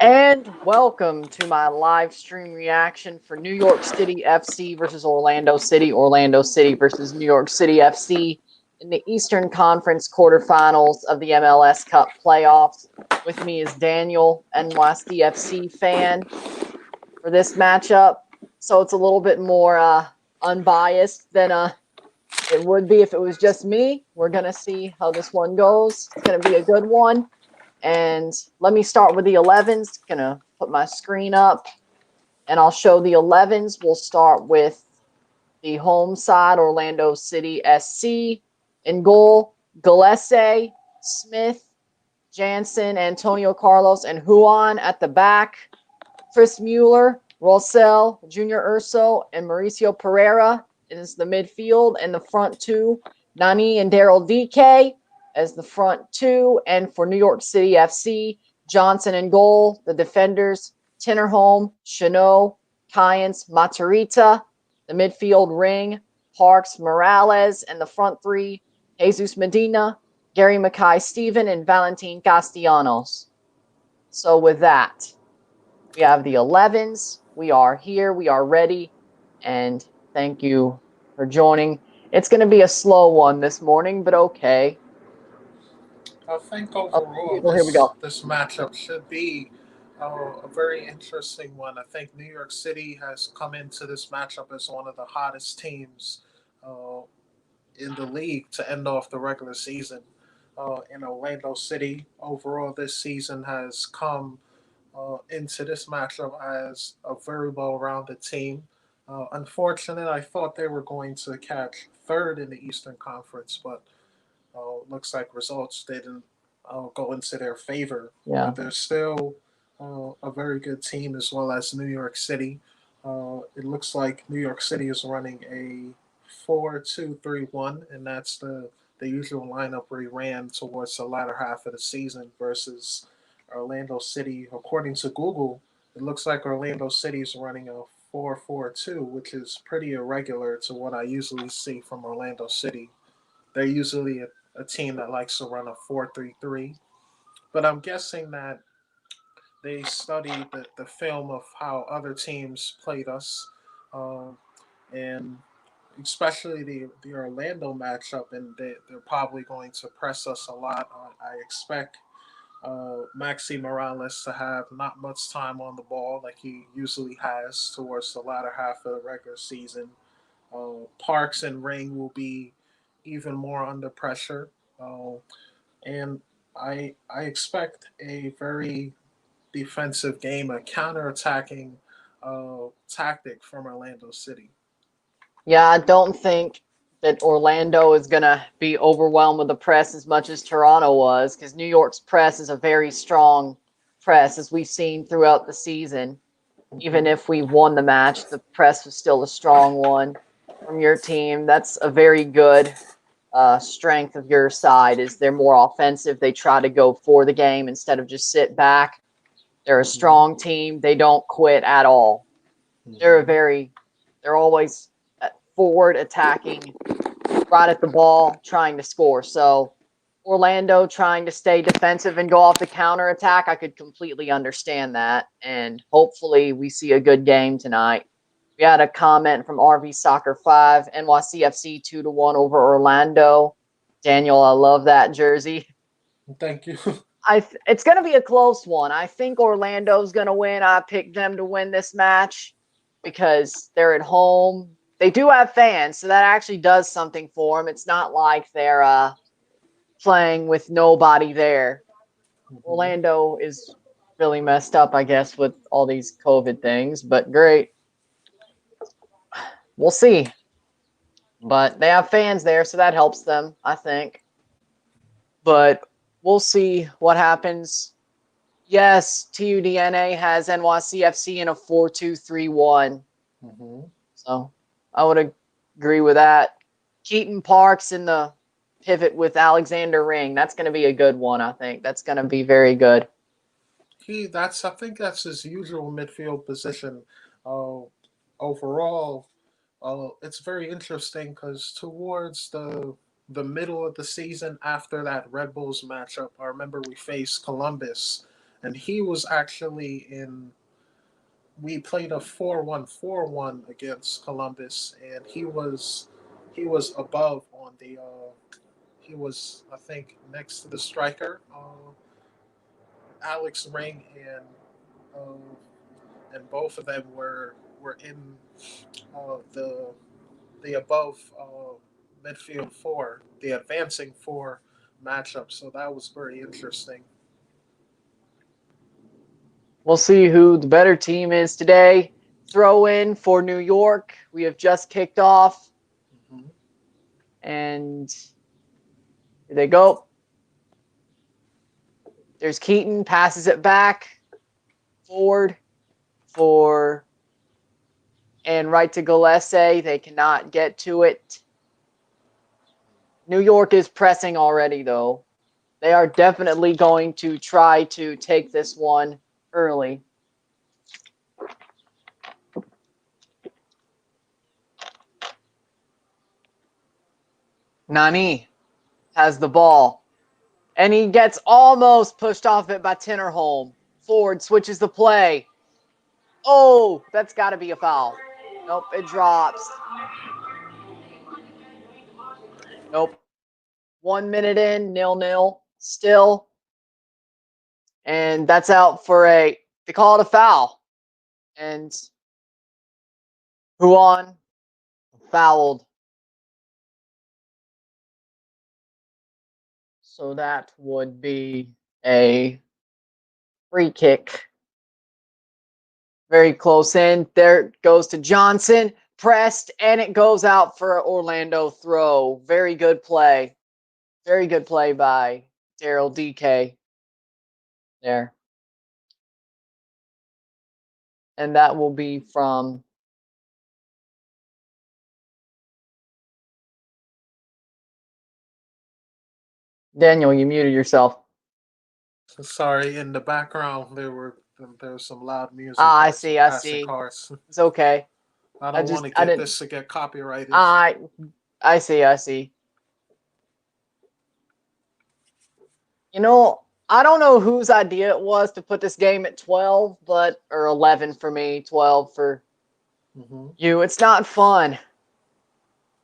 And welcome to my live stream reaction for New York City FC versus Orlando City versus New York City FC in the Eastern Conference quarterfinals of the MLS Cup playoffs. With me is Daniel, NYCFC fan, for this matchup. So it's a little bit more unbiased than it would be if it was just me. We're going to see how this one goes. It's going to be a good one. And let me start with the 11s. Gonna put my screen up and I'll show the 11s. We'll start with the home side, Orlando City SC. In goal, Gillespie, Smith, Jansen, Antonio Carlos, and Juan at the back. Chris Mueller, Rosell, Junior Urso, and Mauricio Pereira is the midfield, and the front two, Nani and Daryl DK as the front two. And for New York City FC, Johnson in goal. The defenders, Tinnerholm, Chanot, Kyans, Matarita. The midfield ring, Parks, Morales. And the front three, Jesus Medina, Gary Mackay-Steven, and Valentin Castellanos. So with that, we have the 11s. We are here. We are ready. And thank you for joining. It's going to be a slow one this morning, but okay. I think Okay, overall well, here we this go. this matchup should be a very interesting one. I think New York City has come into this matchup as one of the hottest teams uh, in the league to end off the regular season. In Orlando City, overall this season has come into this matchup as a very well-rounded team. Unfortunate, I thought they were going to catch third in the Eastern Conference, but looks like results didn't go into their favor. Yeah. But they're still a very good team as well as New York City. It looks like New York City is running a 4-2-3-1, and that's the usual lineup we ran towards the latter half of the season versus Orlando City. According to Google, it looks like Orlando City is running a 4-4-2, which is pretty irregular to what I usually see from Orlando City. They're usually a team that likes to run a 4-3-3. But I'm guessing that they studied the film of how other teams played us, um, and especially the Orlando matchup, and they're probably going to press us a lot. I expect Maxi Morales to have not much time on the ball like he usually has towards the latter half of the regular season. Parks and Ring will be even more under pressure, and I expect a very defensive game, a counter-attacking tactic from Orlando City. Yeah, I don't think that Orlando is going to be overwhelmed with the press as much as Toronto was, because New York's press is a very strong press, as we've seen throughout the season. Even Mm-hmm. if we won the match, the press was still a strong one from your team. That's a very good strength of your side, is they're more offensive. They try to go for the game instead of just sit back. They're a Mm-hmm. strong team. They don't quit at all. They're a Mm-hmm. very, they're always forward attacking, right at the ball, trying to score. So Orlando trying to stay defensive and go off the counter attack, I could completely understand that. And hopefully we see a good game tonight. We had a comment from RV Soccer 5, NYCFC 2-1 over Orlando. Daniel, I love that jersey. Thank you. It's going to be a close one. I think Orlando's going to win. I picked them to win this match because they're at home. They do have fans, so that actually does something for them. It's not like they're playing with nobody there. Mm-hmm. Orlando is really messed up, I guess, with all these COVID things, but great. We'll see. But they have fans there, so that helps them, I think. But we'll see what happens. Yes, TUDNA has NYCFC in a 4-2-3-1. Mm-hmm. So I would agree with that. Keaton Parks in the pivot with Alexander Ring. That's going to be a good one, I think. That's going to be very good. I think that's his usual midfield position. Uh, Overall, it's very interesting because towards the middle of the season after that Red Bulls matchup, I remember we faced Columbus, and he was actually in. We played a 4-1 against Columbus, and he was above on the. He was, I think, next to the striker, Alex Ring, and both of them were in the above midfield four, the advancing four matchup. So that was very interesting. We'll see who the better team is today. Throw in for New York. We have just kicked off. Mm-hmm. And here they go. There's Keaton, passes it back forward and right to Gillespie. They cannot get to it. New York is pressing already, though. They are definitely going to try to take this one early. Nani has the ball. And he gets almost pushed off it by Tinnerholm. Ford switches the play. Oh, that's got to be a foul. Nope, it drops. Nope. 1 minute in, 0-0 still. And that's out for they call it a foul. And Huan fouled. So that would be a free kick. Very close in. There it goes to Johnson. Pressed, and it goes out for an Orlando throw. Very good play. Very good play by Daryl DK there. And that will be from Daniel. You muted yourself. So sorry, in the background there was some loud music. I see. Cars. It's okay. I don't want to get this to get copyrighted. I see. You know, I don't know whose idea it was to put this game at 12, or 11 for me, 12 for you. It's not fun.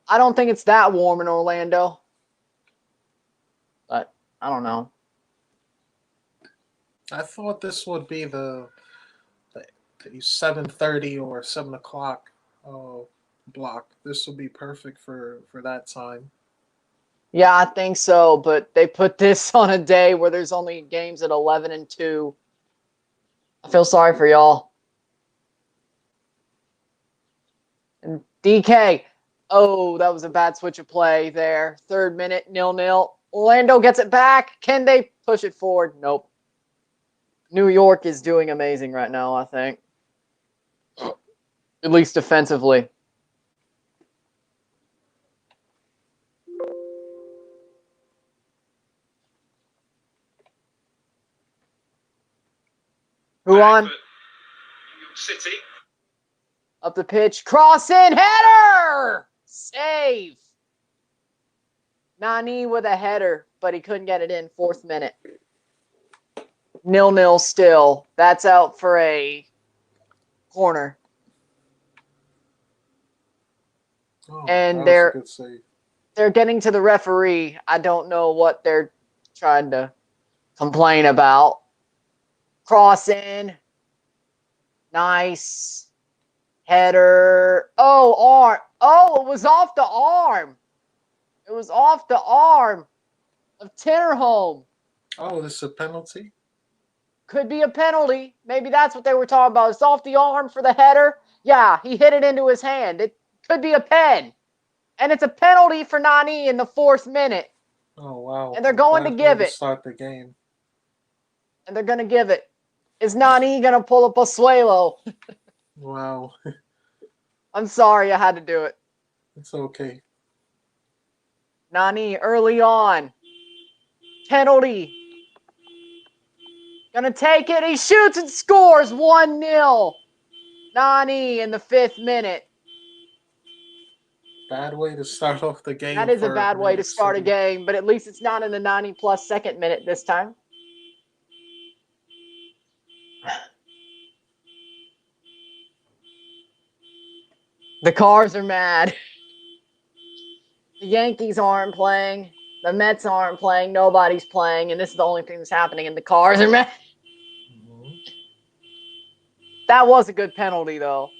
I don't think it's that warm in Orlando. But I don't know. I thought this would be the 7:30 or 7 o'clock block. This would be perfect for that time. Yeah, I think so, but they put this on a day where there's only games at 11 and 2. I feel sorry for y'all. And DK, oh, that was a bad switch of play there. 3rd minute, 0-0. Orlando gets it back. Can they push it forward? Nope. New York is doing amazing right now, I think. At least defensively. Who on? City. Up the pitch. Cross in. Header! Save. Nani with a header, but he couldn't get it in. 4th minute. 0-0 still. That's out for a corner. Oh, and that was a good save. They're getting to the referee. I don't know what they're trying to complain about. Cross in. Nice. Header. Oh, arm. Oh, it was off the arm. It was off the arm of Tinnerholm. Oh, this is a penalty? Could be a penalty. Maybe that's what they were talking about. It's off the arm for the header. Yeah, he hit it into his hand. It could be a pen. And it's a penalty for Nani in the 4th minute. Oh, wow. And they're going to give it. Start the game. And they're going to give it. Is Nani going to pull up a Suelo? Wow. I'm sorry I had to do it. It's okay. Nani early on. Penalty. Gonna take it. He shoots and scores 1-0. Nani in the 5th minute. Bad way to start off the game. That is a bad way to start a game, but at least it's not in the 90-plus 2nd minute this time. The Cars are mad. The Yankees aren't playing. The Mets aren't playing. Nobody's playing. And this is the only thing that's happening. And the Cars are mad. Mhm. That was a good penalty, though.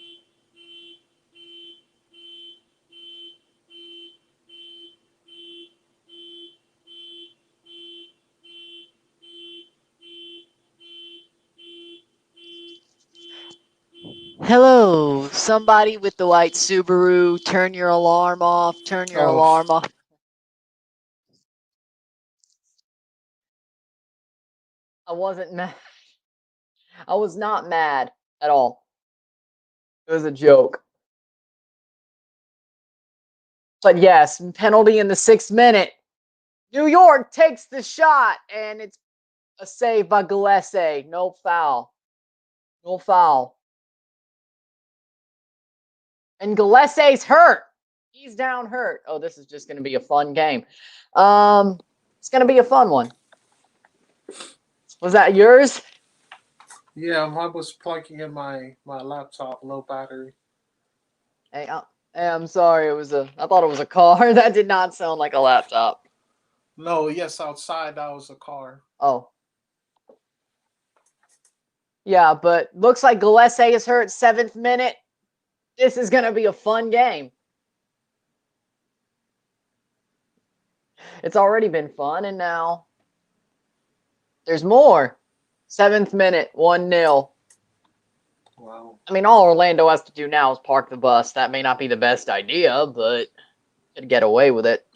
Hello, somebody with the white Subaru. Turn your alarm off. Turn your Oh. alarm off. I wasn't mad. I was not mad at all. It was a joke. But yes, penalty in the 6th minute. New York takes the shot, and it's a save by Gillespie. No foul. No foul. And Gillespie's hurt. He's down hurt. Oh, this is just going to be a fun game. It's going to be a fun one. Was that yours? Yeah, I was plugging in my laptop, low battery. Hey, I'm sorry. I thought it was a car. That did not sound like a laptop. No, yes, outside that was a car. Oh. Yeah, but looks like Gillespie is hurt. 7th minute. This is going to be a fun game. It's already been fun, and now there's more. 7th minute, 1-0. Wow. I mean, all Orlando has to do now is park the bus. That may not be the best idea, but could get away with it.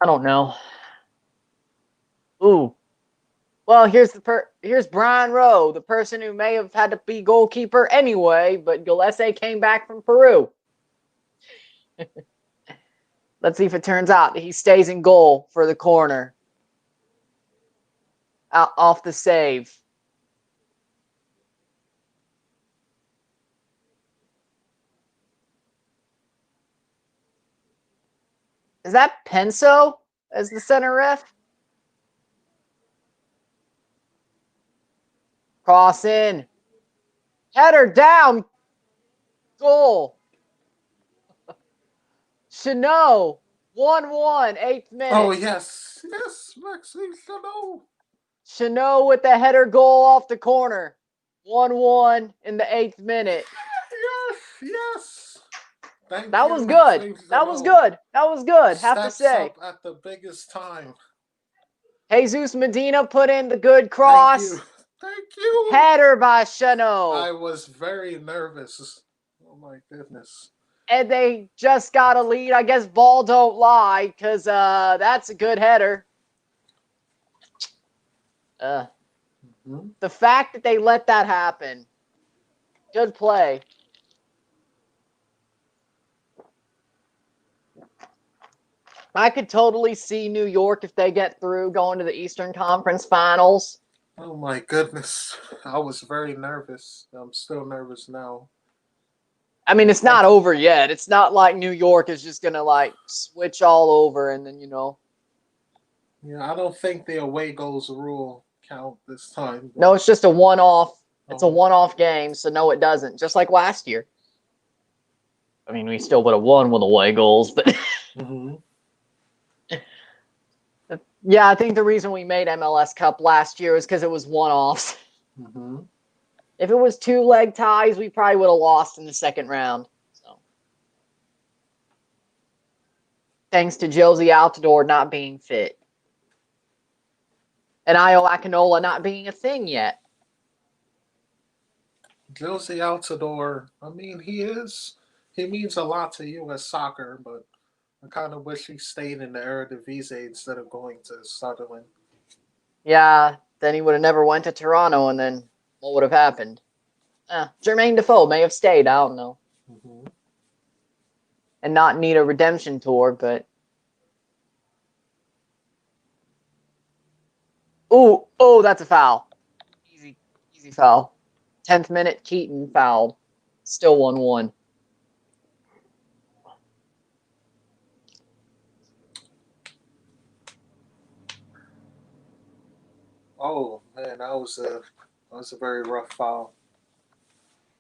I don't know. Ooh. Well, here's Brian Rowe, the person who may have had to be goalkeeper anyway, but Gillespie came back from Peru. Let's see if it turns out he stays in goal for the corner. Out off the save. Is that Penso as the center ref? Cross in. Header down. Goal. Chanot. 1-1, 8th minute. Oh, yes. Yes, Maxime Chanot. Chanot with the header goal off the corner. 1-1 in the 8th minute. Yes, yes. Thank That you, was good. Maxime That was Chanot. good. That was good. Have to Steps say. up at the biggest time. Jesus Medina put in the good Thank cross. you. Thank you. Header by Chanot. I was very nervous. Oh, my goodness. And they just got a lead. I guess ball don't lie, because that's a good header. The fact that they let that happen. Good play. I could totally see New York, if they get through, going to the Eastern Conference Finals. Oh, my goodness. I was very nervous. I'm still nervous now. I mean, it's not over yet. It's not like New York is just going to, like, switch all over and then, Yeah, I don't think the away goals rule count this time. No, it's just a one-off. It's a one-off game, so no, it doesn't. Just like last year. I mean, we still would have won with away goals, but yeah, I think the reason we made MLS Cup last year is because it was one-offs. If it was 2-leg ties, we probably would have lost in the second round. So, thanks to Josie Altidore not being fit. And Io Akinola not being a thing yet. Josie Altidore, I mean, he means a lot to U.S. soccer, but I kind of wish he stayed in the Eredivisie instead of going to Sutherland. Yeah, then he would have never went to Toronto, and then what would have happened? Jermaine Defoe may have stayed, I don't know. And not need a redemption tour, but... Ooh, oh, that's a foul. Easy foul. 10th minute, Keaton fouled. Still 1-1. Oh man, that was a very rough foul.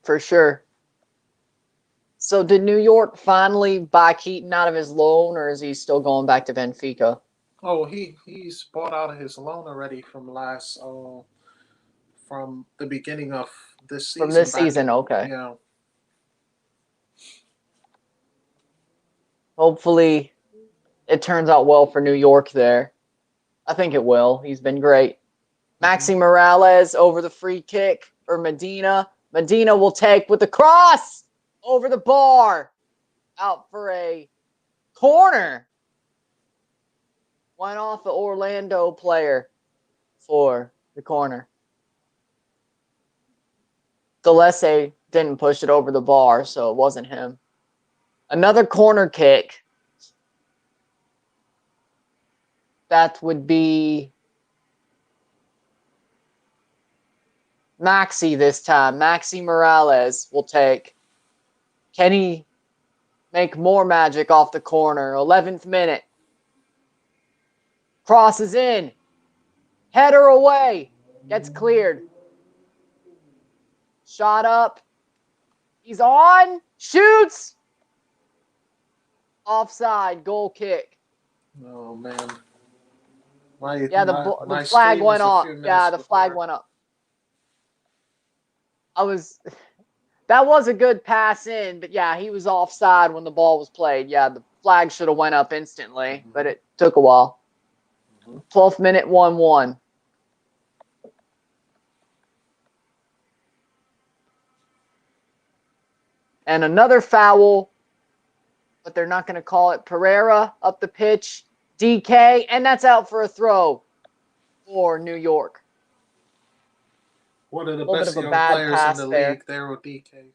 For sure. So did New York finally buy Keaton out of his loan, or is he still going back to Benfica? Oh, he's bought out of his loan already from the beginning of this From season this back season, in okay. yeah. Hopefully it turns out well for New York there. I think it will. He's been great. Maxi Morales over the free kick for Medina. Medina will take with the cross over the bar. Out for a corner. Went off the Orlando player for the corner. Delesse didn't push it over the bar, so it wasn't him. Another corner kick. That would be Maxi this time. Maxi Morales will take. Can he make more magic off the corner? 11th minute. Crosses in. Header away. Gets cleared. Shot up. He's on. Shoots. Offside. Goal kick. Oh man. Yeah, the My flag stream went is a up. few minutes Yeah, the flag before. went up. That was a good pass in, but yeah, he was offside when the ball was played. Yeah, the flag should have went up instantly, but it took a while. 12th minute, 1-1. And another foul, but they're not going to call it. Pereira up the pitch. DK, and that's out for a throw for New York. One of the A little bit best of a young bad players in pass the there. league, there with DK.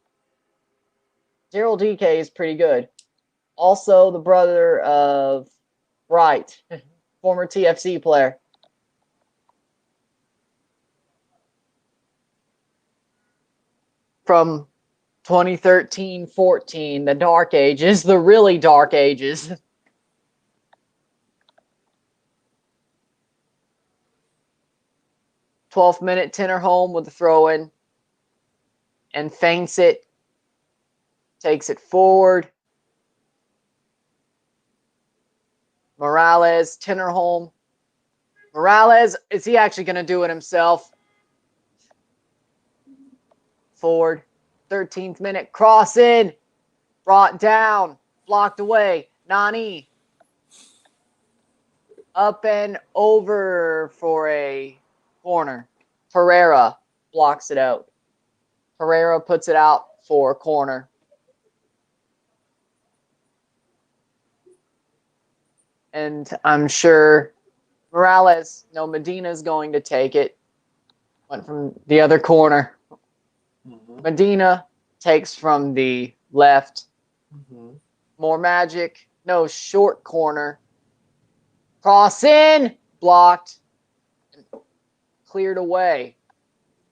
Gerald DK is pretty good. Also, the brother of Wright, former TFC player. From 2013-14, the dark ages, the really dark ages. Twelfth minute, Tinnerholm with the throw in and feints it, takes it forward. Morales, Tinnerholm. Morales, is he actually going to do it himself? Forward, 13th minute, cross in, brought down, blocked away. Nani up and over for a corner. Pereira blocks it out. Pereira puts it out for a corner. And I'm sure Medina's going to take it. Went from the other corner. Medina takes from the left. More magic. No, short corner. Cross in. Blocked. Cleared away.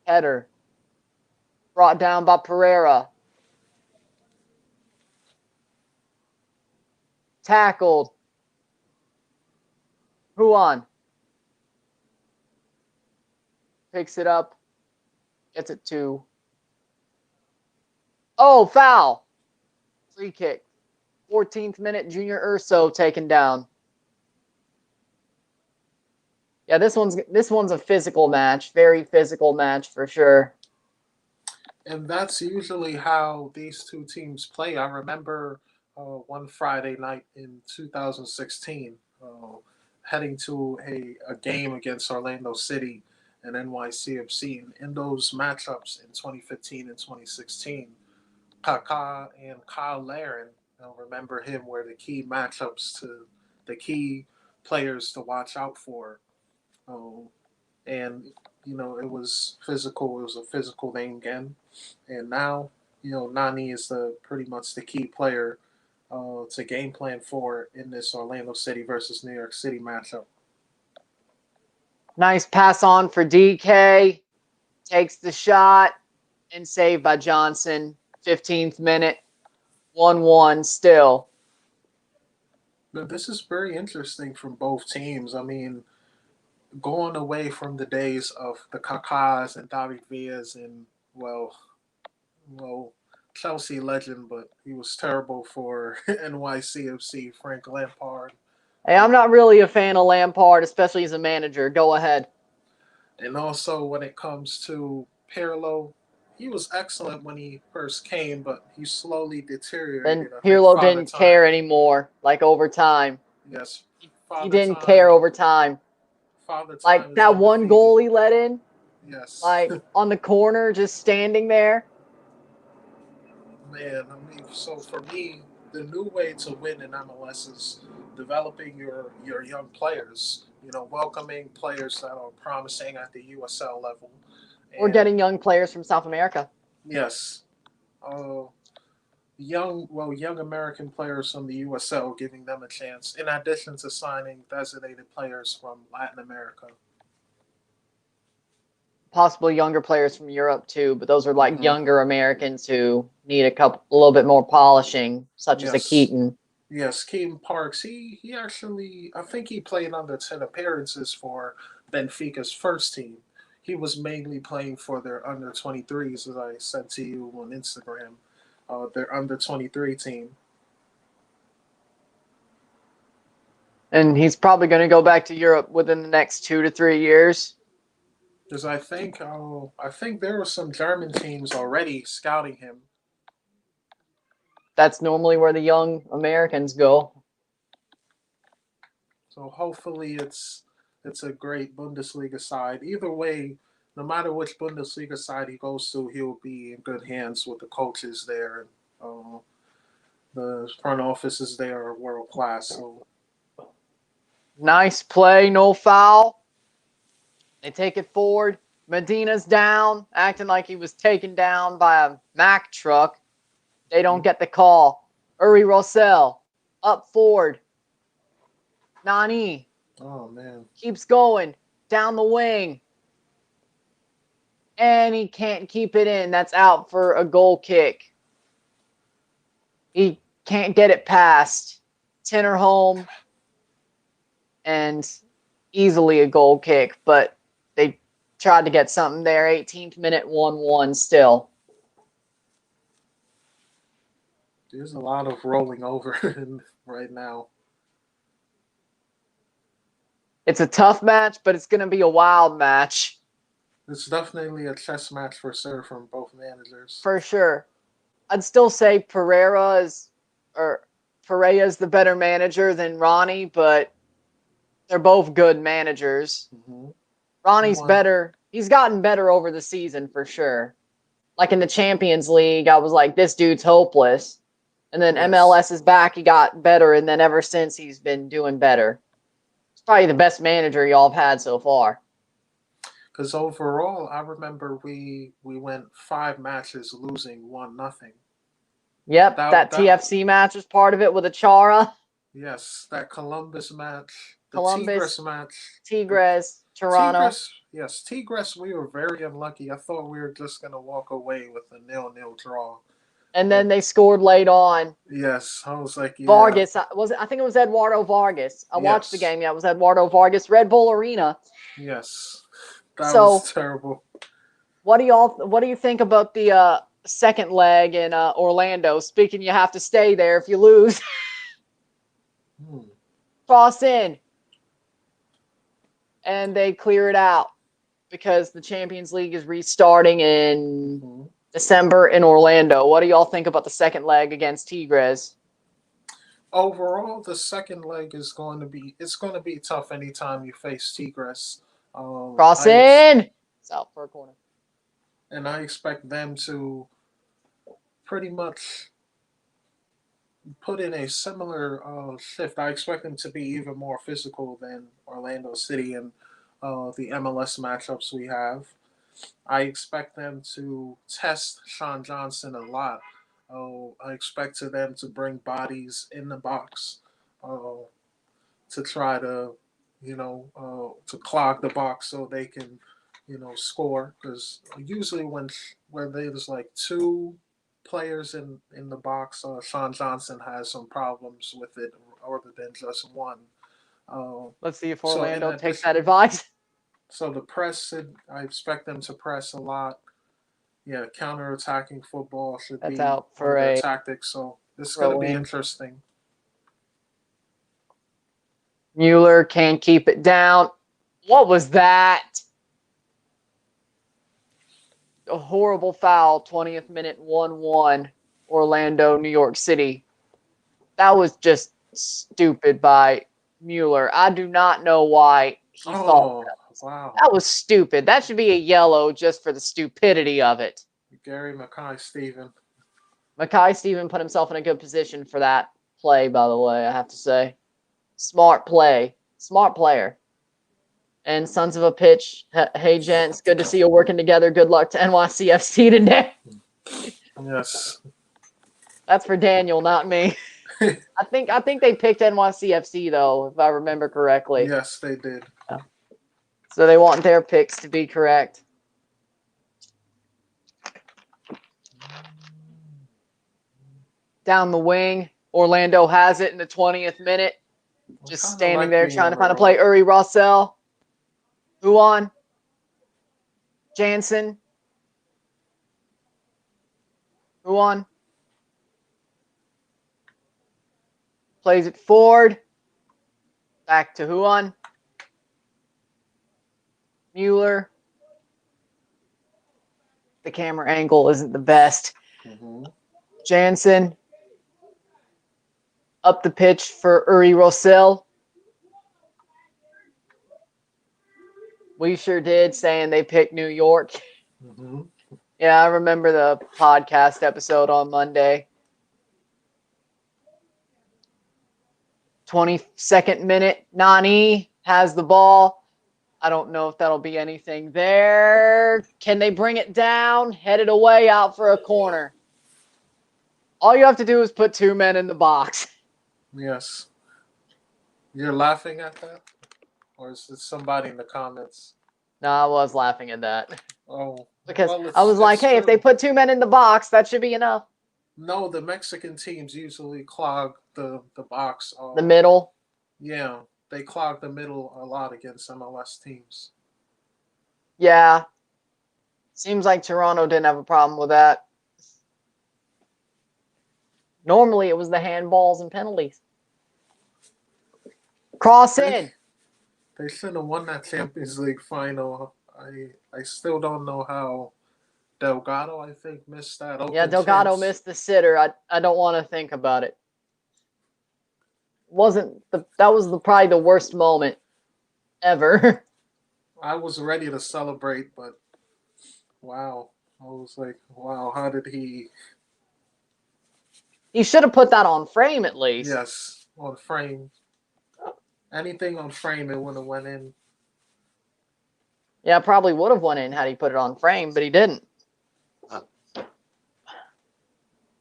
Header. Brought down by Pereira. Tackled. Huan. Picks it up. Gets it to. Oh, foul. Free kick. 14th minute, Junior Urso taken down. Yeah, this one's a physical match. Very physical match for sure. And that's usually how these two teams play. I remember one Friday night in 2016, heading to a game against Orlando City and NYCFC. And in those matchups in 2015 and 2016, Kaká and Kyle Larin, remember him, were the key players to watch out for. And it was physical. It was a physical game again, and now Nani is the pretty much the key player to game plan for in this Orlando City versus New York City matchup. Nice pass on for DK. Takes the shot and saved by Johnson. 15th minute. 1-1 still. But this is very interesting from both teams. I mean, going away from the days of the Kakas and David Villas and well, Chelsea legend, but he was terrible for NYCFC, Frank Lampard. Hey, I'm not really a fan of Lampard, especially as a manager. Go ahead. And also when it comes to Pirlo, he was excellent when he first came, but he slowly Then deteriorated. I think Pirlo Father didn't care Time, anymore, like over time. yes, He Father didn't care Time, over time. Father Like Time is that one undefeated. goal he let in, Yes, like on the corner, just standing there. man. I mean, so for me, the new way to win in MLS is developing your young players. You know, welcoming players that are promising at the USL level, Or and getting young players from South America. yes, uh, young American players from the USL, giving them a chance, in addition to signing designated players from Latin America. Possibly younger players from Europe too, but those are like Hmm. younger Americans who need a little bit more polishing, such as a Yes, Keaton. yes, Keaton Parks. He actually, I think he played under 10 appearances for Benfica's first team. He was mainly playing for their under 23s, as I said to you on Instagram. Their under 23 team. And he's probably going to go back to Europe within the next 2 to 3 years. Because I think there were some German teams already scouting him. That's normally where the young Americans go. So hopefully it's a great Bundesliga side. Either way, no matter which Bundesliga side he goes to, he'll be in good hands with the coaches there. Uh, the front offices there are world class. So Nice play, no foul. They take it forward. Medina's down, acting like he was taken down by a Mack truck. They don't get the call. Uri Rosell up forward. Nani oh man, keeps going down the wing. And he can't keep it in. That's out for a goal kick. He can't get it past Tinnerholm, and easily a goal kick, but they tried to get something there. 18th minute, 1-1 still. there's a lot of rolling over right now. It's a tough match, but it's going to be a wild match It's definitely a chess match for sure from both managers. for sure. I'd still say Pereira's the better manager than Ronnie, but they're both good managers. Mm-hmm. Ronnie's better. He's gotten better over the season for sure. Like in the Champions League, I was like, this dude's hopeless. And then Yes. MLS is back. He got better. And then ever since, he's been doing better. He's probably the best manager y'all have had so far. Because overall, I remember we went 5 matches losing 1-0. Yep, that That TFC match was part of it with Achara, Yes, that Columbus match, the Columbus, Tigres match, the Tigres, Toronto. Tigres. Yes, Tigres. We were very unlucky. I thought we were just gonna walk away with a 0-0 draw. And But then they scored late on. yes, I was like, yeah, Vargas, I think it was Eduardo Vargas. I watched the yes, game. Yeah, it was Eduardo Vargas, Red Bull Arena. yes. That So was terrible. what do you think about the second leg in Orlando? Speaking, you have to stay there if you lose. Hmm. Cross in, and they clear it out because the Champions League is restarting in December in Orlando. What do y'all think about the second leg against Tigres? Overall, the second leg is going to be tough anytime you face Tigres. Cross in, it's out for a corner. And I expect them to pretty much put in a similar shift. I expect them to be even more physical than Orlando City and the MLS matchups we have. I expect them to test Sean Johnson a lot. I expect to them to bring bodies in the box to try to, to clog the box so they can, score. Because usually when there's like two players in the box, Sean Johnson has some problems with it, other than just one. Let's see if So in Orlando takes addition, that advice. So the press, I expect them to press a lot. Yeah, counter-attacking football should That's be out one of for their a tactics. So this is going to throw be in. interesting. Mueller can't keep it down. What was that? A horrible foul, 20th minute, 1-1, Orlando, New York City. That was just stupid by Mueller. I do not know why he thought that. Wow. That was stupid. That should be a yellow just for the stupidity of it. Gary Mackay-Steven. Mackay-Steven put himself in a good position for that play, by the way, I have to say. Smart play. Smart player. And Sons of a Pitch. Hey, gents, good to see you working together. Good luck to NYCFC today. Yes. That's for Daniel, not me. I think they picked NYCFC, though, if I remember correctly. Yes, they did. So they want their picks to be correct. Down the wing. Orlando has it in the 20th minute. Just standing there trying to find a play. Uri Rossell. Who on? Jansen. Who on? Plays it forward. Back to who on? Mueller. The camera angle isn't the best. Jansen. Up the pitch for Uri Rossell. We sure did, saying they picked New York. Yeah, I remember the podcast episode on Monday. 22nd minute, Nani has the ball. I don't know if that'll be anything there. Can they bring it down? Headed away out for a corner. All you have to do is put two men in the box. Yes. You're laughing at that? Or is it somebody in the comments? No, I was laughing at that. Oh. Because well, I was like, hey, true. if they put two men in the box, that should be enough. No, the Mexican teams usually clog the box. The middle? Yeah, they clog the middle a lot against MLS teams. Yeah. Seems like Toronto didn't have a problem with that. Normally, it was the handballs and penalties. Cross in. They should have won that Champions League final. I still don't know how Delgado, I think, missed that open Yeah, Delgado chance. missed the sitter. I don't want to think about it. That was probably the worst moment ever. I was ready to celebrate, but wow. I was like, wow, how did he... He should have put that on frame at least. Yes, on frame. Anything on frame, it would have went in. Yeah, probably would have went in had he put it on frame, but he didn't.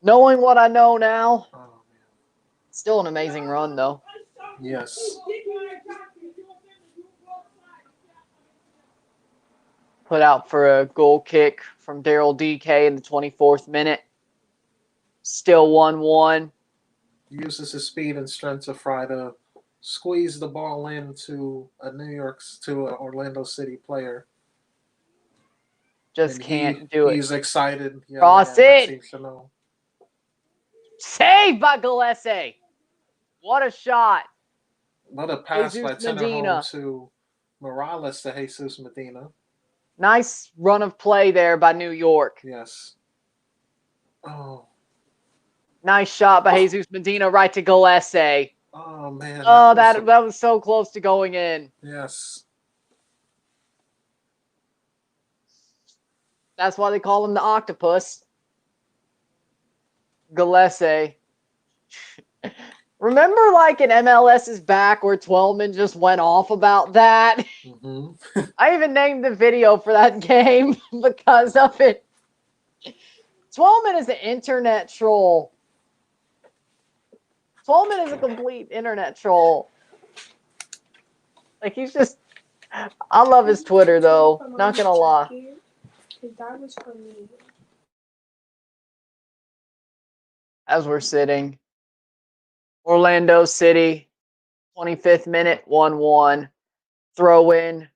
Knowing what I know now, still an amazing run, though. Yes. Put out for a goal kick from Daryl DK in the 24th minute. Still 1-1. Uses his speed and strength to try to squeeze the ball into an Orlando City player. Just can't do it. He's excited. Cross it. Save by Gillespie. What a shot. Another pass Jesus by Tenor Medina. to Morales to Jesus Medina. Nice run of play there by New York. Yes. Oh. Nice shot by Jesus Medina right to Gillespie. Oh, man. That was so close to going in. Yes. That's why they call him the octopus. Gillespie. Remember, like, in MLS is back where Twellman just went off about that? I even named the video for that game because of it. Twellman is an internet troll. Twellman is a complete internet troll. Like, he's just... I love his Twitter, though. Not gonna lie. As we're sitting... Orlando City, 25th minute, 1-1. Throw in.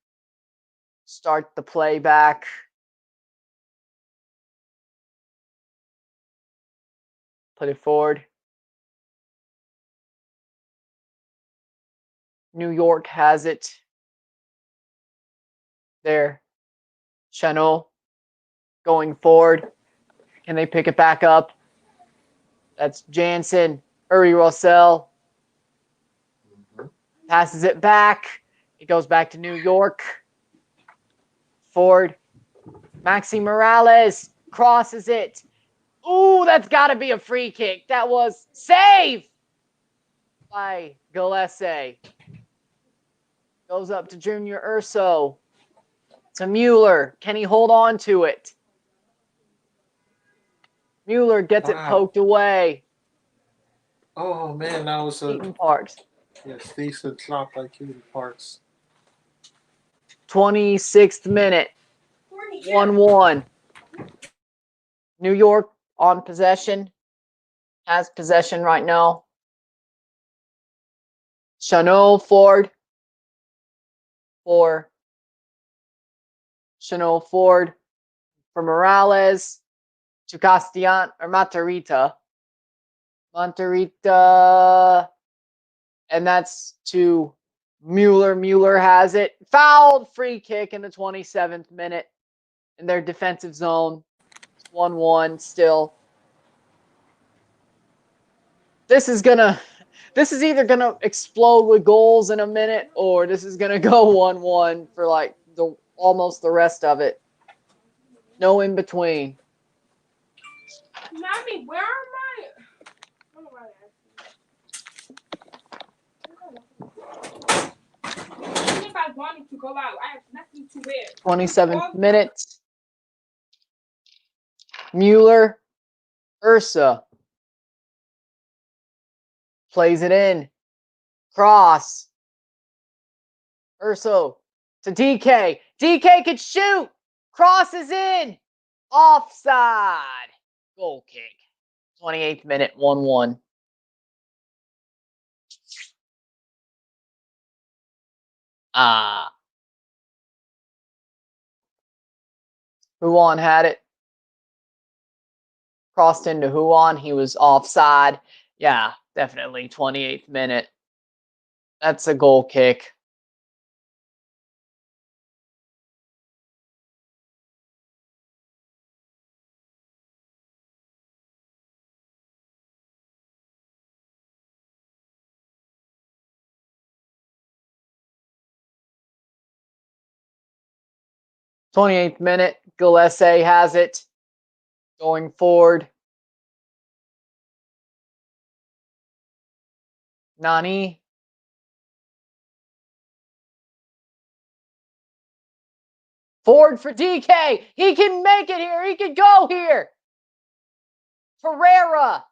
start the play back. Put it forward. New York has it. There. Chanel going forward. Can they pick it back up? That's Jansen. Uri Rossell. Passes it back. It goes back to New York. Ford. Maxi Morales crosses it. Ooh, that's got to be a free kick. That was save by Gillespie. Goes up to Junior Urso. To Mueller. Can he hold on to it? Mueller gets it poked away. Oh man, that was a Keaton Parks. yes, decent shot by Keaton Parks. 26th minute. 1-1. New York on possession. Has possession right now. Chanel Ford. For Chanel Ford. For Morales. To Castellan or Matarrita. Matarrita. And that's to Mueller. Mueller has it. Fouled. Free kick in the 27th minute. In their defensive zone. 1-1 still. This is either gonna explode with goals in a minute, or this is gonna go 1-1 for like almost the rest of it. No in between. Mommy, where am I? I don't know why I asked you. Even if I wanted to go out, I have nothing to wear. 27th minute. Mueller. Ursa. Plays it in. Cross. Urso. To DK. DK could shoot. Crosses in. Offside. Goal kick. 28th minute. 1-1. Huon had it. Crossed into Huon. He was offside. Yeah, definitely 28th minute. That's a goal kick. '28th minute. Gillespie has it. Going forward. Nani. Forward for DK. He can make it here. He can go here. Pereira.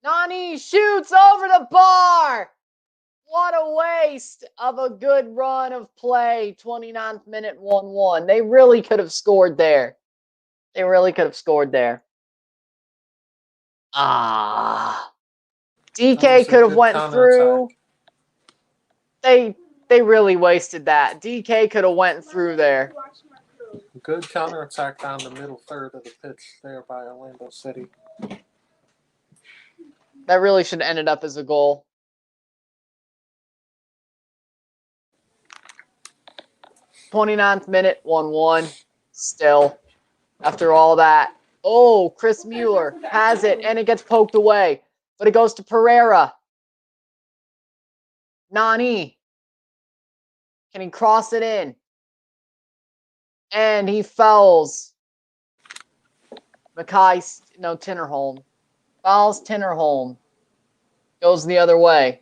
Nani shoots over the bar. What a waste of a good run of play. 29th minute, 1-1. They really could have scored there. They really could have scored there. DK could have went through. They really wasted that. DK could have went through there. Good counterattack down the middle third of the pitch there by Orlando City. That really should have ended up as a goal. 29th minute, 1-1. Still, after all that. Oh, Chris Mueller has it, and it gets poked away. But it goes to Pereira. Nani. Can he cross it in? And he fouls. Tinnerholm. Fouls Tinnerholm. Goes the other way.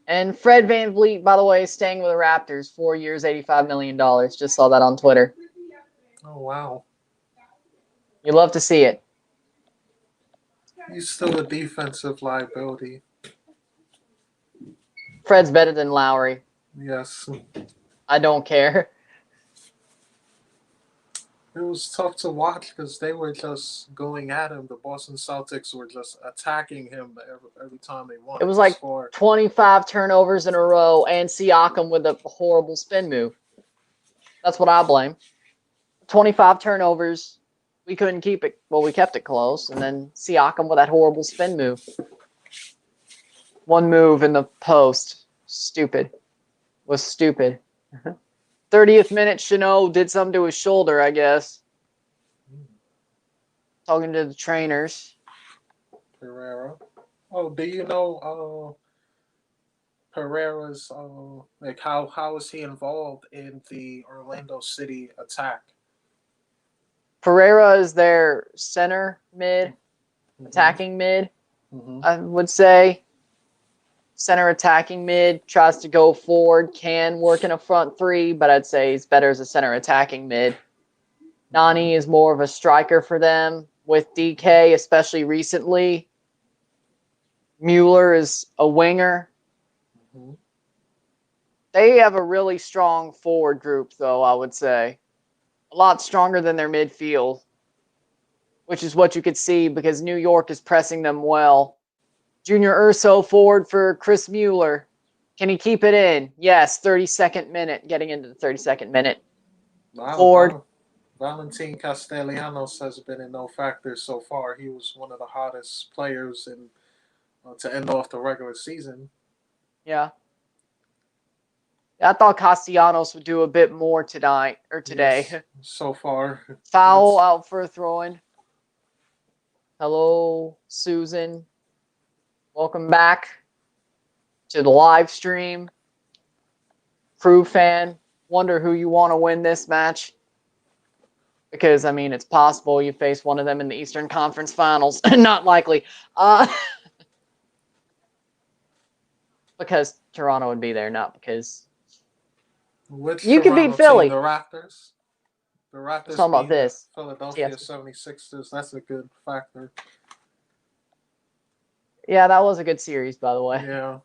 And Fred VanVleet, by the way, is staying with the Raptors. 4 years, $85 million. Just saw that on Twitter. Oh, wow. You love to see it. He's still a defensive liability. Fred's better than Lowry. Yes. I don't care. It was tough to watch because they were just going at him. The Boston Celtics were just attacking him every time they It wanted was to like score. 25 turnovers in a row and Siakam with a horrible spin move. That's what I blame. 25 turnovers. We couldn't keep it. Well, we kept it close. And then Siakam with that horrible spin move. One move in the post. Stupid. Was stupid. 30th minute, Chanot did something to his shoulder, I guess. Talking to the trainers. Pereira. Oh, do you know Pereira's like how is he involved in the Orlando City attack? Pereira is their center mid, attacking mid, Mm-hmm. I would say. Center attacking mid, tries to go forward, can work in a front three, but I'd say he's better as a center attacking mid. Nani is more of a striker for them with DK, especially recently. Mueller is a winger. Mm-hmm. They have a really strong forward group, though, I would say. A lot stronger than their midfield, which is what you could see because New York is pressing them well. Junior Urso forward for Chris Mueller. Can he keep it in? Yes, 32nd minute, getting into the 32nd minute. Forward. Valentin Castellanos has been in no factor so far. He was one of the hottest players to end off the regular season. Yeah. I thought Castellanos would do a bit more tonight or today. Yes, so far. Foul out for a throw-in. Hello, Susan. Welcome back to the live stream. Crew fan, wonder who you want to win this match. Because, I mean, it's possible you face one of them in the Eastern Conference Finals. Not likely. Because Toronto would be there, not because... Which you could beat Toronto Philly. team? The Raptors. The Raptors Talking about beat the this. Philadelphia Yes. 76ers. That's a good factor. Yeah, that was a good series, by the way. Yeah.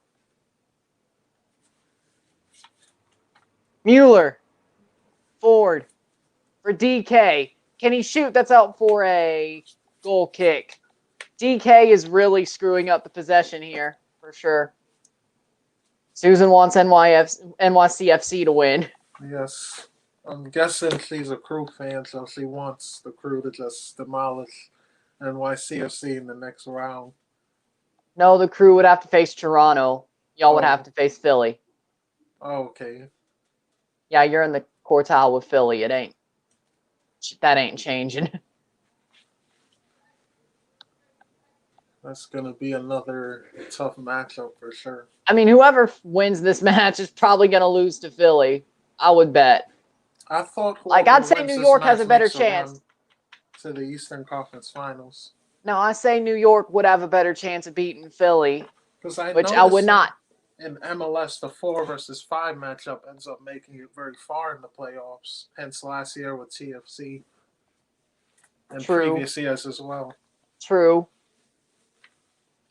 Mueller. Forward. For DK. Can he shoot? That's out for a goal kick. DK is really screwing up the possession here, for sure. Susan wants NYCFC to win. Yes. I'm guessing she's a Crew fan, so she wants the Crew to just demolish NYCFC in the next round. No, the Crew would have to face Toronto. Y'all would have to face Philly. Oh, okay. Yeah, you're in the quartile with Philly. That ain't changing. That's going to be another tough matchup for sure. I mean, whoever wins this match is probably going to lose to Philly. I would bet. I thought I'd say New York has a better chance to the Eastern Conference Finals. No, I say New York would have a better chance of beating Philly, which I would not. In MLS, the 4 versus 5 matchup ends up making it very far in the playoffs. Hence last year with TFC and previous years as well. True.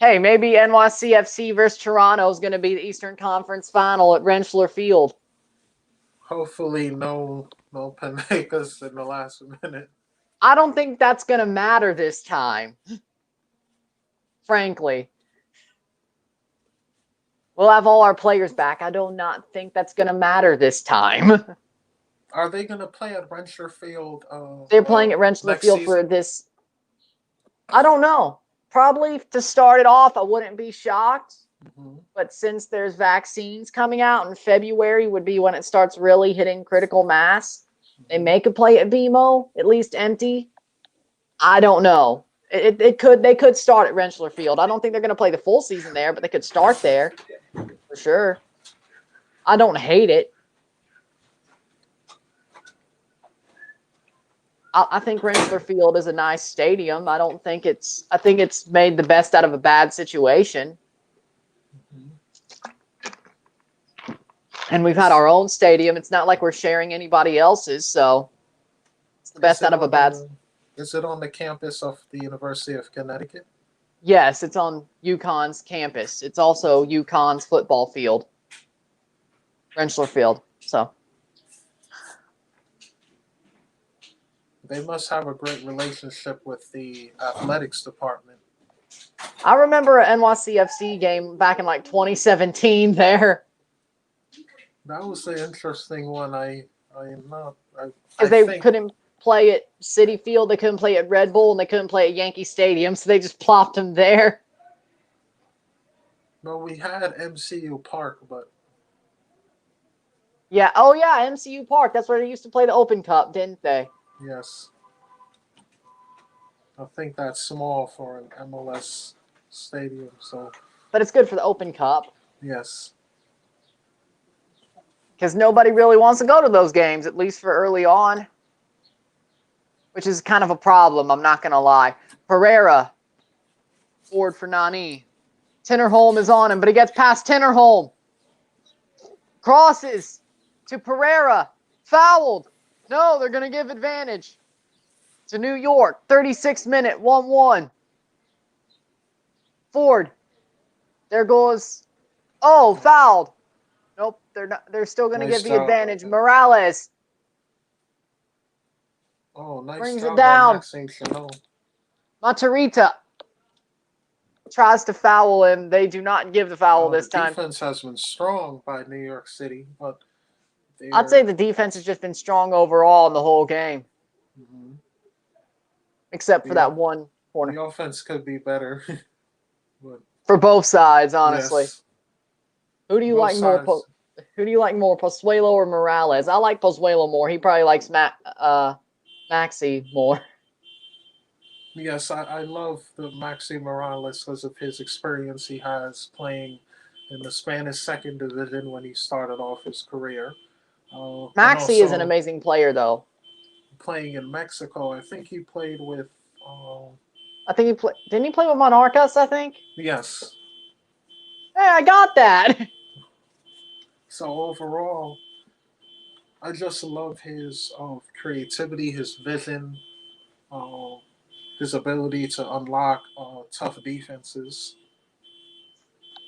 Hey, maybe NYCFC versus Toronto is going to be the Eastern Conference Final at Rentschler Field. Hopefully, no penalties in the last minute. I don't think that's going to matter this time. Frankly. We'll have all our players back. I do not think that's going to matter this time. Are they going to play at Rentschler Field? They're playing at Rentschler Field season? for this. I don't know. Probably to start it off, I wouldn't be shocked. Mm-hmm. But since there's vaccines coming out in February would be when it starts really hitting critical mass. They make a play at BMO, at least empty. I don't know. They could start at Rentschler Field. I don't think they're going to play the full season there, but they could start there for sure. I don't hate it. I think Rentschler Field is a nice stadium. I think it's made the best out of a bad situation. And we've had our own stadium. It's not like we're sharing anybody else's, so it's the best out of a bad. Is it on the campus of the University of Connecticut? Yes, it's on UConn's campus. It's also UConn's football field, Rentschler Field. So They must have a great relationship with the athletics department. I remember an NYCFC game back in like 2017 there. That was the interesting one. I am not. I Because they think couldn't play at Citi Field, they couldn't play at Red Bull, and they couldn't play at Yankee Stadium, so they just plopped them there. no, we had MCU Park, but Yeah, oh yeah, MCU Park. That's where they used to play the Open Cup, didn't they? yes, I think that's small for an MLS stadium. So But it's good for the Open Cup. yes, Because nobody really wants to go to those games, at least for early on. Which is kind of a problem, I'm not going to lie. Pereira, forward for Nani. Tinnerholm is on him, but he gets past Tinnerholm. Crosses to Pereira. Fouled. No, they're going to give advantage to New York. 36th minute, 1-1. Ford. There goes. Oh, fouled. Nope, they're not. They're still going to Nice give the job. advantage. Morales oh, nice brings job it down. by Maxine Chanel. Matarrita tries to foul him. They do not give the foul this The time. defense has been strong by New York City, but I'd say the defense has just been strong overall in the whole game, Mhm. except for Yeah. that one corner. The offense could be better. but For both sides, honestly. yes, Who do you both like more? sides. Who do you like more, Pozuelo or Morales? I like Pozuelo more. He probably likes Maxi more. Yes, I love the Maxi Morales because of his experience he has playing in the Spanish second division when he started off his career. And Maxi is an also amazing player, though. playing in Mexico. I think he played with. I think he played. Didn't he play with Monarcas? I think. Yes. Hey, I got that. So overall, I just love his creativity, his vision, uh, his ability to unlock tough defenses.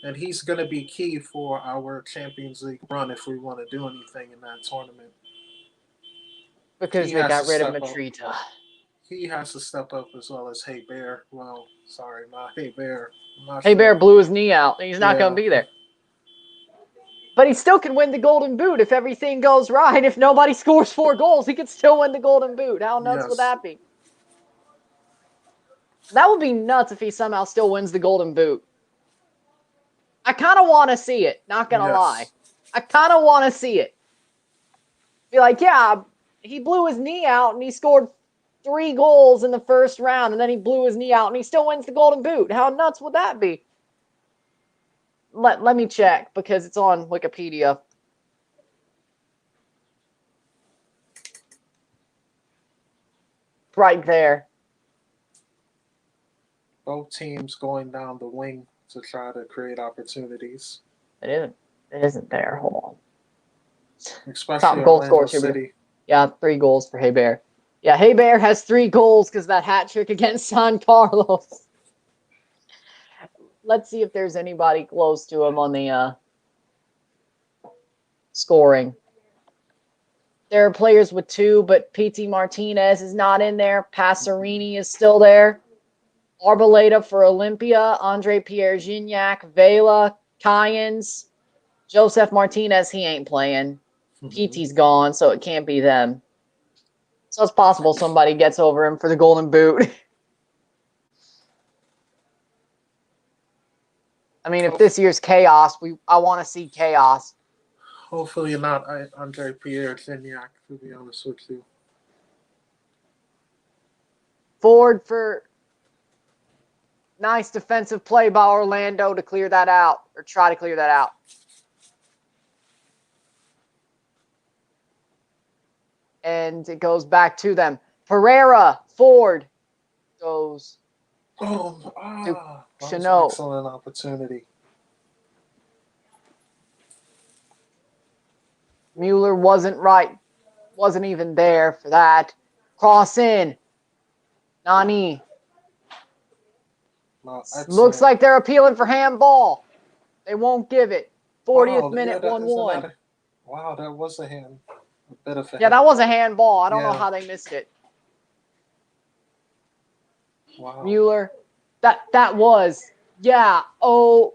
And he's going to be key for our Champions League run if we want to do anything in that tournament. Because He they has got to rid of step up. Matrita. He has to step up as well as Hey Bear. Well, sorry, not Hey Bear. I'm not Hey sure. Bear blew his knee out. He's not going Yeah. to be there. But he still can win the Golden Boot if everything goes right. If nobody scores 4 goals, he could still win the Golden Boot. How nuts would Yes. that be? That would be nuts if he somehow still wins the Golden Boot. I kind of want to see it, not going to lie. I kind of want to see it. Be like, yeah, he blew his knee out and he scored 3 goals in the first round, and then he blew his knee out and he still wins the Golden Boot. How nuts would that be? Let me check because it's on Wikipedia. Right there. Both teams going down the wing to try to create opportunities. It isn't. It isn't there. Hold on. Especially Top goal Orlando scorers here. City. Yeah, 3 goals for Hey Bear. Yeah, Hey Bear has 3 goals because that hat trick against San Carlos. Let's see if there's anybody close to him on the scoring. There are players with 2, but PT Martinez is not in there. Passerini is still there. Arboleda for Olympia. Andre Pierre Gignac. Vela. Cayens. Joseph Martinez, he ain't playing. PT's gone, so it can't be them. So it's possible somebody gets over him for the Golden Boot. I mean, if this year's chaos, I want to see chaos. Hopefully not Andre Pierre Gignac, to be honest with you. Ford for nice defensive play by Orlando to clear that out, or try to clear that out. And it goes back to them. Pereira, Ford goes Oh, to that was an Chanot. excellent opportunity. Mueller wasn't right. Wasn't even there for that. Cross in. Nani. Looks like they're appealing for handball. They won't give it. 40th minute, 1-1. Wow, that was a hand. A bit of a Yeah, hand. that was a handball. I don't know Yeah. how they missed it. Wow. Mueller. That was, yeah. Oh,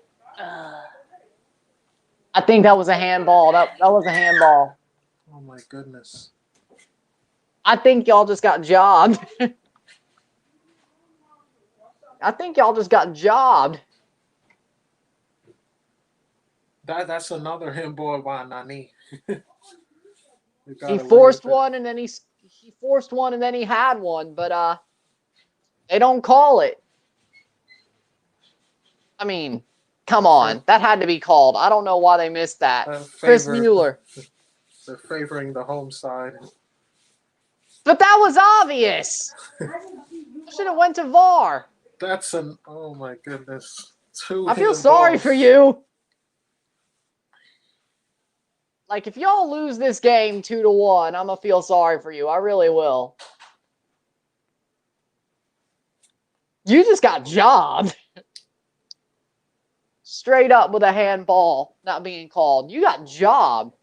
I think that was a handball. That was a handball. Oh my goodness. I think y'all just got jobbed. I think y'all just got jobbed. That's another handball by Nani. He forced one and then he forced one and then he had one, but they don't call it. I mean, come on, that had to be called. I don't know why they missed that. Chris Mueller. They're favoring the home side. But that was obvious. Should have went to VAR. That's an oh my goodness. I feel sorry for you. Like, if y'all lose this game 2-1, I'm gonna feel sorry for you. I really will. You just got jobbed. Straight up with a handball not being called. You got jobbed.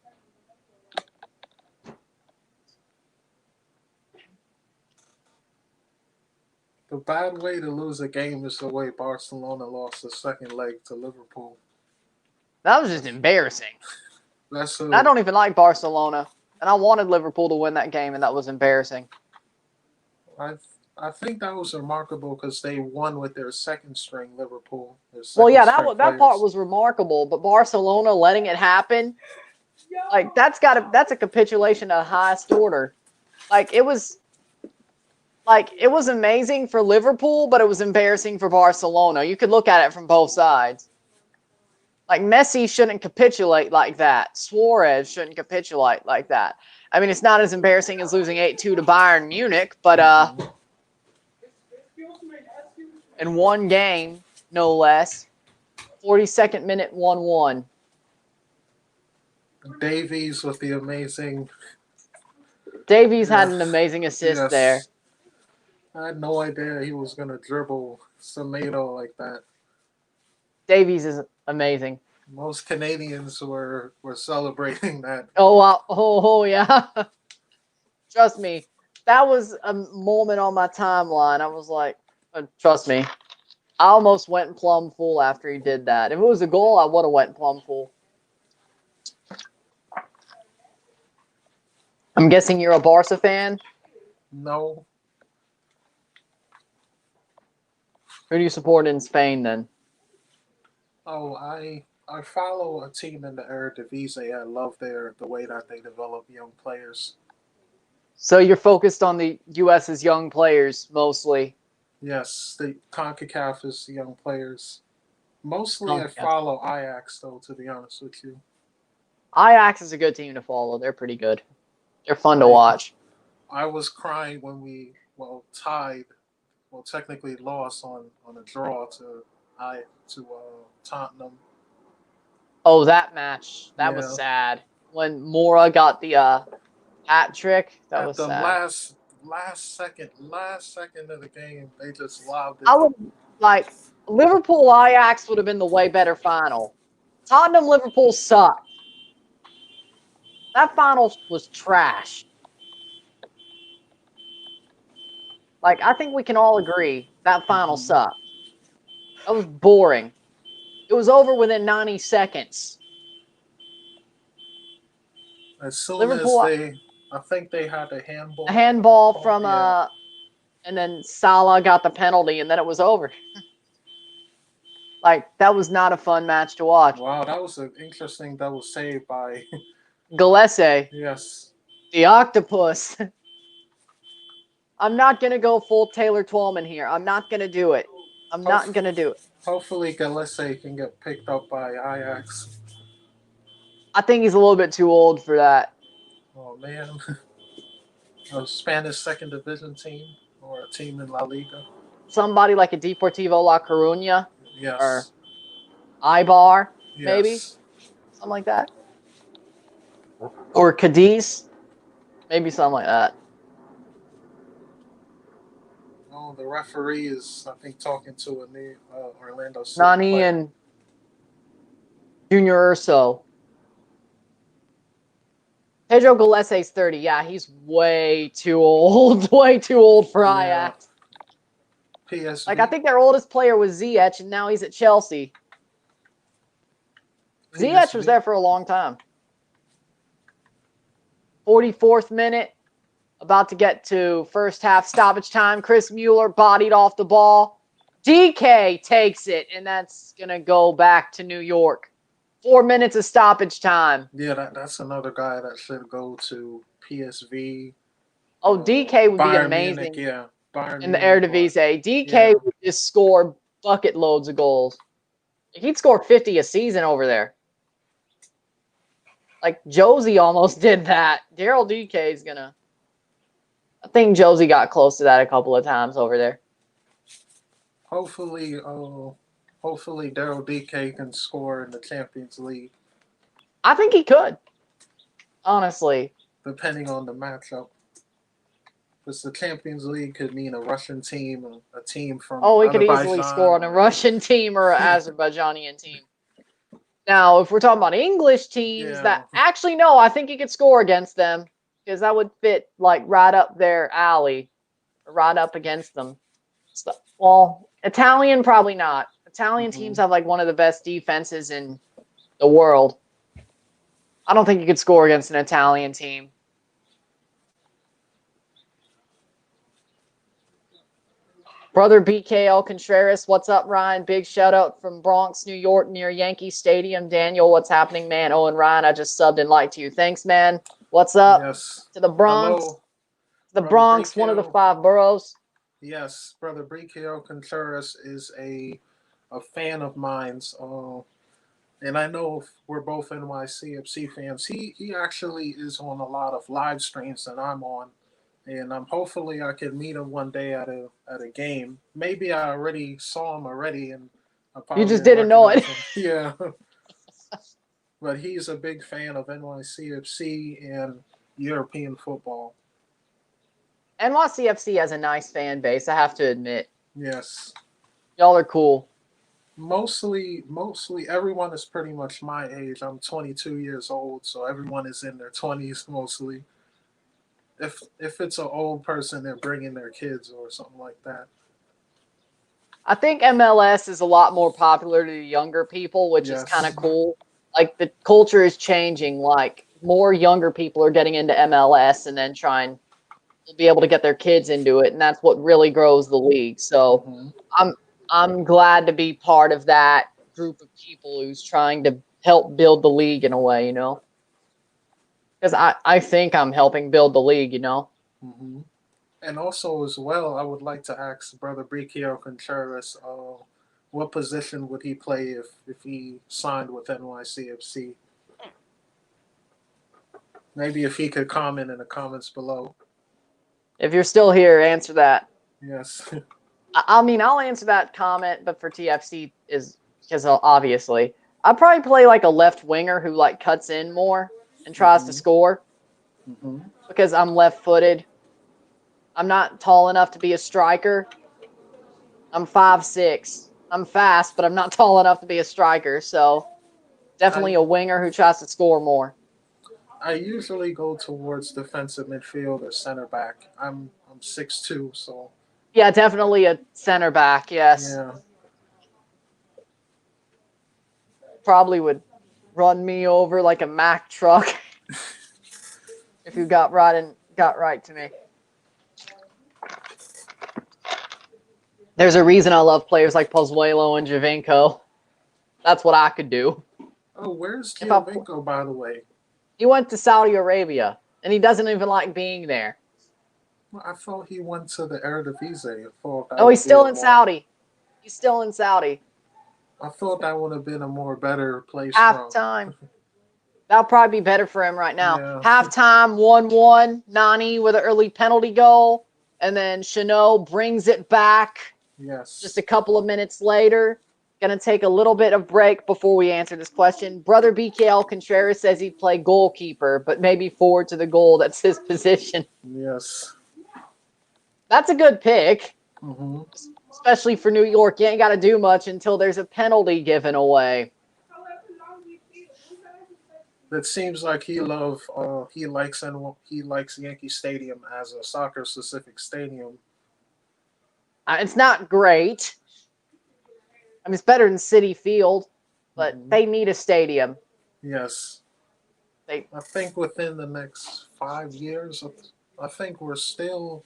The bad way to lose a game is the way Barcelona lost the second leg to Liverpool. That was just embarrassing. That's I don't even like Barcelona, and I wanted Liverpool to win that game, and that was embarrassing. I think that was remarkable because they won with their second string Liverpool. Well, yeah, that part was remarkable, but Barcelona letting it happen, like that's a capitulation of the highest order. Like it was amazing for Liverpool, but it was embarrassing for Barcelona. You could look at it from both sides. Like Messi shouldn't capitulate like that. Suarez shouldn't capitulate like that. I mean, it's not as embarrassing as losing 8-2 to Bayern Munich, but in one game, no less. 42nd minute, 1-1. Davies with the amazing. Davies had an amazing assist there. I had no idea he was going to dribble Semedo like that. Davies is amazing. Most Canadians were celebrating that. Oh, wow. Oh, yeah. Trust me. That was a moment on my timeline. I was like, trust me. I almost went plumb full after he did that. If it was a goal, I would have went plumb full. I'm guessing you're a Barca fan? No. Who do you support in Spain then? Oh, I follow a team in the Eredivisie. I love the way that they develop young players. So you're focused on the U.S.'s young players mostly? Yes, the CONCACAF is young players. Mostly I follow Ajax, though, to be honest with you. Ajax is a good team to follow. They're pretty good. They're fun to watch. I was crying when we, tied, technically lost on a draw to Tottenham. Oh, that match. That was sad. When Mora got the hat trick, that was sad. At the last second of the game, they just lobbed it. I would like Liverpool Ajax would have been the way better final. Tottenham Liverpool sucked. That final was trash. Like, I think we can all agree that final sucked. That was boring. It was over within 90 seconds. As soon Liverpool, as I think they had a handball. A handball from and then Salah got the penalty, and then it was over. Like, that was not a fun match to watch. Wow, that was an interesting double save by Gillespie. Yes. The octopus. I'm not going to go full Taylor Twellman here. I'm not going to do it. I'm not going to do it. Hopefully Gillespie can get picked up by Ajax. I think he's a little bit too old for that. Oh, man. A Spanish second division team or a team in La Liga. Somebody like a Deportivo La Coruña. Yes. Or Ibar, yes. maybe. Something like that. Or Cadiz. Maybe something like that. Oh, the referee is, I think, talking to a new Orlando City Nani player. and Junior Urso. Pedro Gillespie's 30. Yeah, he's way too old. Way too old for Ajax. PSV. Like, I think their oldest player was Ziyech, and now he's at Chelsea. Ziyech was there for a long time. 44th minute, about to get to first half stoppage time. Chris Mueller bodied off the ball. DK takes it, and that's going to go back to New York. 4 minutes of stoppage time. Yeah, that's another guy that should go to PSV. Oh, DK would be Bayern amazing Munich, yeah. Bayern in the Munich, Eredivisie. DK yeah. would just score bucket loads of goals. He'd score 50 a season over there. Like, Josie almost did that. Daryl DK is going to... I think Josie got close to that a couple of times over there. Hopefully Daryl DK can score in the Champions League. I think he could, honestly. Depending on the matchup. Because the Champions League could mean a Russian team, a team from he could Azerbaijan. easily score on a Russian team or an Azerbaijani team. Now, if we're talking about English teams that actually, no, I think he could score against them because that would fit like right up their alley, right up against them. So, well, Italian, probably not. Italian teams have like one of the best defenses in the world. I don't think you could score against an Italian team. Brother BKL Contreras, what's up, Ryan? Big shout out from Bronx, New York, near Yankee Stadium. Daniel, what's happening, man? Oh, and Ryan, I just subbed and liked you. Thanks, man. What's up? Yes. To the Bronx. Hello. The Bronx, one of the 5 boroughs. Yes, Brother BKL Contreras is a fan of mine. And I know we're both NYCFC fans. He actually is on a lot of live streams that I'm on. And hopefully I can meet him one day at a game. Maybe I already saw him already, and you just didn't know it. Yeah, but he's a big fan of NYCFC and European football. NYCFC has a nice fan base, I have to admit. Yes, y'all are cool. Mostly everyone is pretty much my age. I'm 22 years old, so everyone is in their 20s mostly. If it's an old person, they're bringing their kids or something like that. I think MLS is a lot more popular to the younger people, which is kind of cool. Like, the culture is changing. Like, more younger people are getting into MLS and then trying to be able to get their kids into it, and that's what really grows the league. So I'm glad to be part of that group of people who's trying to help build the league in a way, you know? Because I think I'm helping build the league, you know? And also, as well, I would like to ask Brother Briquio Contreras, what position would he play if he signed with NYCFC? Maybe if he could comment in the comments below. If you're still here, answer that. Yes. I mean, I'll answer that comment, but for TFC is because obviously I'd probably play like a left winger who like cuts in more and tries to score because I'm left-footed. I'm not tall enough to be a striker. I'm 5'6". I'm fast, but I'm not tall enough to be a striker. So definitely a winger who tries to score more. I usually go towards defensive midfield or center back. I'm 6'2", so yeah, definitely a center back. Yes. Yeah. Probably would run me over like a Mack truck if you got right to me. There's a reason I love players like Pozuelo and Giovinco. That's what I could do. Oh, where's Giovinco, by the way? He went to Saudi Arabia, and he doesn't even like being there. Well, I thought he went to the Eredivisie. Oh, he's still in Saudi. He's still in Saudi. I thought that would have been a more better place. Halftime. That'll probably be better for him right now. Yeah. Halftime, 1-1. Nani with an early penalty goal. And then Chanot brings it back. Yes. Just a couple of minutes later. Going to take a little bit of break before we answer this question. Brother BKL Contreras says he'd play goalkeeper, but maybe forward to the goal. That's his position. Yes. That's a good pick. Especially for New York. You ain't got to do much until there's a penalty given away. It seems like he likes Yankee Stadium as a soccer-specific stadium. It's not great. I mean, it's better than City Field, but they need a stadium. Yes. I think within the next 5 years, I think we're still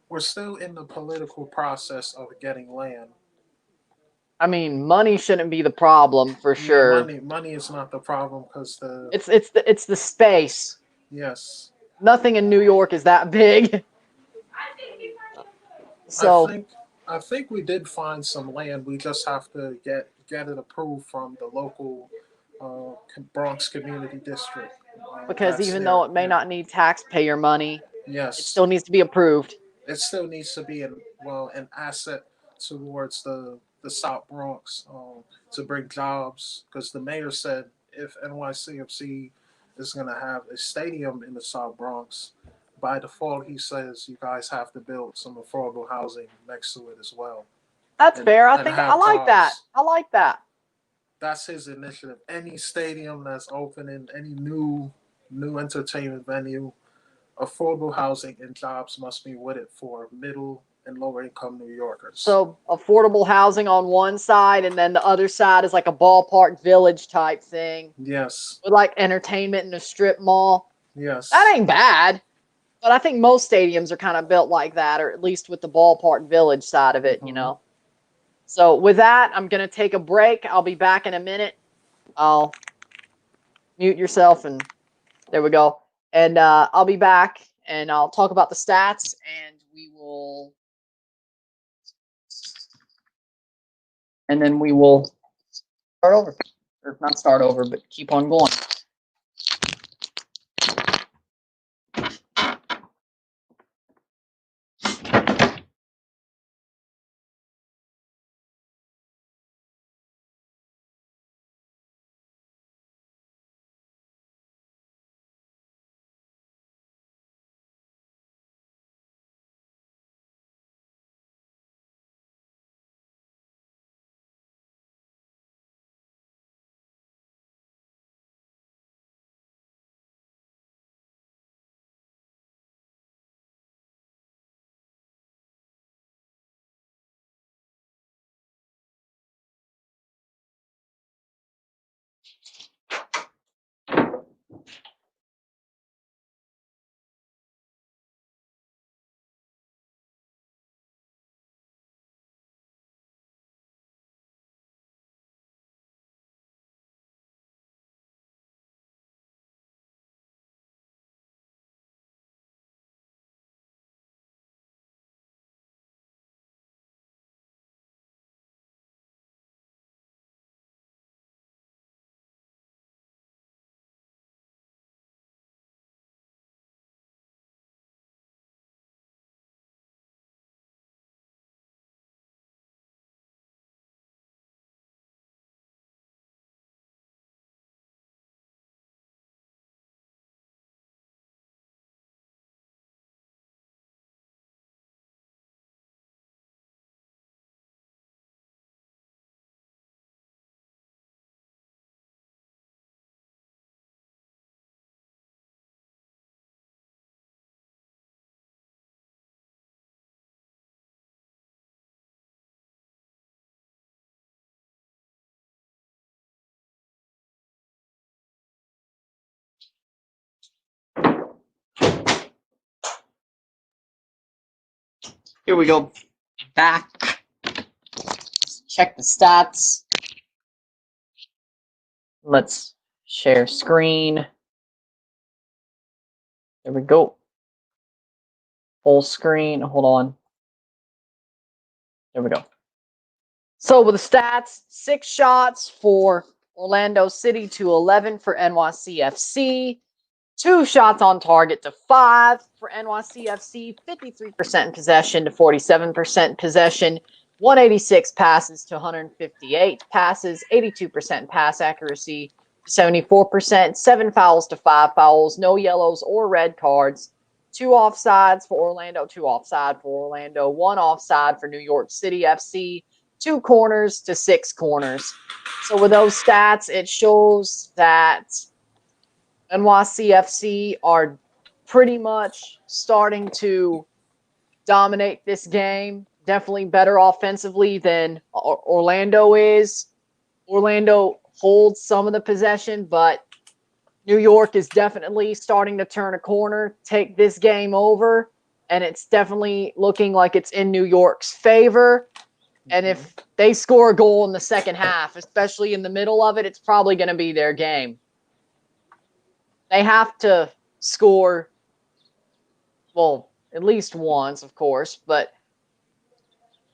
in the political process of getting land. I mean, money shouldn't be the problem for sure. Yeah, money is not the problem because it's the space. Yes. Nothing in New York is that big. So I think we did find some land. We just have to get it approved from the local Bronx Community District. because even though it may not need taxpayer money, yes, it still needs to be approved. it still needs to be an asset towards the South Bronx to bring jobs. Because the mayor said if NYCFC is going to have a stadium in the South Bronx, by default, he says you guys have to build some affordable housing next to it as well. That's fair. I like that. Jobs. I like that. That's his initiative. Any stadium that's opening, any new entertainment venue, affordable housing and jobs must be with it for middle and lower income New Yorkers. So affordable housing on one side, and then the other side is like a ballpark village type thing. Yes. With like entertainment in a strip mall. Yes. That ain't bad. But I think most stadiums are kind of built like that, or at least with the ballpark village side of it, you know. So with that, I'm going to take a break. I'll be back in a minute. I'll mute yourself, and there we go. And I'll be back, and I'll talk about the stats, and then we will start over. Or not start over, but keep on going. Here we go. Back. Let's check the stats. Let's share screen. There we go. Full screen. Hold on. There we go. So with the stats, 6 shots for Orlando City to 11 for NYCFC. 2 shots on target to 5 for NYCFC. 53% possession to 47% possession. 186 passes to 158 passes. 82% pass accuracy to 74%. 7 fouls to 5 fouls. No yellows or red cards. 2 offsides for Orlando. 2 offside for Orlando. 1 offside for New York City FC. 2 corners to 6 corners. So with those stats, it shows that NYCFC are pretty much starting to dominate this game. definitely better offensively than Orlando is. Orlando holds some of the possession, but New York is definitely starting to turn a corner, take this game over, and it's definitely looking like it's in New York's favor. And if they score a goal in the second half, especially in the middle of it, it's probably going to be their game. They have to score, well, at least once, of course, but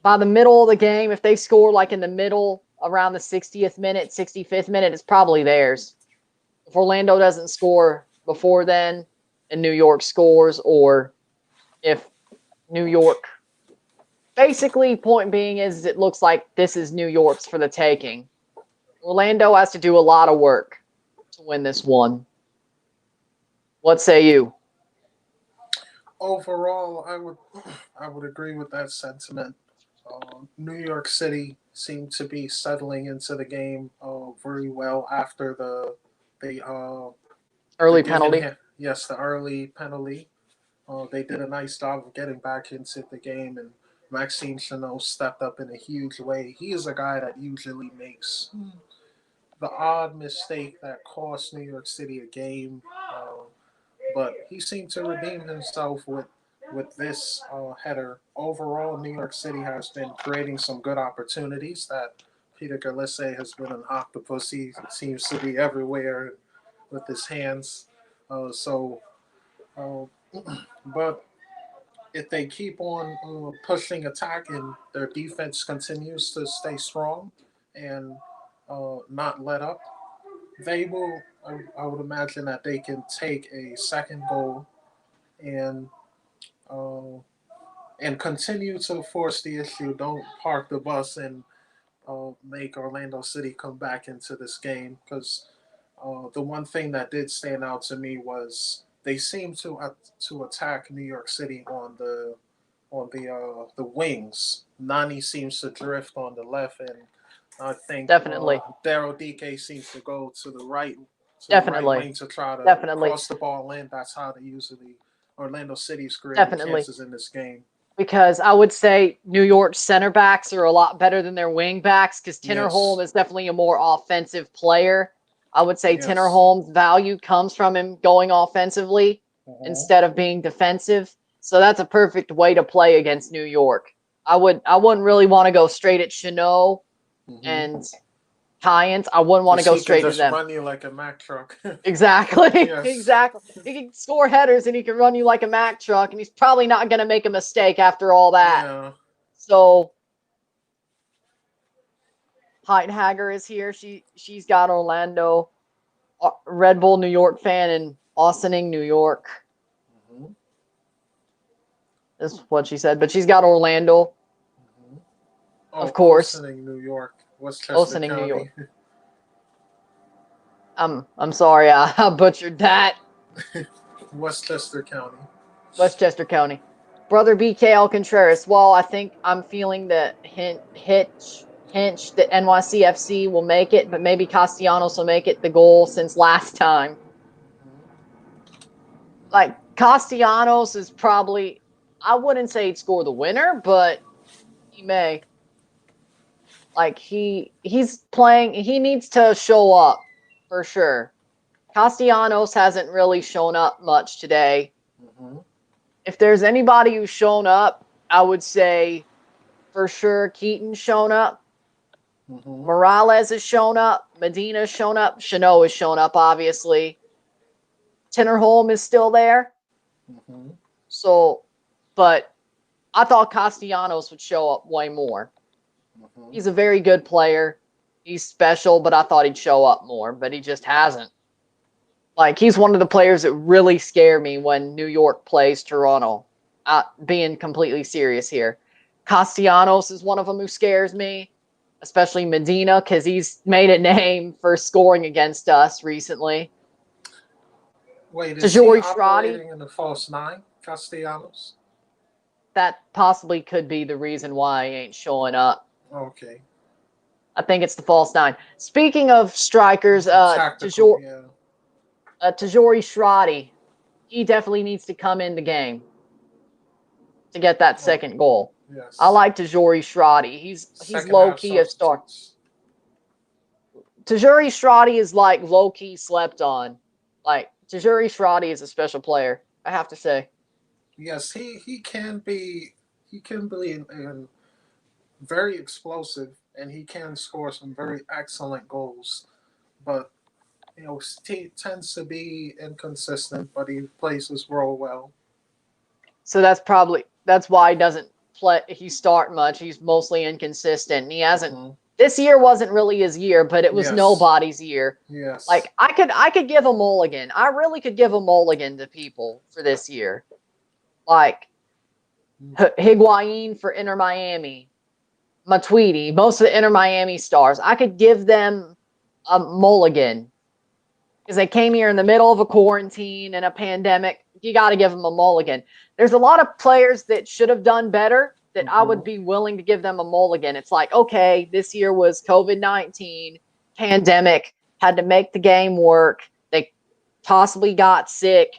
by the middle of the game, if they score like in the middle around the 60th minute, 65th minute, it's probably theirs. If Orlando doesn't score before then and New York scores, or if New York, basically point being is it looks like this is New York's for the taking. Orlando has to do a lot of work to win this one. What say you? Overall, I would agree with that sentiment. New York City seemed to be settling into the game very well after the Early penalty. Yes, the early penalty. They did a nice job of getting back into the game, and Maxime Chanot stepped up in a huge way. He is a guy that usually makes the odd mistake that cost New York City a game, but he seemed to redeem himself with this header. Overall, New York City has been creating some good opportunities that Peter Galisse has been an octopus. He seems to be everywhere with his hands. Uh, but if they keep on pushing attack and their defense continues to stay strong and not let up, they will. I would imagine that they can take a second goal and uh, and continue to force the issue. Don't park the bus and make Orlando City come back into this game, because the one thing that did stand out to me was they seem to attack New York City on the wings. Nani seems to drift on the left, and I think Definitely. Daryl DK seems to go to the right Definitely. wing to try to Definitely. cross the ball in. That's how they usually Orlando City's creating Definitely. chances in this game. Because I would say New York's center backs are a lot better than their wing backs, because Tinnerholm is definitely a more offensive player. I would say Tinnerholm's value comes from him going offensively instead of being defensive. So that's a perfect way to play against New York. I wouldn't really want to go straight at Chanot and Tyens. I wouldn't want to go straight to them. Run you like a Mack truck. Exactly. Exactly. He can score headers and he can run you like a Mack truck, and he's probably not going to make a mistake after all that. Yeah. So Heithager is here. She's got Orlando, Red Bull New York fan in Austining, New York. That's what she said, but she's got Orlando. Of course. Austining, New York. Austining, New York. I'm sorry, I butchered that. Westchester County. Westchester County. Brother BKL Contreras. Well, I think I'm feeling the hinch that NYCFC will make it, but maybe Castellanos will make it the goal since last time. Like, Castellanos is probably, I wouldn't say he'd score the winner, but he may. Like, he's playing, he needs to show up for sure. Castellanos hasn't really shown up much today. If there's anybody who's shown up, I would say for sure Keaton's shown up. Morales has shown up. Medina's shown up. Chanot has shown up, obviously. Tinnerholm is still there. So, but I thought Castellanos would show up way more. He's a very good player. He's special, but I thought he'd show up more, but he just hasn't. Like, he's one of the players that really scare me when New York plays Toronto. Being completely serious here. Castellanos is one of them who scares me, especially Medina, because he's made a name for scoring against us recently. Wait, is he operating in the false nine, Castellanos? That possibly could be the reason why he ain't showing up. Okay. I think it's the false nine. Speaking of strikers, Tajori Shradi, he definitely needs to come in the game to get that second goal. Yes. I like Tajuri Shradi. He's Second low half key a star. substitutes. Tajuri Shradi is like low key slept on. Like Tajuri Shradi is a special player, I have to say. Yes, he can be very explosive, and he can score some very excellent goals. But he tends to be inconsistent, but he plays his role well. So that's why he doesn't play. He start much. He's mostly inconsistent. And he hasn't. Mm-hmm. This year wasn't really his year, but it was Yes. nobody's year. Yes. Like I could give a mulligan. I really could give a mulligan to people for this year. Like Higuain for Inter Miami, Matuidi, most of the Inter Miami stars. I could give them a mulligan because they came here in the middle of a quarantine and a pandemic. You got to give them a mulligan. There's a lot of players that should have done better that I would be willing to give them a mulligan. It's like, okay, this year was COVID-19, pandemic, had to make the game work. They possibly got sick.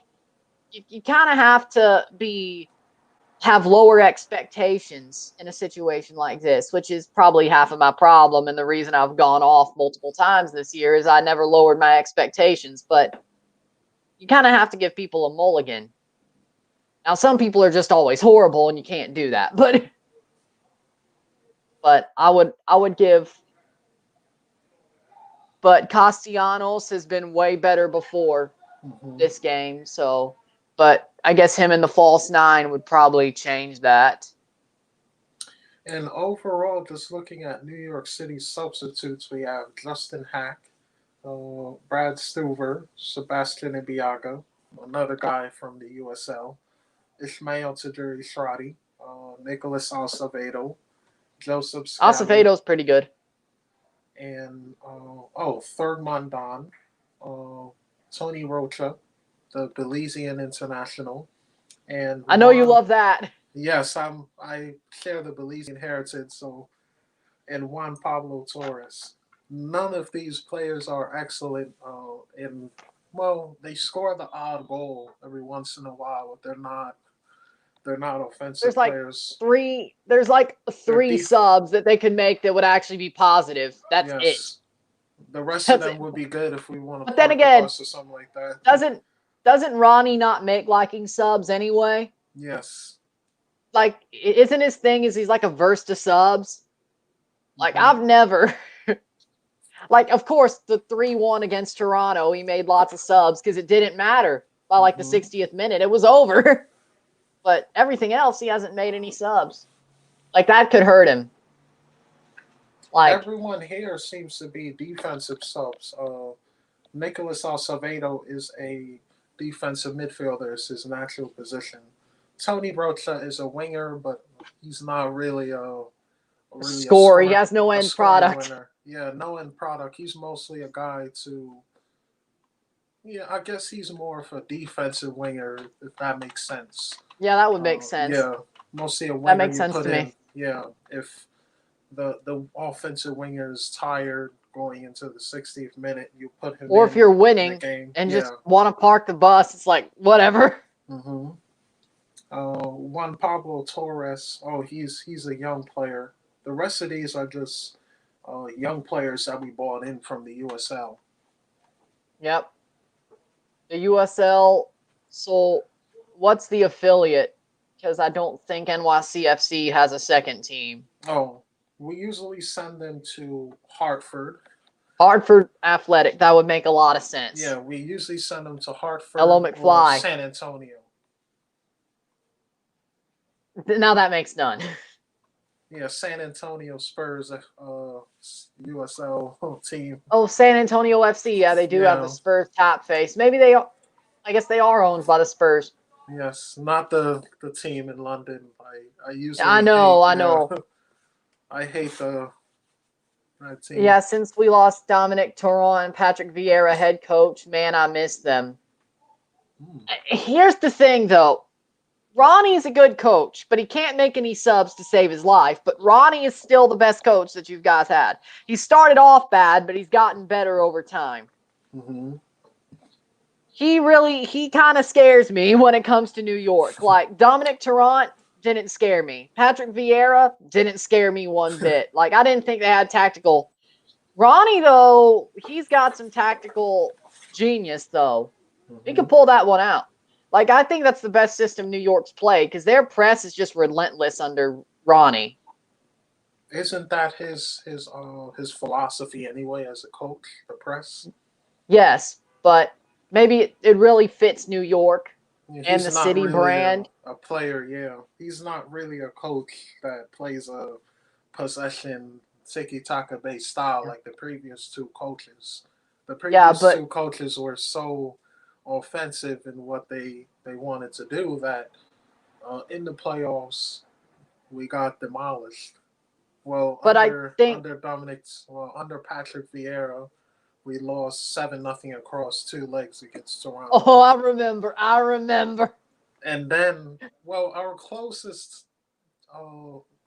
You kind of have to have lower expectations in a situation like this, which is probably half of my problem. And the reason I've gone off multiple times this year is I never lowered my expectations. But you kind of have to give people a mulligan. Now, some people are just always horrible, and you can't do that. But I would give. But Castellanos has been way better before this game, so. But I guess him in the false nine would probably change that. And overall, just looking at New York City substitutes, we have Justin Hack, Brad Stuver, Sebastian Ibiaga, another guy from the USL, Ismail Tajiri Shradi, Nicholas Acevedo, Joseph Scally, Acevedo's pretty good. and Third Mandan, Tony Rocha, the Belizean international, and I know you love that. Yes, I share the Belizean heritage, and Juan Pablo Torres. None of these players are excellent they score the odd goal every once in a while, but they're not offensive players. There's like three subs that they could make that would actually be positive. That's it. The rest of them would be good if we want to But then park again, the bus or something like that. doesn't Ronnie not make liking subs anyway? Yes. Like, isn't his thing is he's like averse to subs? Like, I've never like, of course, the 3-1 against Toronto, he made lots of subs because it didn't matter by like the 60th minute. It was over. But everything else, he hasn't made any subs. Like, that could hurt him. Like, everyone here seems to be defensive subs. Nicholas Acevedo is a defensive midfielder. It's his natural position. Tony Rocha is a winger, but he's not really a scorer. He has no end product. Winner. Yeah, no end product. He's mostly a guy to. Yeah, I guess he's more of a defensive winger, if that makes sense. Yeah, that would make sense. Yeah, mostly a winger. That makes sense to me. Yeah, if the offensive winger is tired going into the 60th minute, you put him. Or if you're winning and just want to park the bus, it's like whatever. Juan Pablo Torres. Oh, he's a young player. The rest of these are just young players that we bought in from the USL. Yep. The USL. So, what's the affiliate? Because I don't think NYCFC has a second team. Oh, we usually send them to Hartford. Hartford Athletic. That would make a lot of sense. Yeah, we usually send them to Hartford Hello, McFly. or San Antonio. Now that makes none. Yeah, San Antonio Spurs, USL team. Oh, San Antonio FC. Yeah, they do have the Spurs top face. Maybe I guess they are owned by the Spurs. Yes, not the team in London. I usually. I know. I hate that team. Yeah, since we lost Dominic Torron and Patrick Vieira, head coach, man, I miss them. Here's the thing, though. Ronnie's a good coach, but he can't make any subs to save his life. But Ronnie is still the best coach that you guys had. He started off bad, but he's gotten better over time. He kind of scares me when it comes to New York. Like, Dominic Torrent didn't scare me. Patrick Vieira didn't scare me one bit. Like, I didn't think they had tactical. Ronnie, though, he's got some tactical genius, though. He could pull that one out. Like, I think that's the best system New York's played because their press is just relentless under Ronnie. Isn't that his philosophy anyway as a coach, the press? Yes, but maybe it really fits New York and the He's not city really brand. a player, yeah. He's not really a coach that plays a possession tiki-taka based style like the previous two coaches. The Yeah, previous but two coaches were so offensive in what they wanted to do that in the playoffs we got demolished. Well, I think under Patrick Vieira, we lost 7-0 across 2 legs against Toronto. oh, I remember. And then, well, our closest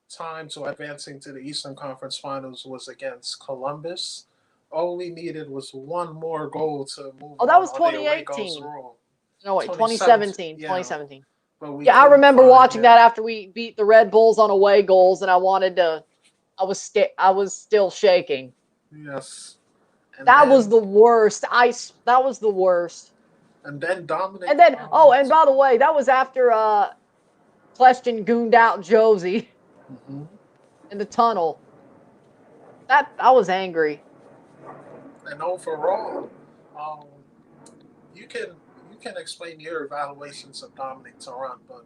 time to advancing to the Eastern Conference Finals was against Columbus. All we needed was one more goal to move Oh, that was on the away goals 2018. rule. No, wait, 2017. 2017. But we Yeah, I couldn't remember find watching that it. after we beat the Red Bulls on away goals, and I was still shaking. Yes. And That then, was the worst. That was the worst. and then Dominic. And then, and by the way, that was after Kleshton gooned out Josie Mhm. in the tunnel. That I was angry. And overall, um, you can explain your evaluations of Dominic Torrent, but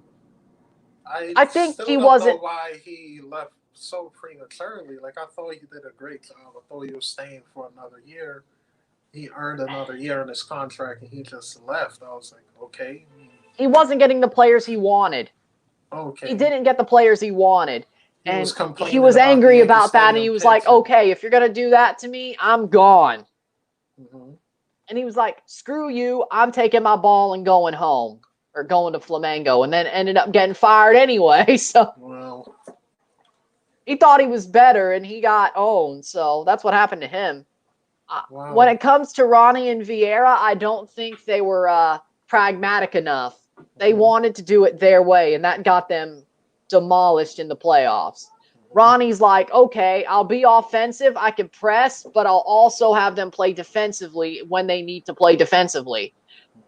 I I think still he don't know wasn't. why he left so prematurely. Like I thought he did a great job. I thought he was staying for another year. He earned another year in his contract, and he just left. I was like, okay, He wasn't getting the players he wanted. okay. He didn't get the players he wanted. He was And he complaining was about the angry Yankee about that. And Stadium he was like, pitch. okay, if you're going to do that to me, I'm gone. Mm-hmm. And he was like, screw you. I'm taking my ball and going home or going to Flamengo. And then ended up getting fired anyway. So Well, he thought he was better and he got owned. So that's what happened to him. wow. When it comes to Ronnie and Vieira, I don't think they were pragmatic enough. They wanted to do it their way, and that got them demolished in the playoffs. Ronnie's like, okay, I'll be offensive. I can press, but I'll also have them play defensively when they need to play defensively.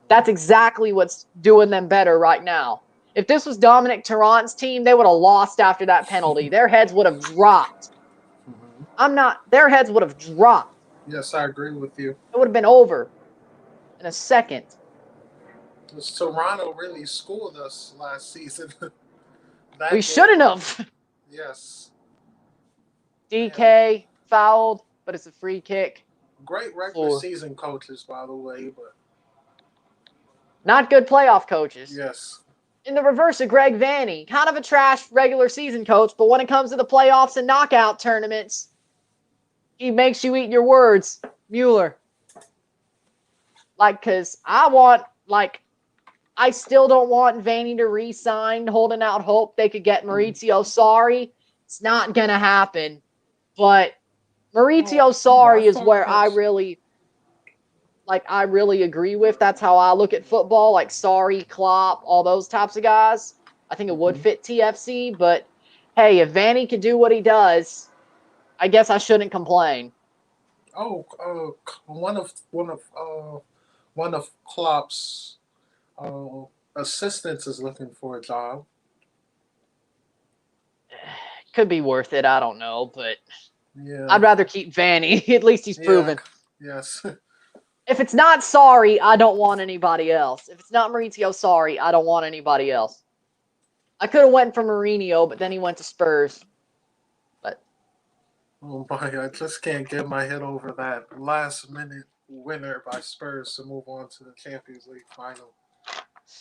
That's exactly what's doing them better right now. If this was Dominic Tarrant's team, they would have lost after that penalty. Their heads would have dropped. Their heads would have dropped. Yes, I agree with you. It would have been over in a second. Toronto really schooled us last season. We shouldn't have. Yes. DK fouled, but it's a free kick. Great regular season coaches, by the way, but not good playoff coaches. Yes. In the reverse of Greg Vanney, kind of a trash regular season coach, but when it comes to the playoffs and knockout tournaments, he makes you eat your words. Mueller. Because I still don't want Vanny to re-sign, holding out hope they could get Maurizio Sarri. It's not going to happen. But Maurizio Sarri is where I really agree with. That's how I look at football, like Sarri, Klopp, all those types of guys. I think it would fit TFC, but hey, if Vanny can do what he does, I guess I shouldn't complain. One of Klopp's assistants is looking for a job. Could be worth it. I don't know, but yeah, I'd rather keep Vanny. At least he's proven. Yes. If it's not Sarri, I don't want anybody else. If it's not Maurizio Sarri, I don't want anybody else. I could have went for Mourinho, but then he went to Spurs. But oh my! I just can't get my head over that last-minute winner by Spurs to move on to the Champions League final.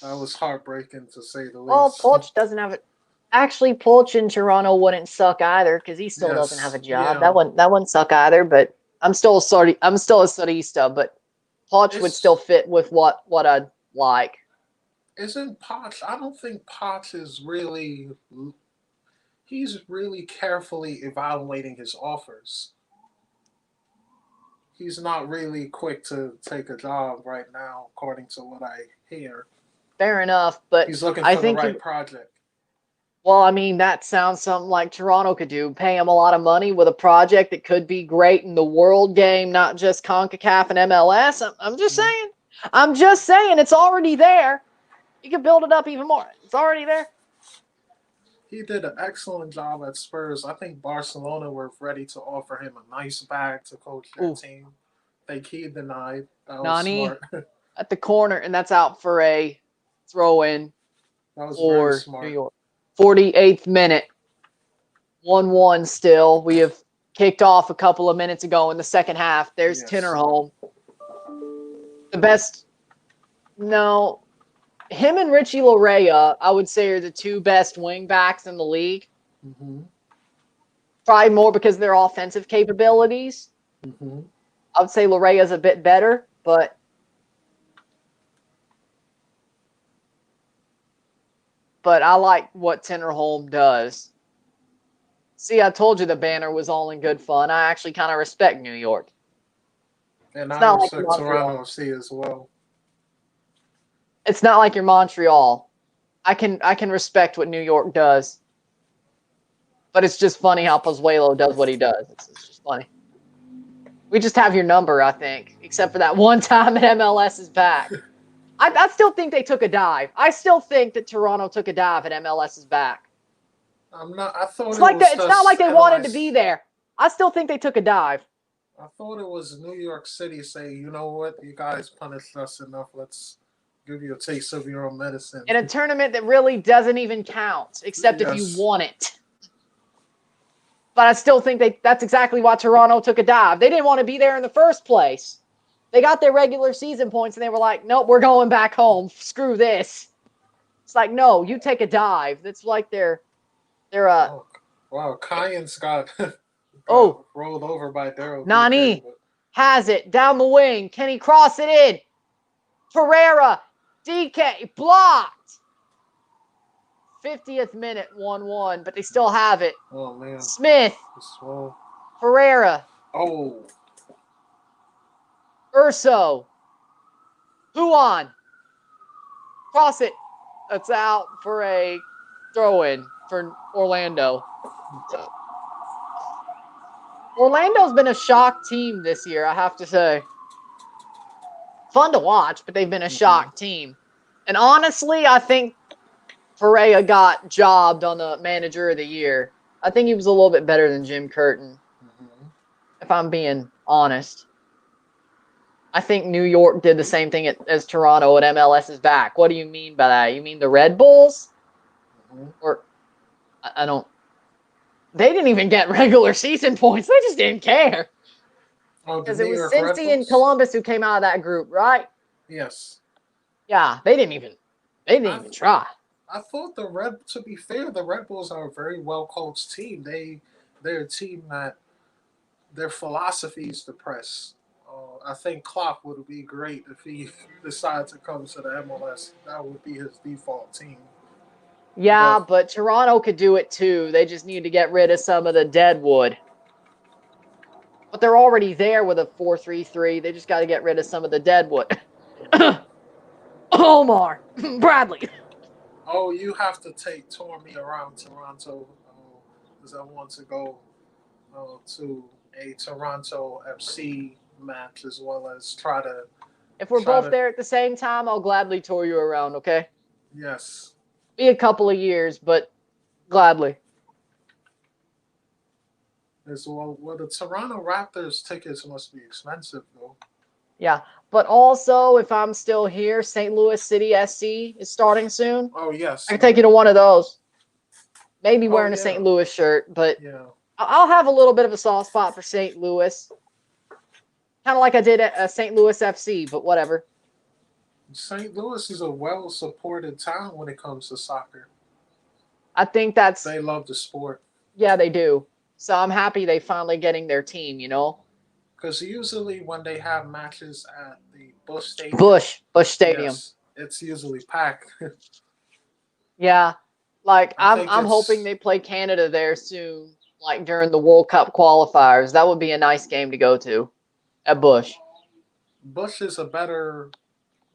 That was heartbreaking, to say the least. Well, Poch doesn't have it. Actually, Poch in Toronto wouldn't suck either because he still doesn't have a job. Yeah. That wouldn't suck either. But I'm still a Sarista, but Poch would still fit with what I'd like. Isn't Poch? I don't think Poch is really. He's really carefully evaluating his offers. He's not really quick to take a job right now, according to what I hear. Fair enough, but he's looking for the right project. Well, I mean, that sounds something like Toronto could do. Pay him a lot of money with a project that could be great in the world game, not just CONCACAF and MLS. I'm just saying. I'm just saying it's already there. You can build it up even more. It's already there. He did an excellent job at Spurs. I think Barcelona were ready to offer him a nice bag to coach their Ooh. team. He denied. That was Nani smart. at the corner, and that's out for a throw-in That was very for New smart. York. 48th minute. 1-1 still. We have kicked off a couple of minutes ago in the second half. There's Yes. Tinnerholm. The best. No. Him and Richie Larea, I would say, are the two best wing backs in the league. Mm-hmm. Probably more because of their offensive capabilities. Mm-hmm. I would say Larea's a bit better, but I like what Tinnerholm does. See, I told you the banner was all in good fun. I actually kind of respect New York. And It's I not like respect Montreal. Toronto FC as well. It's not like you're Montreal. I can respect what New York does. But it's just funny how Pozuelo does what he does. It's just funny. We just have your number, I think, except for that one time at MLS is back. I still think they took a dive. I still think that Toronto took a dive at MLS's back. I'm not. I thought It's it like was it's not like they just wanted to NYC be there. I still think they took a dive. I thought it was New York City saying, you know what, you guys punished us enough. Let's give you a taste of your own medicine. In a tournament that really doesn't even count, except if you Yes. won it. But I still think that's exactly why Toronto took a dive. They didn't want to be there in the first place. They got their regular season points, and they were like, nope, we're going back home. Screw this. It's like, no, you take a dive. That's like they're Wow, Kyan's got oh, rolled over by Daryl. Nani But has it down the wing. Can he cross it in? Pereira, DK, blocked. 50th minute, 1-1, but they still have it. oh man, Smith, well, Pereira, oh, Urso, Huon, cross it. That's out for a throw-in for Orlando. Orlando's been a shock team this year, I have to say. Fun to watch, but they've been a shock team. And honestly, I think Pereira got jobbed on the manager of the year. I think he was a little bit better than Jim Curtin, if I'm being honest. I think New York did the same thing as Toronto at MLS's back. What do you mean by that? You mean the Red Bulls? Or I don't. They didn't even get regular season points. They just didn't care. Because it was Cincy and Columbus who came out of that group, right? Yes. Yeah, they didn't even try. I thought to be fair, the Red Bulls are a very well coached team. They're a team that their philosophy is to press. I think Klopp would be great if he decided to come to the MLS. That would be his default team. Yeah, but Toronto could do it too. They just need to get rid of some of the deadwood. But they're already there with a 4-3-3. They just got to get rid of some of the deadwood. Omar Bradley. Oh, you have to tour me around Toronto because I want to go to a Toronto FC match as well as try to. If we're both there at the same time, I'll gladly tour you around, okay? Yes. Be a couple of years, but gladly. As well, the Toronto Raptors tickets must be expensive, though. Yeah, but also, if I'm still here, St. Louis City SC is starting soon. Oh, yes. I can take you to one of those. Maybe wearing a St. Louis shirt, but I'll have a little bit of a soft spot for St. Louis. Kind of like I did at St. Louis FC, but whatever. St. Louis is a well-supported town when it comes to soccer. I think they love the sport. Yeah, they do. So I'm happy they finally getting their team, you know? Because usually when they have matches at the Busch Stadium. Busch Stadium. Yes, it's usually packed. Yeah. Like, I'm hoping they play Canada there soon, like during the World Cup qualifiers. That would be a nice game to go to at Busch. Busch is a better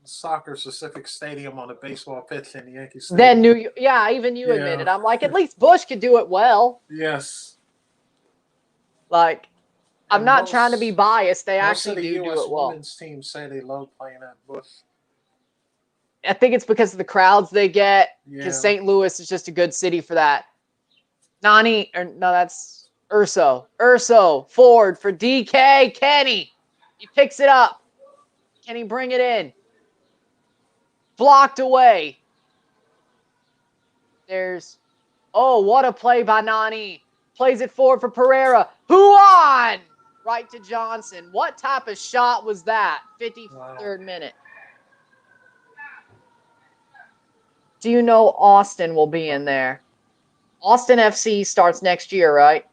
soccer-specific stadium on a baseball pitch in Yankee Stadium. Then even you Yeah. admitted. I'm like, at least Bush could do it well. Yes. Like, I'm And not trying to be biased. They most actually of the do U.S. it well. women's team say they love playing at Bush. I think it's because of the crowds they get. Because Yeah. St. Louis is just a good city for that. That's Urso. Urso forward for DK. Kenny. He picks it up. Can he bring it in? Blocked away. What a play by Nani. Plays it forward for Pereira. Huan! Right to Johnson. What type of shot was that? 53rd minute. Do you know Austin will be in there? Austin FC starts next year, right?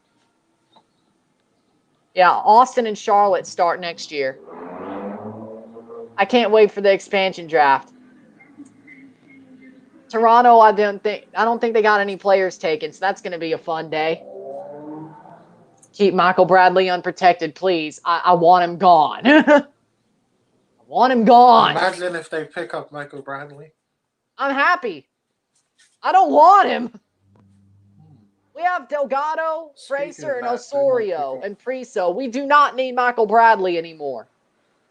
Yeah, Austin and Charlotte start next year. I can't wait for the expansion draft. Toronto, I don't think they got any players taken, so that's going to be a fun day. Keep Michael Bradley unprotected, please. I want him gone. I want him gone. Imagine if they pick up Michael Bradley. I'm happy. I don't want him. We have Delgado, Fraser, and Osorio, and Priso. We do not need Michael Bradley anymore.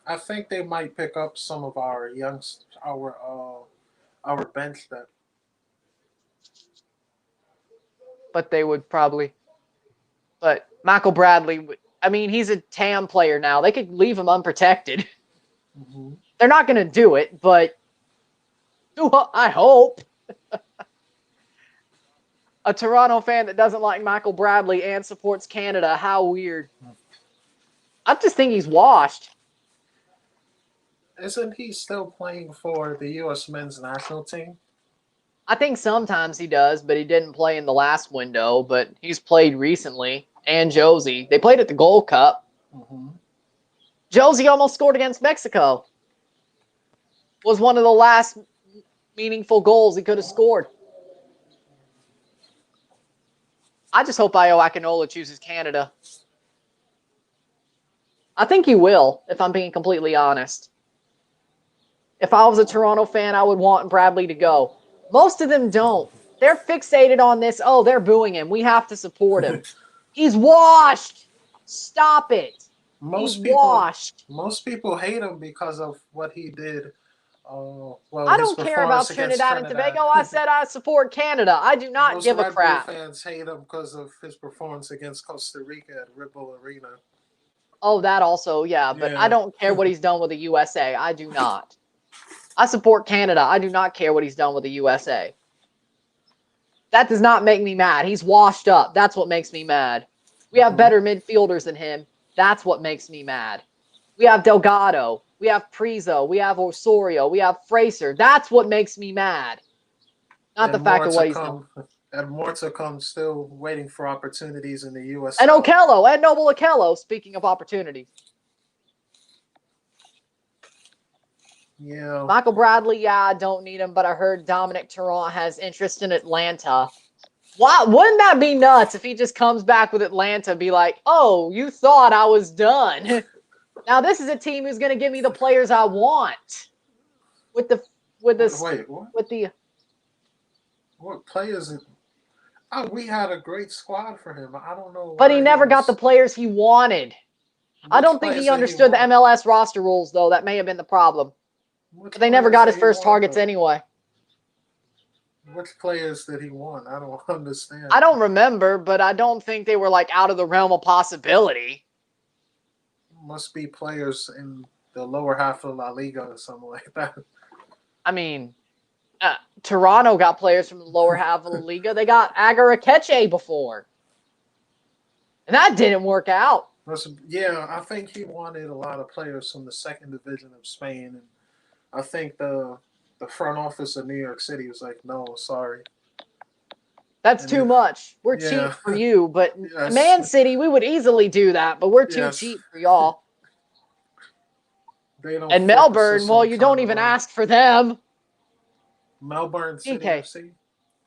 I think they might pick up some of our our bench depth. But they would probably. But Michael Bradley, he's a TAM player now. They could leave him unprotected. Mm-hmm. They're not going to do it, but I hope. A Toronto fan that doesn't like Michael Bradley and supports Canada. How weird. I just think he's washed. Isn't he still playing for the U.S. men's national team? I think sometimes he does, but he didn't play in the last window, but he's played recently. And Josie. They played at the Gold Cup. Mm-hmm. Josie almost scored against Mexico. Was one of the last meaningful goals he could have scored. I just hope Io Akinola chooses Canada. I think he will, if I'm being completely honest. If I was a Toronto fan, I would want Bradley to go. Most of them don't. They're fixated on this. Oh, they're booing him. We have to support him. He's washed. Stop it. He's washed. Most people hate him because of what he did. I don't care about Trinidad and Tobago. I said I support Canada. I do not give a crap. Bull fans hate him because of his performance against Costa Rica at Ripple Arena. Oh, that also, yeah. But I don't care what he's done with the USA. I do not. I support Canada. I do not care what he's done with the USA. That does not make me mad. He's washed up. That's what makes me mad. We have better midfielders than him. That's what makes me mad. We have Delgado. We have Priso. We have Osorio. We have Fraser. That's what makes me mad. Not the fact of what he's done. And more to come, still waiting for opportunities in the U.S. And Okello. And Noble Okello, speaking of opportunities. Yeah. Michael Bradley, I don't need him, but I heard Dominic Tarrant has interest in Atlanta. Why wouldn't that be nuts if he just comes back with Atlanta, be like, oh, you thought I was done. Now this is a team who's gonna give me the players I want. What players? Oh, we had a great squad for him. I don't know. But he never got the players he wanted. I don't think he understood the MLS roster rules, though. That may have been the problem. But they never got his first targets anyway. Which players did he want? I don't understand. I don't remember, but I don't think they were like out of the realm of possibility. Must be players in the lower half of La Liga or something like that. I mean, Toronto got players from the lower half of La Liga. They got Agarakeche before. And that didn't work out. Yeah, I think he wanted a lot of players from the second division of Spain. And I think the front office of New York City was like, no, sorry. That's too much. We're cheap for you. But Man City, we would easily do that. But we're too cheap for y'all. And Melbourne, well, you don't even ask for them. Melbourne City FC?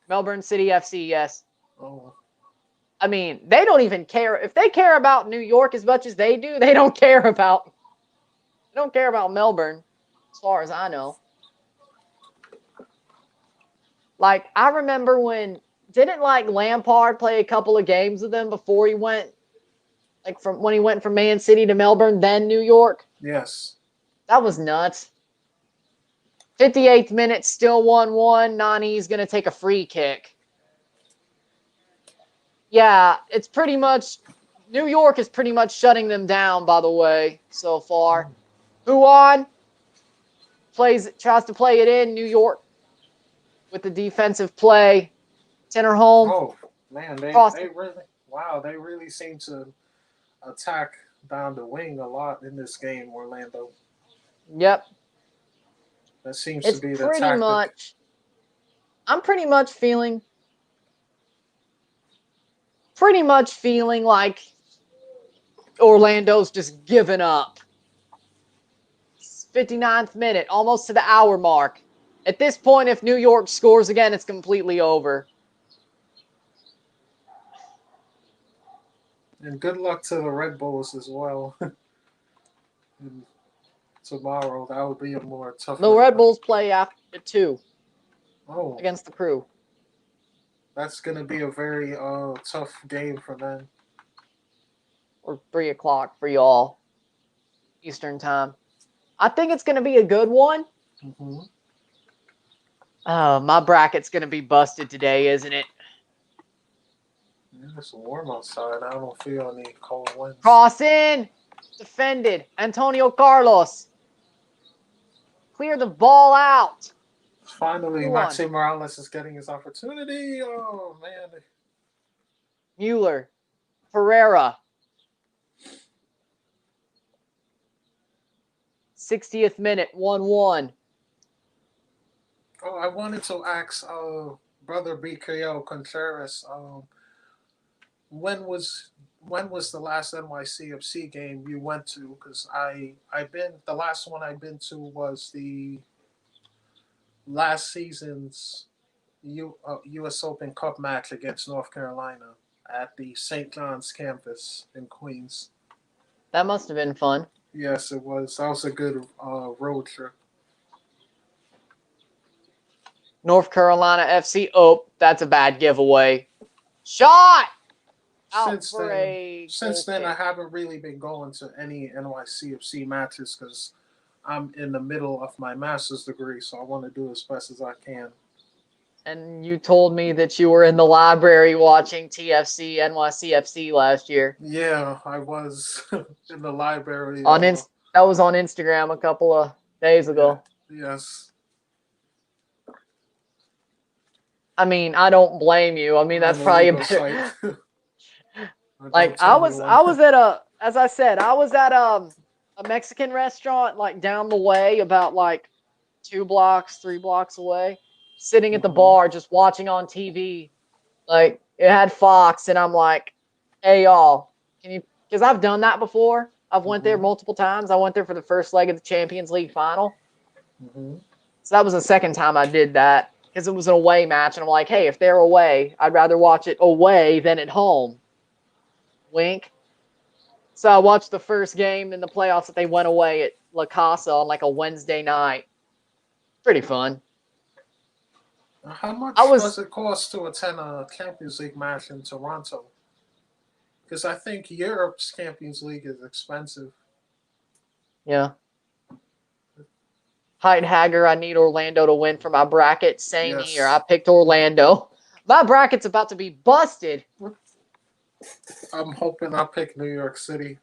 Melbourne City FC, yes. Oh. I mean, they don't even care. If they care about New York as much as they do, they don't care about Melbourne, as far as I know. Like, I remember didn't like Lampard play a couple of games with them before he went, like when he went from Man City to Melbourne, then New York? Yes. That was nuts. 58th minute, still 1-1. Nani's going to take a free kick. Yeah, it's pretty much, New York is pretty much shutting them down, by the way, so far. Huan tries to play it in. New York with the defensive play. Center home. Oh man, they really seem to attack down the wing a lot in this game, Orlando. Yep. That seems It's to be the pretty tactic. much, I'm pretty much feeling like Orlando's just given up. 59th minute, almost to the hour mark. At this point, if New York scores again, it's completely over. And good luck to the Red Bulls as well. And tomorrow, that would be a more tougher. The Red Bulls play after 2 Oh, against the Crew. that's going to be a very tough game for them. Or 3 o'clock for y'all, Eastern time. I think it's going to be a good one. Mm-hmm. My bracket's going to be busted today, isn't it? Yeah, it's warm outside. I don't feel any cold winds. Cross in. Defended. Antonio Carlos. Clear the ball out. Finally, Who Maxi Morales is getting his opportunity. Oh, man. Mueller. Pereira. 60th minute, 1-1. Oh, I wanted to ask brother BKO Contreras, when was the last NYCFC game you went to? Because the last one I've been to was the last season's U.S. Open Cup match against North Carolina at the St. John's campus in Queens. That must have been fun. Yes, it was. That was a good road trip. North Carolina FC. Oh, that's a bad giveaway. Shot! Since then, I haven't really been going to any NYCFC matches because I'm in the middle of my master's degree, so I want to do as best as I can. And you told me that you were in the library watching TFC NYCFC last year. Yeah, I was in the library. That was on Instagram a couple of days ago. Yeah, yes. I mean, I don't blame you. I mean, that's probably a better. Like I was at as I said, I was at a Mexican restaurant like down the way, about like 3 blocks away, sitting at the bar just watching on TV. Like it had Fox, and I'm like, "Hey y'all, can you?" Because I've done that before. I've went there multiple times. I went there for the first leg of the Champions League final. So that was the second time I did that because it was an away match, and I'm like, "Hey, if they're away, I'd rather watch it away than at home." Wink. So I watched the first game in the playoffs that they went away at La Casa on like a Wednesday night. Pretty fun. How much does it cost to attend a Champions League match in Toronto? Because I think Europe's Champions League is expensive. Yeah. Height Hager, I need Orlando to win for my bracket. Same here. I picked Orlando. My bracket's about to be busted. I'm hoping I pick New York City.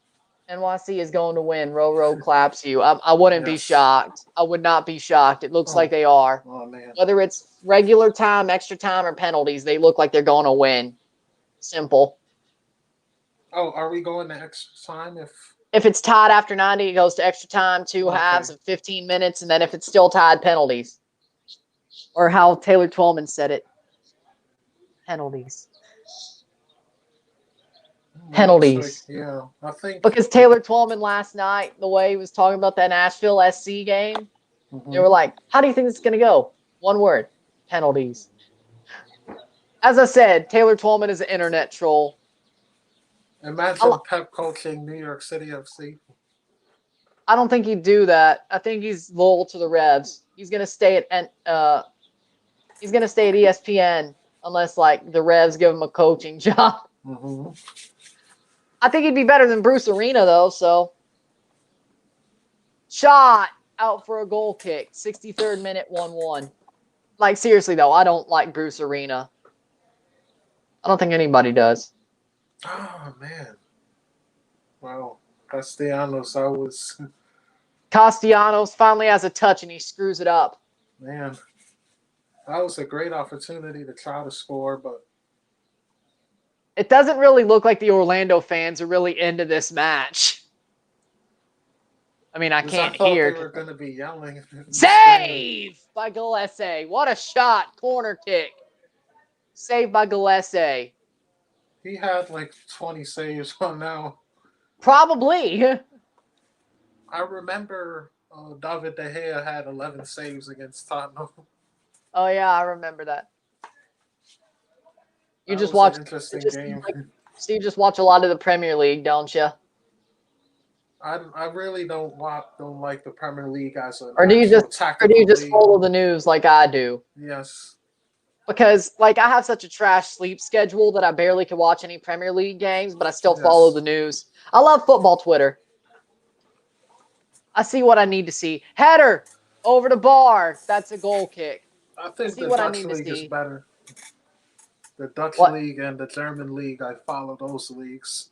NYC is going to win. Row claps you. I wouldn't be shocked. I would not be shocked. It looks like they are. Oh, man. Whether it's regular time, extra time, or penalties, they look like they're going to win. Simple. Oh, are we going to extra time? If it's tied after 90, it goes to extra time, 2 halves of 15 minutes, and then if it's still tied, penalties. Or how Taylor Twellman said it. Penalties. Penalties. Yeah, I think because Taylor Twellman last night, the way he was talking about that Nashville SC game, they were like, "How do you think this is going to go?" One word: penalties. As I said, Taylor Twellman is an internet troll. Imagine Pep coaching New York City FC. I don't think he'd do that. I think he's loyal to the Revs. He's going to stay at He's going to stay at ESPN unless, like, the Revs give him a coaching job. Mm-hmm. I think he'd be better than Bruce Arena, though, so. Shot out for a goal kick. 63rd minute, 1-1. Like, seriously, though, I don't like Bruce Arena. I don't think anybody does. Oh, man. Wow. Castellanos, I was, Castellanos finally has a touch, and he screws it up. man, that was a great opportunity to try to score, but It doesn't really look like the Orlando fans are really into this match. I mean, I can't thought hear. they were going to be yelling. Save by Gillespie. What a shot. Corner kick. Saved by Gillespie. He had like 20 saves on now. Probably. I remember David De Gea had 11 saves against Tottenham. Oh, yeah, I remember that. You That just was watch. an interesting game. So you just watch a lot of the Premier League, don't you? I really don't like the Premier League as an Or do you just league. follow the news like I do? Yes. Because, like, I have such a trash sleep schedule that I barely can watch any Premier League games, but I still follow the news. I love football Twitter. I see what I need to see. Header over the bar. That's a goal kick. I think See the what I Dutch need to league is see. better. The Dutch What? league and the German league, I follow those leagues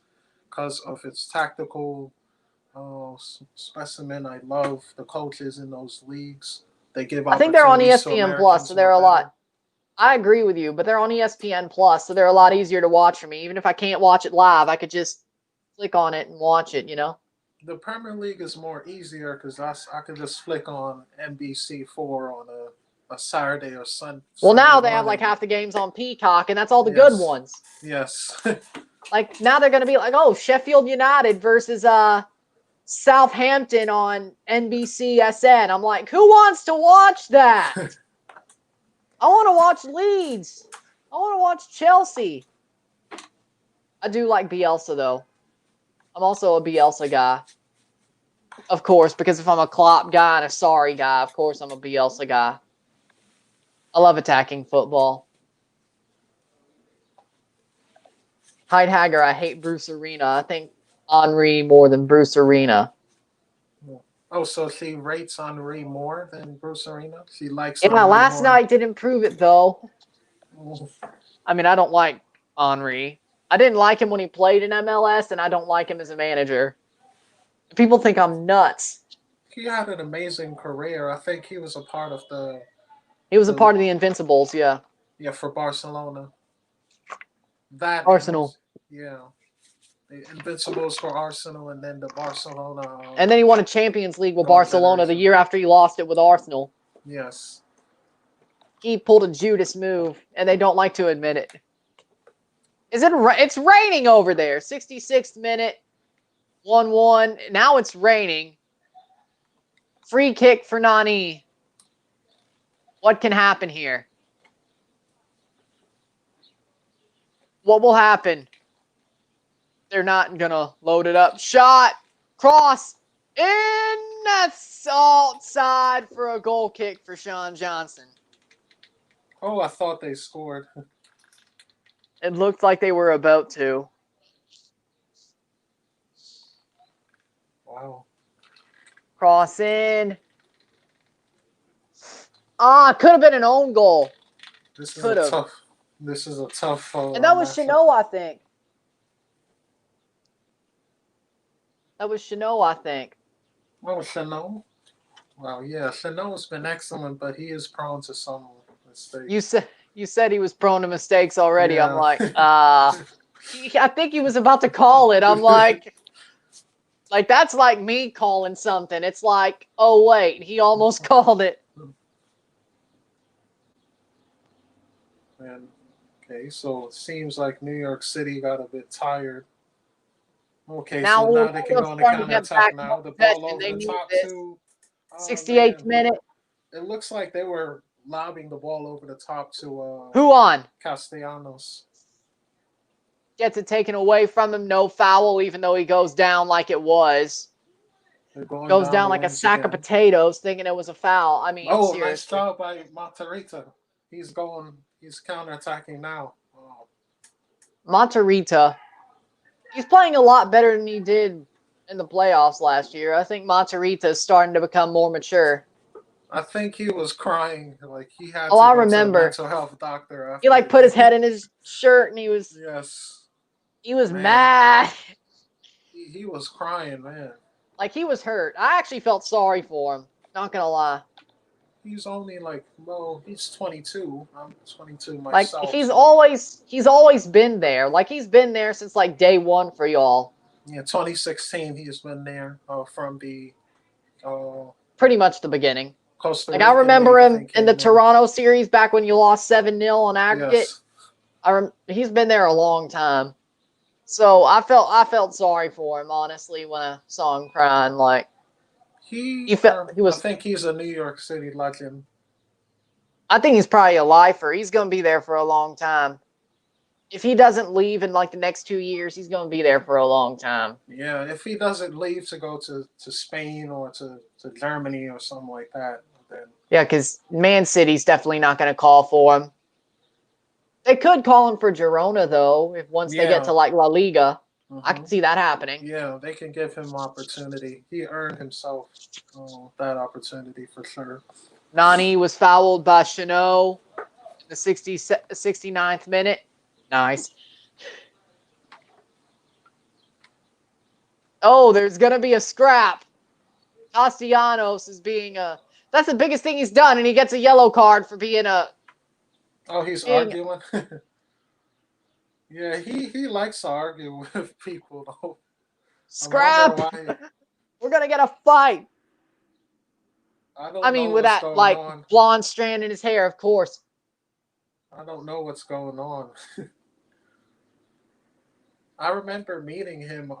because of its tactical specimen. I love the coaches in those leagues. They give I think they're on opportunities to ESPN Plus, so they're a lot. I agree with you, but they're on ESPN Plus, so they're a lot easier to watch for me. Even if I can't watch it live, I could just click on it and watch it, you know? The Premier League is more easier because I could just flick on NBC4 on a Saturday or Sunday. Well, now they have like half the games on Peacock, and that's all the good ones. Yes. Like, now they're going to be like, oh, Sheffield United versus Southampton on NBCSN. I'm like, who wants to watch that? I want to watch Leeds. I want to watch Chelsea. I do like Bielsa, though. I'm also a Bielsa guy. Of course, because if I'm a Klopp guy and a Sarri guy, of course I'm a Bielsa guy. I love attacking football. Heidhager, I hate Bruce Arena. I think Henry more than Bruce Arena. Oh, so she rates Henry more than Bruce Arena? She likes Yeah, Henry last more. night didn't prove it, though. I mean, I don't like Henry. I didn't like him when he played in MLS, and I don't like him as a manager. People think I'm nuts. He had an amazing career. I think he was a part of the... He was a part of the Invincibles, yeah. Yeah, for Barcelona. Arsenal. Yeah. The Invincibles for Arsenal, and then the Barcelona... And then he won a Champions League with Barcelona the year after he lost it with Arsenal. Yes. He pulled a Judas move, and they don't like to admit it. It's raining over there. 66th minute, 1-1. Now it's raining. Free kick for Nani. What can happen here? What will happen? They're not going to load it up. Shot. Cross. In. That's outside for a goal kick for Sean Johnson. Oh, I thought they scored. It looked like they were about to. Wow. Cross in. Could have been an own goal. This is a tough. And that was Chanot, I think. That was Chanot, I think. What was Chanot? Wow, yeah, Chanot's been excellent, but he is prone to some mistakes. You said he was prone to mistakes already. Yeah. I'm like, I think he was about to call it. I'm like that's like me calling something. It's like, oh wait, he almost called it. And okay, so it seems like New York City got a bit tired. Okay, now so now they can go on the counter-attack now. The ball over the top two. 68th minute. It looks like they were lobbing the ball over the top to Who on? Castellanos. Gets it taken away from him. No foul, even though he goes down like it was. Goes down like a sack of potatoes, thinking it was a foul. I mean, seriously. Nice job by Monterita. He's counterattacking now. Oh, Matarrita. He's playing a lot better than he did in the playoffs last year. I think Matarrita is starting to become more mature. I think he was crying. Like he had Oh, to I go to the remember. mental health doctor after He like the put his game. head in his shirt and he was Yes, man. mad. He was crying, man. Like he was hurt. I actually felt sorry for him. Not gonna lie. He's only like, well, he's 22. I'm 22 Like myself. he's So. always been there. Like he's been there since like day one for y'all. Yeah, 2016. He's been there from the Pretty much the beginning. Costa Like Rican I remember League. I him think in the came in. Toronto series back when you lost 7-0 on aggregate. Yes. He's been there a long time. So I felt sorry for him, honestly, when I saw him crying. Like he I was. think he's a New York City legend. I think he's probably a lifer. He's going to be there for a long time. If he doesn't leave in like the next 2 years, he's going to be there for a long time. Yeah, if he doesn't leave to go to Spain or to Germany or something like that, then Yeah, because Man City's definitely not going to call for him. They could call him for Girona though, if once they get to like La Liga. I can see that happening. Yeah, they can give him opportunity. He earned himself that opportunity for sure. Nani was fouled by Chanot in the 69th minute. Nice. Oh, there's going to be a scrap. Castellanos is being a... That's the biggest thing he's done, and he gets a yellow card for being a... Oh, he's arguing? Yeah, he likes to argue with people, though. Scrap! We're going to get a fight. I mean, with that, like, blonde strand in his hair, of course. I don't know what's going on. I remember meeting him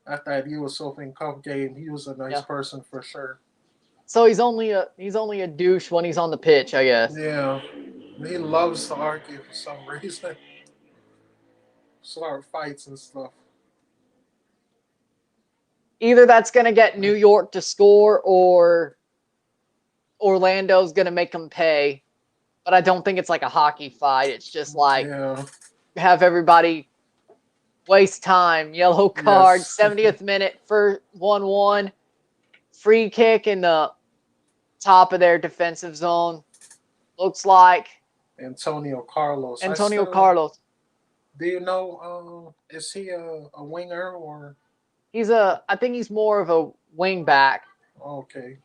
at that U.S. Open Cup game. He was a nice person for sure. So he's only a douche when he's on the pitch, I guess. Yeah, he loves to argue for some reason. Start fights and stuff. Either that's going to get New York to score or Orlando's going to make them pay. But I don't think it's like a hockey fight. It's just like have everybody waste time. Yellow card, 70th minute for 1-1. Free kick in the top of their defensive zone. Looks like Antonio Carlos. Carlos. Do you know, is he a winger or? I think he's more of a wing back. Okay.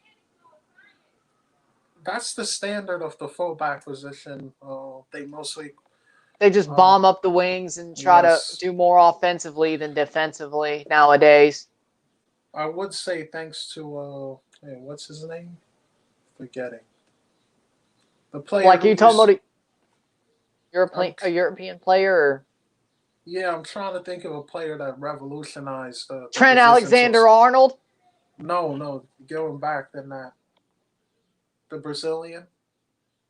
That's the standard of the fullback position. They just bomb up the wings and try to do more offensively than defensively nowadays. I would say thanks to what's his name? Forgetting. The player. Like you talking about a European player? Or? Yeah, I'm trying to think of a player that revolutionized the Trent Alexander-Arnold? No, going back than that. The Brazilian?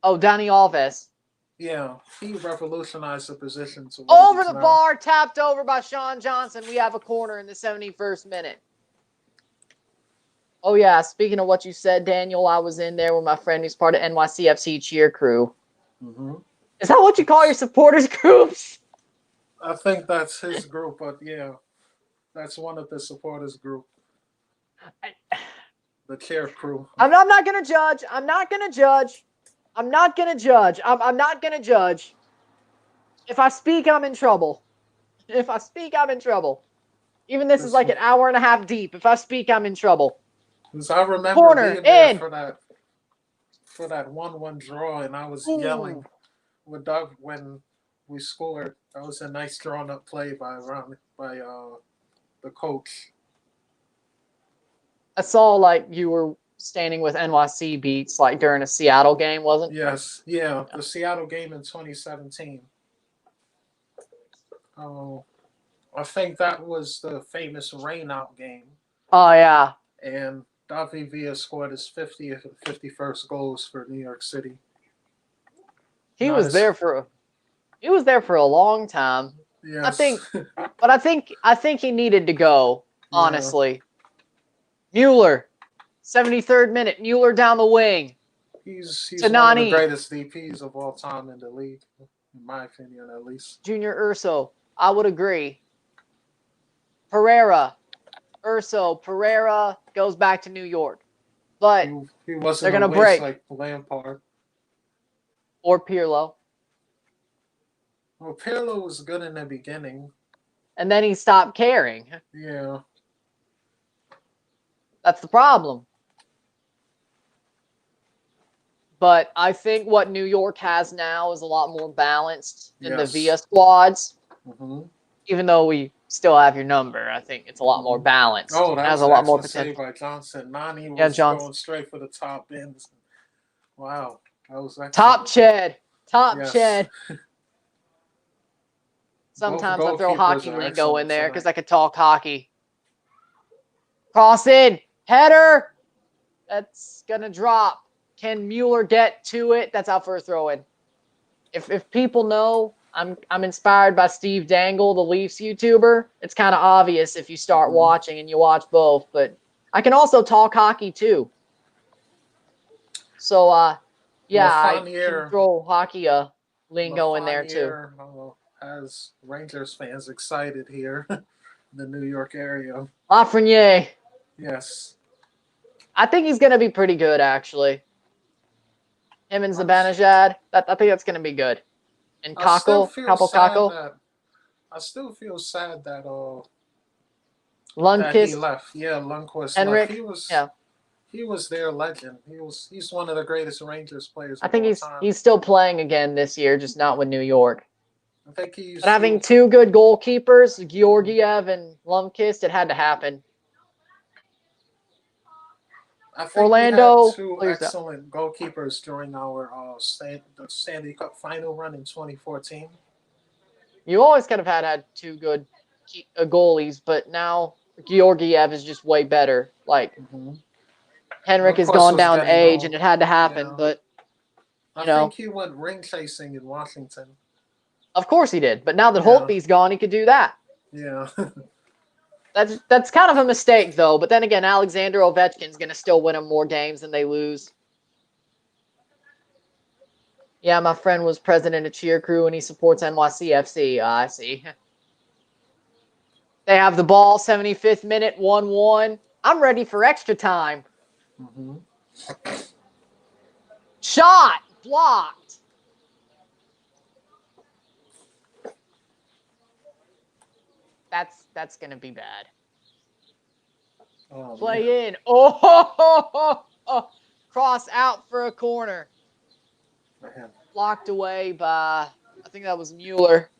Oh, Dani Alves. Yeah, he revolutionized the position. Over the bar, tapped over by Sean Johnson. We have a corner in the 71st minute. Oh, yeah, speaking of what you said, Daniel, I was in there with my friend who's part of NYCFC cheer crew. Mm-hmm. Is that what you call your supporters groups? I think that's his group, but yeah, that's one of the supporters group. The cheer crew. I'm not going to judge. I'm not going to judge. I'm not going to judge. If I speak, I'm in trouble. Even this is like an hour and a half deep. If I speak, I'm in trouble. Because I remember being there for that 1-1 draw, and I was yelling with Doug when we scored. That was a nice drawn-up play by the coach. I saw like you were standing with NYC beats like during a Seattle game, wasn't it? Yes, yeah, the Seattle game in 2017. I think that was the famous rainout game. Oh yeah. And David Villa scored his 50th and 51st goals for New York City. He was there for a long time. Yes. I think he needed to go, honestly. Mueller, 73rd minute, Mueller down the wing. He's one of the Tanani, greatest DPs of all time in the league, in my opinion, at least. Junior Urso. I would agree. Pereira. Urso. Pereira goes back to New York. But He wasn't they're going a to waste break. like Lampard. Or Pirlo. Well, Pirlo was good in the beginning. And then he stopped caring. Yeah. That's the problem. But I think what New York has now is a lot more balanced than the Via squads. Mm-hmm. Even though we still have your number, I think it's a lot more balanced. Oh, that has was a an lot more excellent save potential. by Johnson. Nani Yeah, was Johnson. going straight for the top ends. Wow, that was excellent. Top Ched. Yes. Ched. Sometimes I throw hockey lingo in there because I could talk hockey. Cross in. Header. That's going to drop. Can Mueller get to it? That's out for a throw-in. If people know, I'm inspired by Steve Dangle, the Leafs YouTuber. It's kind of obvious if you start watching and you watch both. But I can also talk hockey too. So, yeah, I can throw hockey lingo in there too. Has Rangers fans excited here in the New York area. Lafreniere. Yes. I think he's going to be pretty good, actually. Him and Zibanejad. I think that's going to be good. And Kako. I still feel sad that Lundqvist. that he left. Yeah, Lundqvist. Henrik. He was their legend. He's one of the greatest Rangers players. I think he's still playing again this year, just not with New York. I think he's. But having two good goalkeepers, Georgiev and Lundqvist, it had to happen. I think Orlando we had two excellent goalkeepers during our the Stanley Cup final run in 2014. You always kind of had two good goalies, but now Georgiev is just way better. Like Henrik has gone down age, and it had to happen. But I think he went ring chasing in Washington. Of course he did. But now that Holtby's gone, he could do that. Yeah. That's kind of a mistake, though. But then again, Alexander Ovechkin's going to still win them more games than they lose. Yeah, my friend was president of cheer crew, and he supports NYCFC. I see. They have the ball, 75th minute, 1-1. I'm ready for extra time. Shot! Blocked. That's going to be bad. Play in. Oh! Cross out for a corner. Blocked away by, I think that was Mueller.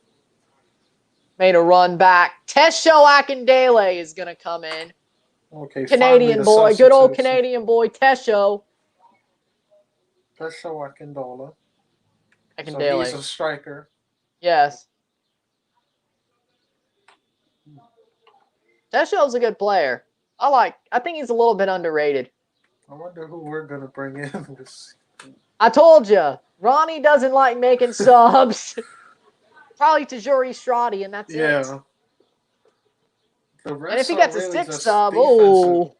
Made a run back. Tesho Akindele is going to come in. Okay, Canadian boy. Good old Canadian boy, Tesho. Tesho Akindele. Akindele. So he's a striker. Yes. Tesho's a good player. I think he's a little bit underrated. I wonder who we're going to bring in. I told you. Ronnie doesn't like making subs. Probably Tajuri Strati, and that's it. The and if he gets a sixth sub, the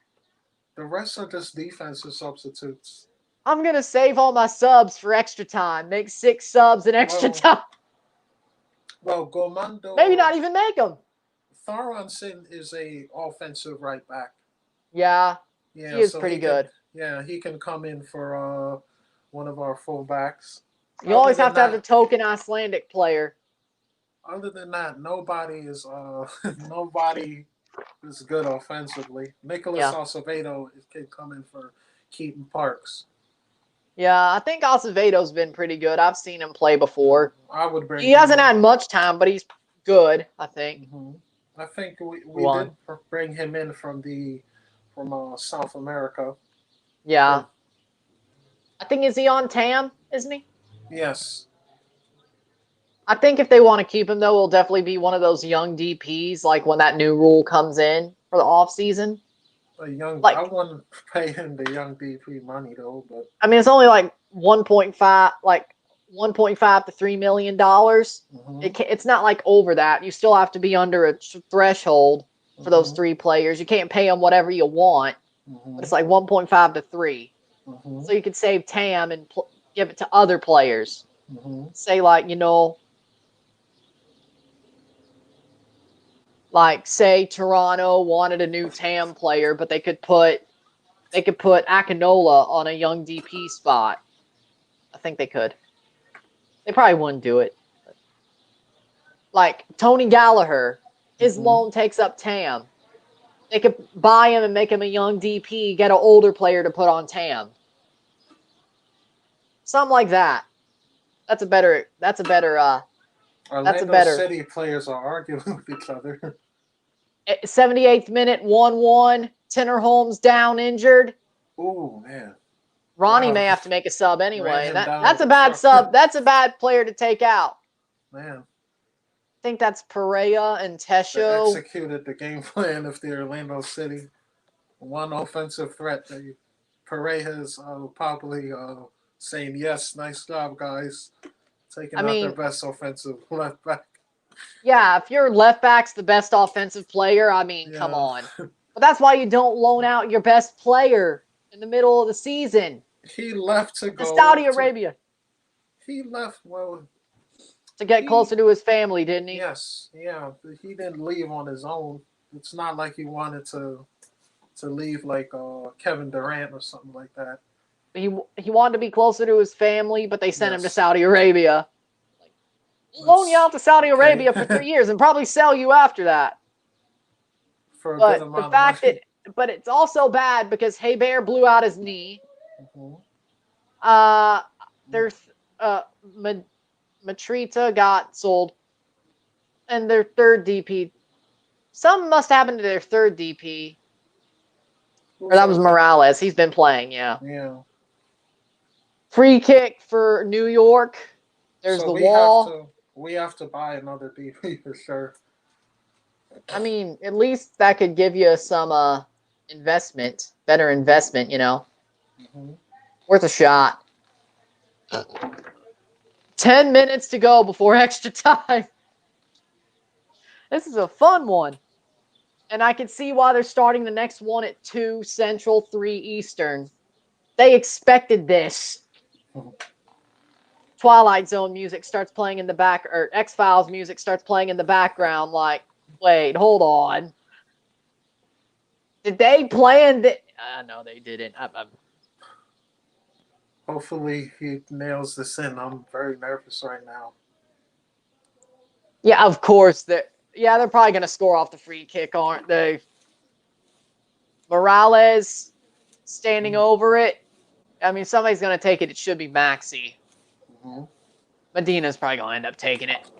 rest are just defensive substitutes. I'm going to save all my subs for extra time. Make 6 subs in extra time. Well, Gomando... Maybe not even make them. Thoronsson is a offensive right back. Yeah, he is pretty good. He can come in for one of our fullbacks. You always have to have a token Icelandic player. Other than that, nobody is good offensively. Nicholas Acevedo can come in for Keaton Parks. Yeah, I think Acevedo's been pretty good. I've seen him play before. I would bring. He hasn't had much time, but he's good. I think. I think we did bring him in from South America. Yeah. I think is he on TAM? Isn't he? Yes. I think if they want to keep him, though, he'll definitely be one of those young DPs, like when that new rule comes in for the off season. I wouldn't pay him the young DP money though, but I mean it's only like 1.5 to $3 million. It's not like over that. You still have to be under a threshold for those 3 players. You can't pay them whatever you want. But it's like 1.5 to 3. Mm-hmm. So you could save TAM and give it to other players. Mm-hmm. Say, like, like, say Toronto wanted a new TAM player, but they could put Akinola on a young DP spot. I think they could. They probably wouldn't do it. Like Tony Gallagher, his loan takes up TAM. They could buy him and make him a young DP, get an older player to put on TAM. Something like that. That's a better Orlando City players are arguing with each other. 78th minute, 1-1. Tanner Holmes down injured. Oh man. Ronnie Wow. may have to make a sub Ran anyway. him down That's a with a bad truck. sub. That's a bad player to take out. Man. I think that's Pereira and They Tesho. executed the game plan of the Orlando City. One offensive threat. Pereira's probably saying, yes, nice job, guys. Taking out their best offensive left back. Yeah, if your left back's the best offensive player, I mean, come on. But that's why you don't loan out your best player in the middle of the season. He left to go to Saudi Arabia. He left, to get closer to his family, didn't he? Yes, yeah. But he didn't leave on his own. It's not like he wanted to leave like Kevin Durant or something like that. He wanted to be closer to his family, but they sent him to Saudi Arabia. Loan you out to Saudi Arabia for 3 years and probably sell you after that. For a good amount the fact of money. but it's also bad because Hebert blew out his knee. There's Matrita got sold, and their third DP. Something must happen to their third DP. Or that was Morales. He's been playing, yeah. Yeah. Free kick for New York. There's the wall. We have to buy another DP for sure. I mean, at least that could give you some investment, better investment, Worth a shot. 10 minutes to go before extra time. This is a fun one. And I can see why they're starting the next one at 2 Central, 3 Eastern. They expected this. Twilight Zone music starts playing in the back, or X-Files music starts playing in the background like, wait, hold on. Did they plan that? No, they didn't. Hopefully he nails this in. I'm very nervous right now. Yeah, of course. They're probably going to score off the free kick, aren't they? Morales standing over it. I mean, somebody's going to take it. It should be Maxi. Medina's probably going to end up taking it.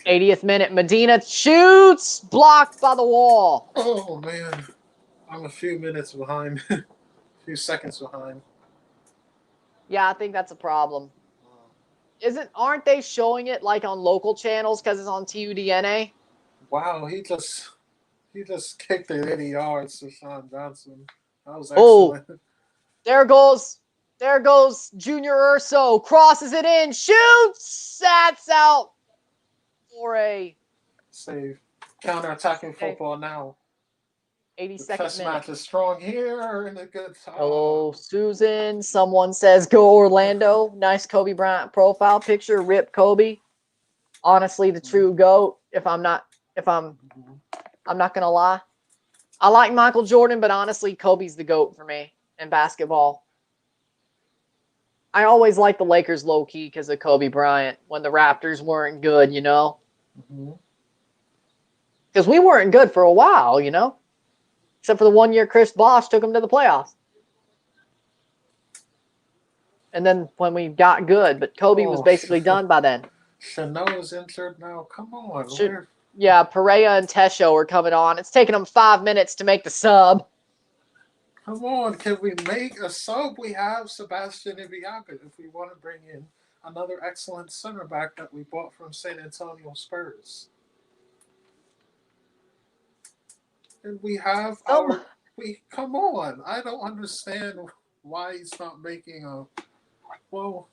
80th minute, Medina shoots, blocked by the wall. Oh, man. I'm a few minutes behind. A few seconds behind. Yeah, I think that's a problem. Aren't they showing it like on local channels because it's on TUDNA? Wow, he just kicked it 80 yards to Sean Johnson. That was excellent. Oh, there goes Junior Urso, crosses it in, shoots, that's out for a save. Counter-attacking football now. 82nd the chess minute. match is strong here and a good time. Hello, Susan. Someone says, go Orlando. Nice Kobe Bryant profile picture. Rip Kobe. Honestly, the true GOAT. I'm not gonna lie. I like Michael Jordan, but honestly, Kobe's the GOAT for me in basketball. I always liked the Lakers low-key because of Kobe Bryant when the Raptors weren't good, Because we weren't good for a while, Except for the 1 year Chris Bosh took them to the playoffs. And then when we got good, but Kobe was basically done by then. Chanel's injured now. Come on. Yeah, Pereira and Tesho are coming on. It's taking them 5 minutes to make the sub. Come on. Can we make a sub? We have Sebastian Ibiaga if we want to bring in another excellent center back that we bought from San Antonio Spurs. And we have come on. I don't understand why he's not making a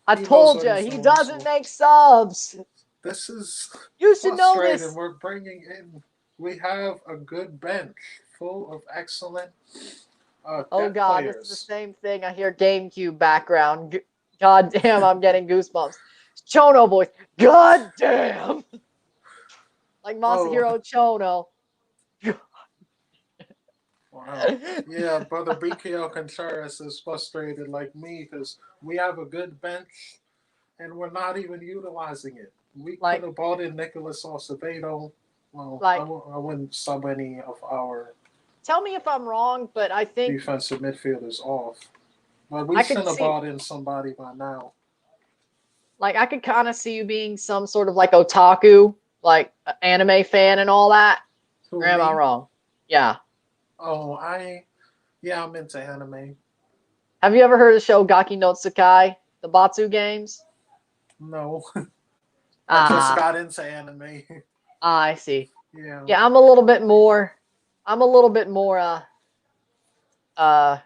I told you, he doesn't make subs. This is you should know this. We have a good bench full of excellent Oh Get God, this is the players. same thing. I hear GameCube background. God damn, I'm getting goosebumps. Chono voice. God damn. Like Oh, Masahiro Chono. wow. Yeah, brother BKL Contreras is frustrated like me because we have a good bench and we're not even utilizing it. We could like, have bought in Nicholas Acevedo. Well, like, I wouldn't sub any of our tell me if I'm wrong, but I think defensive midfielders off. But we I could should have see, bought in somebody by now. like, I could kind of see you being some sort of like otaku, like anime fan and all that. Or Who, am I me? wrong? Yeah. Oh, yeah, I'm into anime. Have you ever heard of the show Gaki no Tsukai, the Batsu games? No, I just Ah, got into anime. I see. Yeah. Yeah, I'm a little bit more. I'm a little bit more uh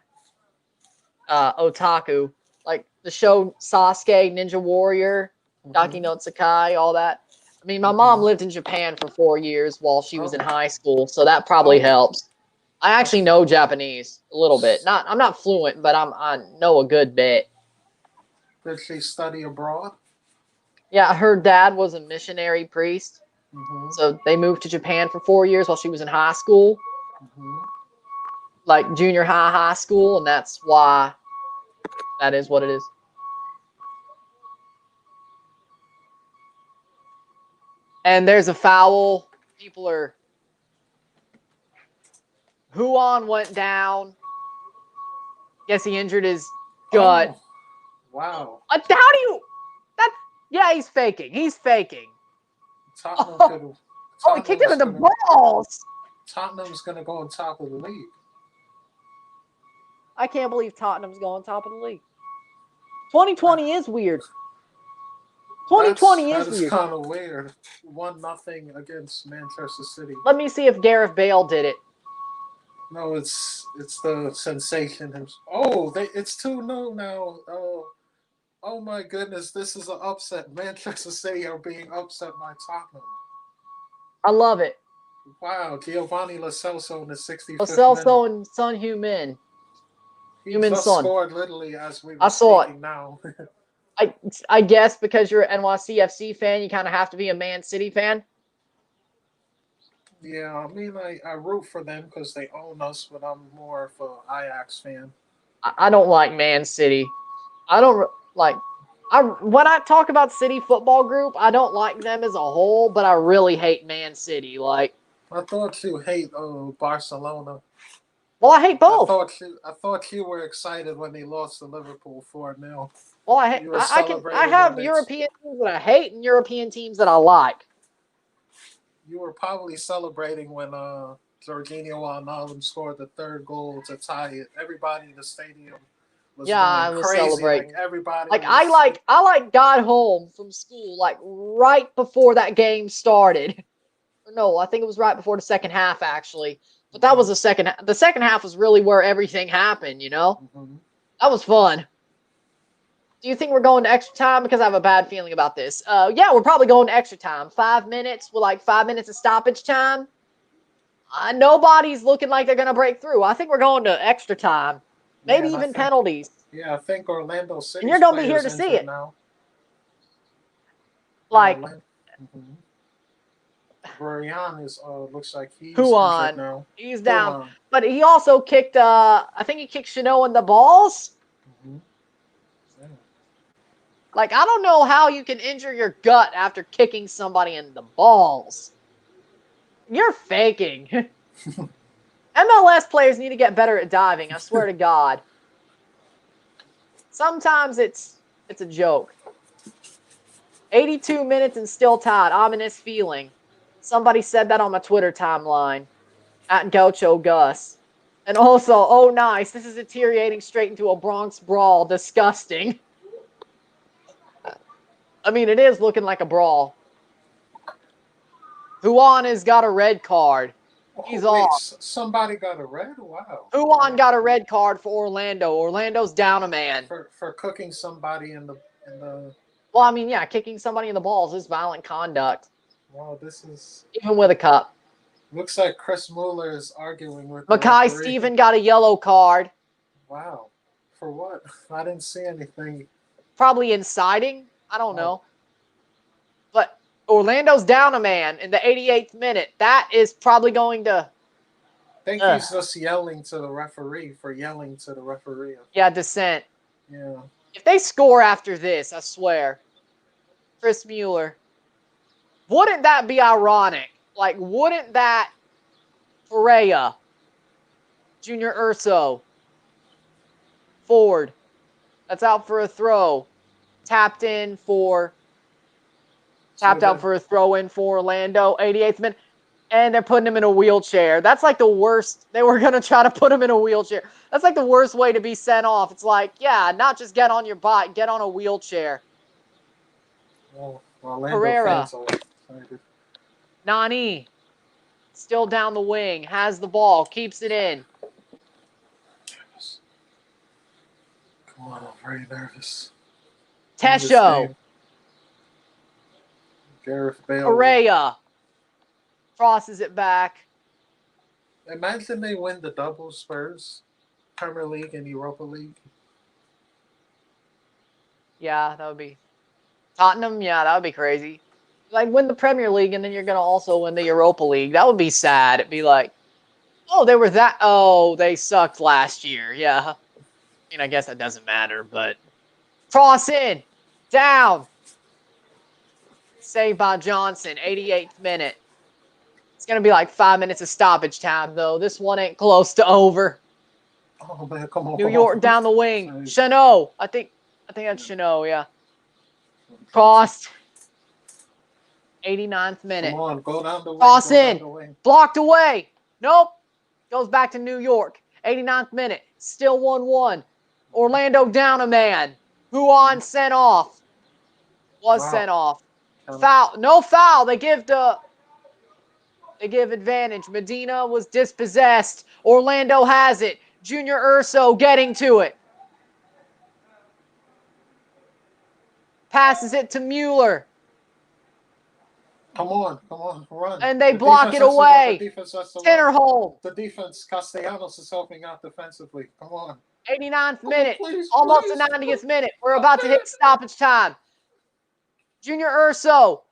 otaku. Like the show Sasuke, Ninja Warrior, Gaki Mm-hmm. no Tsukai, all that. I mean, my mom Mm-hmm. lived in Japan for 4 years while she was in Oh, high school, so that probably oh, helps. I actually know Japanese a little bit. I'm not fluent, but I know a good bit. did she study abroad? Yeah, her dad was a missionary priest, Mm-hmm. so they moved to Japan for 4 years while she was in high school, Mm-hmm. like junior high school, and that's why that is what it is. And there's a foul. People are. Huon went down. Guess he injured his gut. Oh, wow. How do you? That's yeah. He's faking. He's faking. Tottenham Oh, could. oh he kicked him in the balls. Tottenham's gonna go on top of the league. I can't believe Tottenham's going top of the league. Uh, 2020 is weird. 2020 that is is weird. kind of weird. 1-0 against Manchester City. Let me see if Gareth Bale did it. No, it's the sensation. Oh, it's 2-0 now. Oh my goodness, this is an upset. Manchester City are being upset by Tottenham. I love it. Wow, Giovanni Lo Celso in the Lo 65th minute. Celso and Son Heung-min. He Heung-min just Son. scored literally as we I were saw it. speaking now. I I guess because you're an NYCFC fan, you kind of have to be a Man City fan. Yeah, I mean, I root for them because they own us, but I'm more of an Ajax fan. I don't like Man City. I don't like. When I talk about City Football Group, I don't like them as a whole, but I really hate Man City. Like, I thought you hate Barcelona. well, I hate both. I thought you were excited when they lost to Liverpool 4-0. Well, You were I celebrating when have they. European teams that I hate and European teams that I like. You were probably celebrating when Jorginho Wijnaldum scored the third goal to tie it. Everybody in the stadium was Yeah, going I was crazy. Like celebrating. everybody Like was. I like got home from school like right before that game started. No, I think it was right before the second half actually. But that was the second. The second half was really where everything happened. You know, Mm-hmm. that was fun. Do you think we're going to extra time? Because I have a bad feeling about this. Yeah, we're probably going to extra time. 5 minutes with like 5 minutes of stoppage time. Nobody's looking like they're going to break through. I think we're going to extra time. Yeah, Maybe and even penalties. I think Orlando And you're City's going to be here players to see injured it. now. Yeah, Like, Orlando. Mm-hmm. Brian is looks like he's injured Huon, now. he's Who down. But he also kicked, I think he kicked Chanel in the balls. Mm-hmm. Yeah. Like, I don't know how you can injure your gut after kicking somebody in the balls. You're faking. MLS players need to get better at diving. I swear to God. Sometimes it's a joke. 82 minutes and still tied. Ominous feeling. Somebody said that on my Twitter timeline at Gaucho Gus. And also, oh nice, this is deteriorating straight into a Bronx brawl. Disgusting. I mean, it is looking like a brawl. Huon has got a red card. Oh He's wait, off. somebody got a red? Wow. Huon got a red card for Orlando. Orlando's down a man. For cooking somebody in the. Well, I mean, yeah, kicking somebody in the balls is violent conduct, Wow, this is. even with a cup. Looks like Chris Mueller is arguing with the Mackay referee. Steven got a yellow card. Wow. For what? I didn't see anything. Probably inciting. I don't Oh. know. But Orlando's down a man in the 88th minute. That is probably going to... I think he's just yelling to the referee for yelling to the referee. Yeah, dissent. Yeah. If they score after this, I swear, Chris Mueller, wouldn't that be ironic? Like, wouldn't that Perea, Junior Urso, Ford, that's out for a throw, tapped out for a throw in for Orlando, 88th minute, and they're putting him in a wheelchair. That's like the worst. They were going to try to put him in a wheelchair. That's like the worst way to be sent off. It's like, yeah, not just get on your bike, get on a wheelchair. Well, Orlando Pereira. fans are excited. Nani, still down the wing, has the ball, keeps it in. Come on, I'm very nervous. Tesho, Gareth Bale. Perea, crosses it back. Imagine they win the double Spurs, Premier League and Europa League. Yeah, that would be Tottenham. Yeah, that would be crazy. Like win the Premier League and then you're gonna also win the Europa League. That would be sad. It'd be like, oh, they sucked last year. Yeah. I mean, I guess that doesn't matter, but cross in, down. Saved by Johnson, 88th minute. It's gonna be like 5 minutes of stoppage time though. This one ain't close to over. Oh man, come on. New York down the wing. Chanot. I think that's Chanot, yeah. Crossed. 89th minute. Come on, go down the wing. Cross in. Blocked away. Nope. Goes back to New York. 89th minute. Still 1-1. Orlando down a man. Huon sent off. Sent off. Foul. No foul. They give advantage. Medina was dispossessed. Orlando has it. Junior Urso getting to it. Passes it to Mueller. Come on, run. And they block it away. Tinnerholm. The defense, Castellanos is helping out defensively. Come on. 89th minute. Almost the 90th minute. We're about to hit stoppage time. Junior Urso.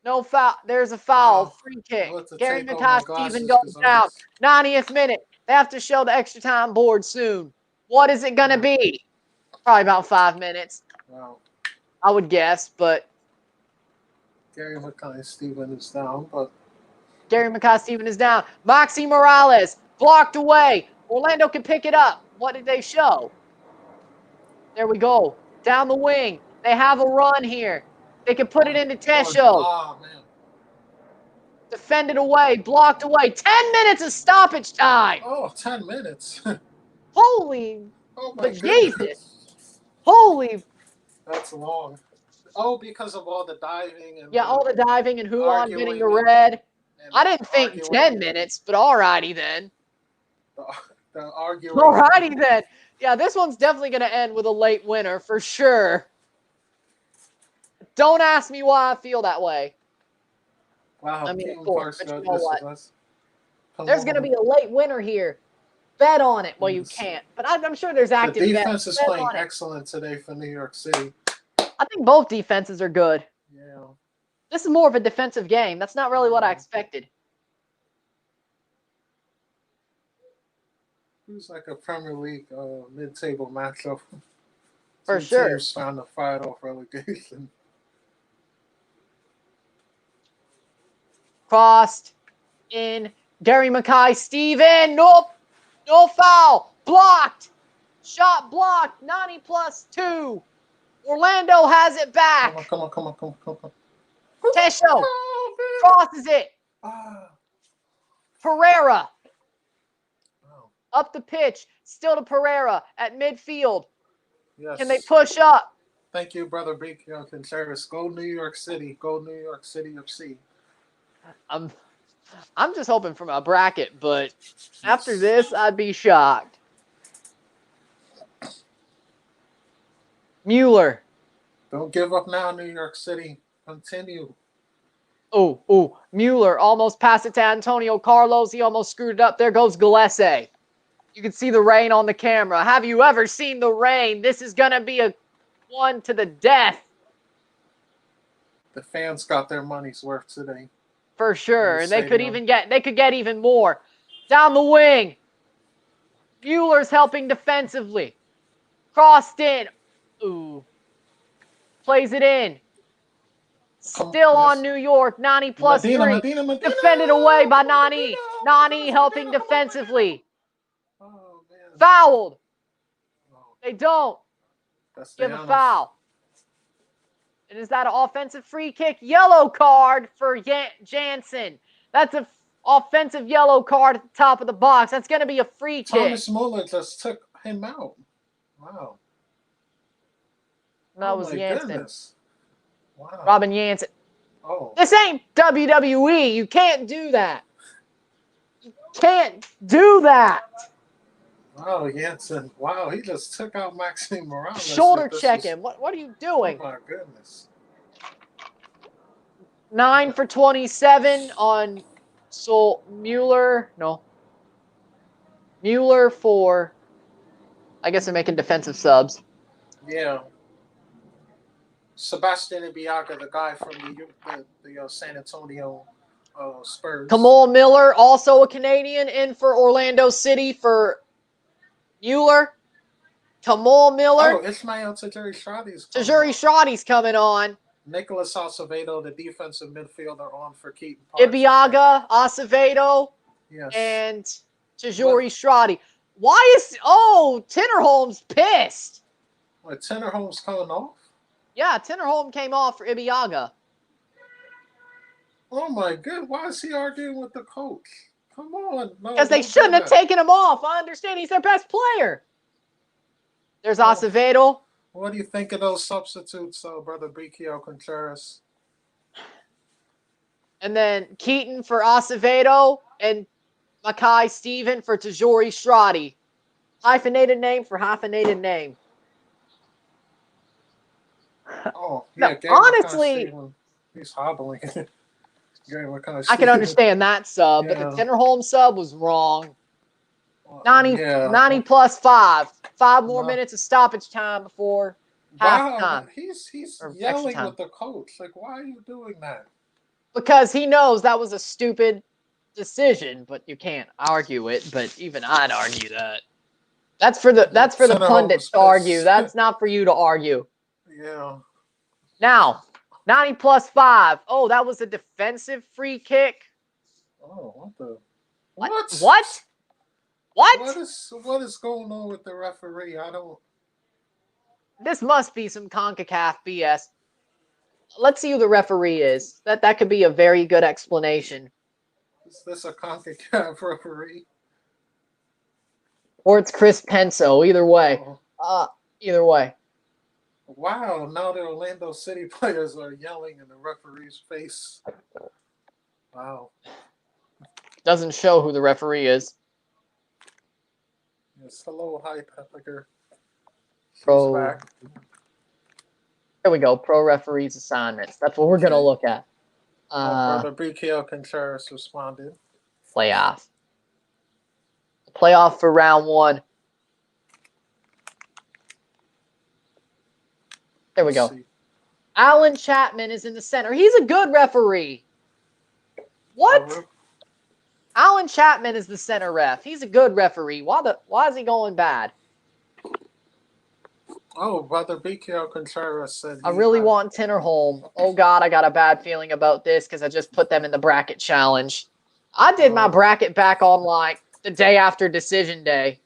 No foul. There's a foul. Wow. Free kick. Gary Mackay-Steven goes I'm down. 90th minute. They have to show the extra time board soon. What is it going to be? Probably about 5 minutes. Wow. I would guess, but Gary Mackay-Steven is down, but Gary Mackay-Steven is down. Moxie Morales blocked away. Orlando can pick it up. What did they show? There we go. Down the wing. They have a run here. They can put it into Tesho. Oh, man. Defended away. Blocked away. 10 minutes of stoppage time. Oh, 10 minutes. Holy. Oh, my But goodness. Jesus. Holy. That's long. Oh, because of all the diving. And Yeah, all the diving and Huon getting the arguing red. and I didn't think arguing. 10 minutes, but alrighty then. The arguing. Alrighty then. Yeah, this one's definitely going to end with a late winner for sure. Don't ask me why I feel that way. Wow, I mean, King of course, Parks but you got know this what? with us. There's going to be a late winner here. Bet on it. Well, you can't, but I'm sure there's The active bets. defense is Bet playing on it. excellent today for New York City. I think both defenses are good. Yeah. This is more of a defensive game. That's not really what I expected. It was like a Premier League mid-table matchup. For Two sure. teams trying to fight off relegation. Crossed in. Gary Mackay-Steven. Nope. No foul. Blocked. Shot blocked. 90+2. Orlando has it back. Come on. Tesho Oh, crosses it. ah. Pereira Oh, up the pitch. Still to Pereira at midfield. yes. Can they push up? Thank you, brother Beak. Contreras. Go New York City. Go New York City FC. I'm just hoping for my bracket, but after this, I'd be shocked. Mueller. Don't give up now, New York City. Continue. Oh, Mueller almost passed it to Antonio Carlos. He almost screwed it up. There goes Gillespie. You can see the rain on the camera. Have you ever seen the rain? This is going to be a one to the death. The fans got their money's worth today. For sure. And they could stadium. get even more. Down the wing. Mueller's helping defensively. Crossed in. Ooh. Plays it in. Still on New York. Nani plus Medina, 3. Medina. Defended away by Nani. Nani helping defensively. Oh, man. Fouled. Oh, They don't that's give a Giannis. foul. And is that an offensive free kick? Yellow card for Jansen. That's an offensive yellow card at the top of the box. That's going to be a free kick. Thomas Muller just took him out. Wow. That was Jansen. Goodness. Wow. Robin Jansen. Oh. This ain't WWE. You can't do that. You can't do that. Wow, Jansen. Wow, he just took out Maxime Morales. Shoulder check him. What are you doing? Oh, my goodness. 9 for 27 on Mueller. No. Mueller for, I guess they're making defensive subs. Yeah. Sebastian Ibiaga, the guy from the San Antonio Spurs. Kamal Miller, also a Canadian, in for Orlando City for Mueller. Kamal Miller. Oh, Ismael Tajiri-Shradi's Tajiri-Shradi's coming on. Nicholas Acevedo, the defensive midfielder, on for Keaton Parks. Ibiaga, Acevedo, Yes. and Tajiri-Shradi. Why is... Oh, Tinnerholm's pissed. What, Tinnerholm's coming off? Yeah, Tinnerholm came off for Ibiaga. Oh, my God. Why is he arguing with the coach? Come on. No, Because they shouldn't have taken him off. I understand he's their best player. There's Acevedo. What do you think of those substitutes, Brother Briquio Contreras? And then Keaton for Acevedo and Makai Steven for Tajiri-Shradi. Hyphenated name for hyphenated name. Oh, No, yeah. honestly, He's hobbling. I can understand that sub, but the Tinnerholm sub was wrong. 90 plus 5. 5 more minutes of stoppage time before halftime. He's Or yelling extra time. with the coach. Like, why are you doing that? Because he knows that was a stupid decision, but you can't argue it. But even I'd argue that. That's for the pundits to argue. That's not for you to argue. Yeah. Now, 90 plus 5. Oh, that was a defensive free kick. Oh, what the? What? What is going on with the referee? I don't. This must be some CONCACAF BS. Let's see who the referee is. That could be a very good explanation. Is this a CONCACAF referee? Or it's Chris Penso. Either way. Either way. Wow, now the Orlando City players are yelling in the referee's face. Wow. Doesn't show who the referee is. Yes, hello, hi, Pepper. Pro. Back. There we go. Pro referees assignments. That's what we're going to look at. Brother Briquio Contreras responded. Playoff. Playoff for round 1. There we go. Alan Chapman is in the center. He's a good referee. What? Alan Chapman is the center ref. He's a good referee. Why is he going bad? Oh, Brother Briquio Contreras said I really want Tinnerholm. Oh, God, I got a bad feeling about this because I just put them in the bracket challenge. I did my bracket back on, like, the day after decision day.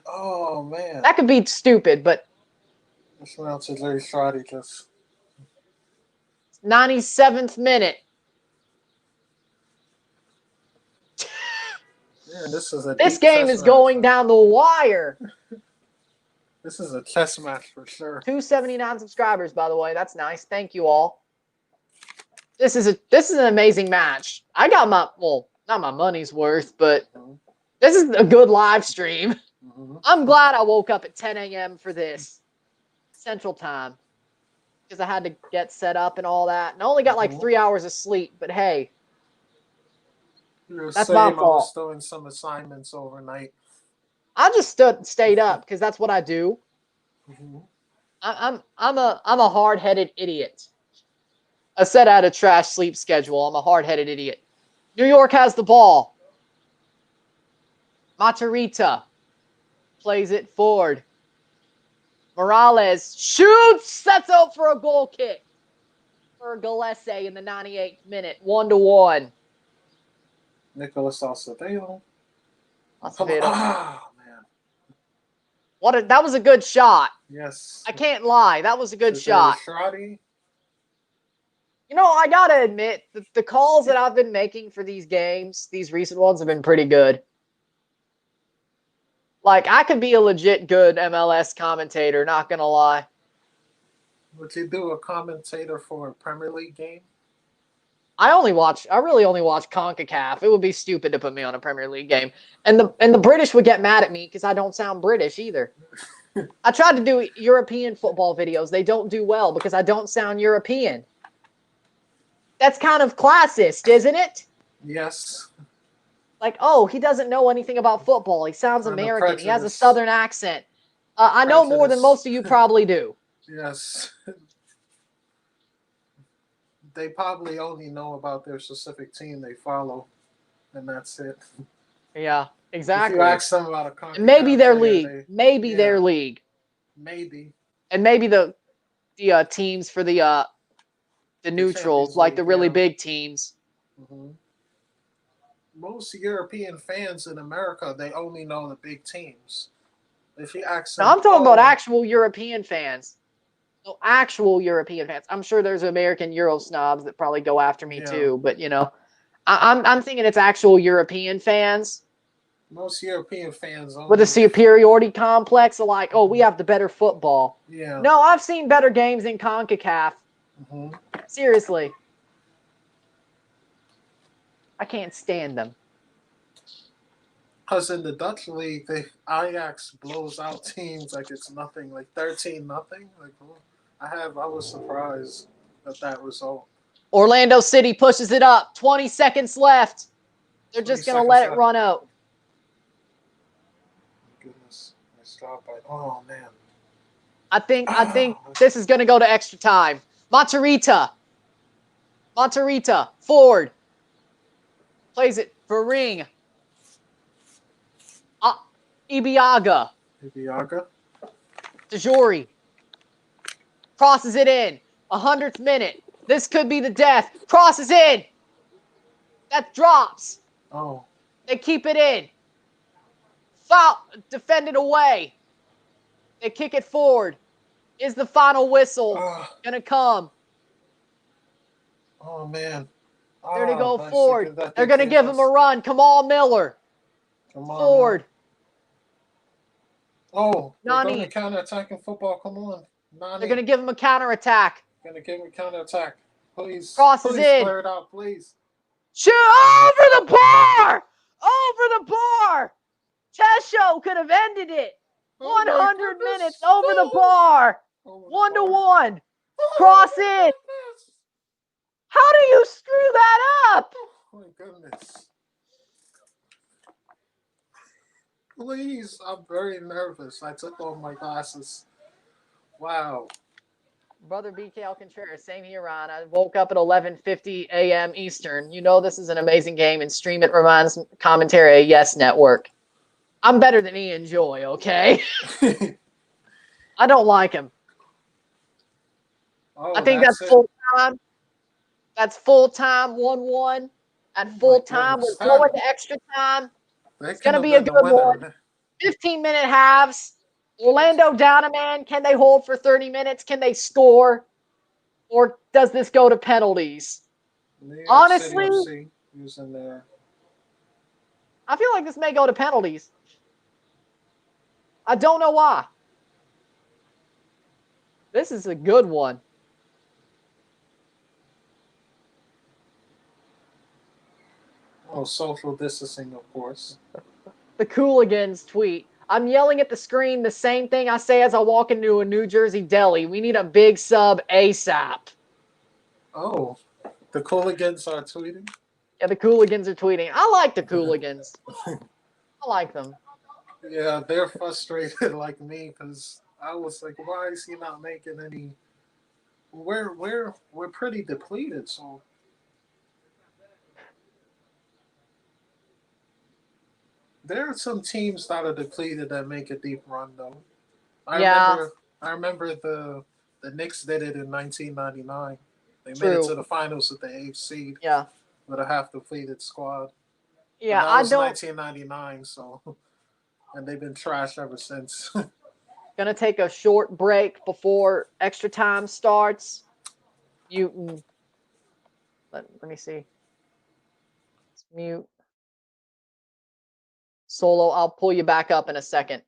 Oh, man. That could be stupid, but... This round to Jerry Shradi just... 97th minute. Yeah, this game is going down the wire. This is a chess match for sure. 279 subscribers, by the way. That's nice. Thank you all. This is an amazing match. I got not my money's worth, but this is a good live stream. I'm glad I woke up at 10 a.m. for this. Central Time. because I had to get set up and all that. And I only got like 3 hours of sleep, but hey, You're the that's my same. I was fault. doing some assignments overnight. I just stayed up because that's what I do. Mm-hmm. I'm a hard-headed idiot. I said I had a trash sleep schedule. I'm a hard-headed idiot. New York has the ball. Matarrita plays it forward. Morales shoots, sets out for a goal kick for Gillespie in the 98th minute, 1-1. Nicholas Acevedo. Acevedo. Ah, man. That was a good shot. Yes. I can't lie. That was a good shot. Shradi. You know, I got to admit, the calls that I've been making for these games, these recent ones, have been pretty good. Like, I could be a legit good MLS commentator, not going to lie. Would you do a commentator for a Premier League game? I really only watch CONCACAF. It would be stupid to put me on a Premier League game. And the British would get mad at me because I don't sound British either. I tried to do European football videos. They don't do well because I don't sound European. That's kind of classist, isn't it? Yes. Like, oh, he doesn't know anything about football. He sounds Kind of American. He has a prejudice. Southern accent. I know more than most of you probably do. Yes. They probably only know about their specific team they follow, and that's it. Yeah, exactly. If you ask them about a CONCACAF maybe their player, league. Maybe their league. Maybe. And maybe the teams for the neutrals, like League, the really big teams. Mm-hmm. Most European fans in America, they only know the big teams. If you ask them, Now, I'm talking about actual European fans. No, actual European fans. I'm sure there's American Euro snobs that probably go after me too, but you know, I'm thinking it's actual European fans. Most European fans with a superiority complex of like, oh, we have the better football. Yeah. No, I've seen better games in CONCACAF. Mm-hmm. Seriously. I can't stand them. Because in the Dutch league, Ajax blows out teams like it's nothing, like 13-0. Like, I was surprised at that result. Orlando City pushes it up. 20 seconds left. They're just going to let it run out. Goodness. Nice job by, oh, man. I think this is going to go to extra time. Matarrita, Ford. Plays it for Ring. Ibiaga. DeJory. Crosses it in. 100th minute. This could be the death. Crosses in. That drops. Oh. They keep it in. Foul. Defended away. They kick it forward. Is the final whistle going to come? Oh, man. They're to go forward. They're going to give him a run. Kamal Miller. Come on, forward. Man. Oh, they're Nani. going to counter-attacking football. Come on. Nani. They're going to give him a counterattack. Going to give him a counterattack. Please. Crosses in. Clear it out, please. Shoot over the bar! Over the bar! Tesho could have ended it. 100 minutes over the bar. 1-1. Cross in. How do you screw that up? Oh, my goodness. Please, I'm very nervous. I took off my glasses. Wow. Brother BK Alcantara, same here, Ron. I woke up at 11:50 a.m. Eastern. You know this is an amazing game, and Stream It reminds commentary at Yes Network. I'm better than Ian Joy, okay? I don't like him. Oh, I think that's full time. That's full time, 1-1. At full time, we're going to extra time. It's going to be a good one. 15-minute halves. Orlando down a man. Can they hold for 30 minutes? Can they score? Or does this go to penalties? Honestly, I feel like this may go to penalties. I don't know why. This is a good one. Oh, social distancing, of course. The Cooligans tweet, I'm yelling at the screen the same thing I say as I walk into a New Jersey deli. We need a big sub ASAP. Oh, the Cooligans are tweeting. Yeah, the Cooligans are tweeting. I like the Cooligans. I like them. Yeah, they're frustrated like me because I was like, why is he not making any? We're pretty depleted, so there are some teams that are depleted that make a deep run though. I Yeah, remember I remember the Knicks did it in 1999. They made it true. to the finals with the 8th seed Yeah. with a half depleted squad. But Yeah, that I was don't 1999, so and they've been trash ever since. gonna take a short break before extra time starts. Mutant. Let me see. Let's mute. Solo, I'll pull you back up in a second.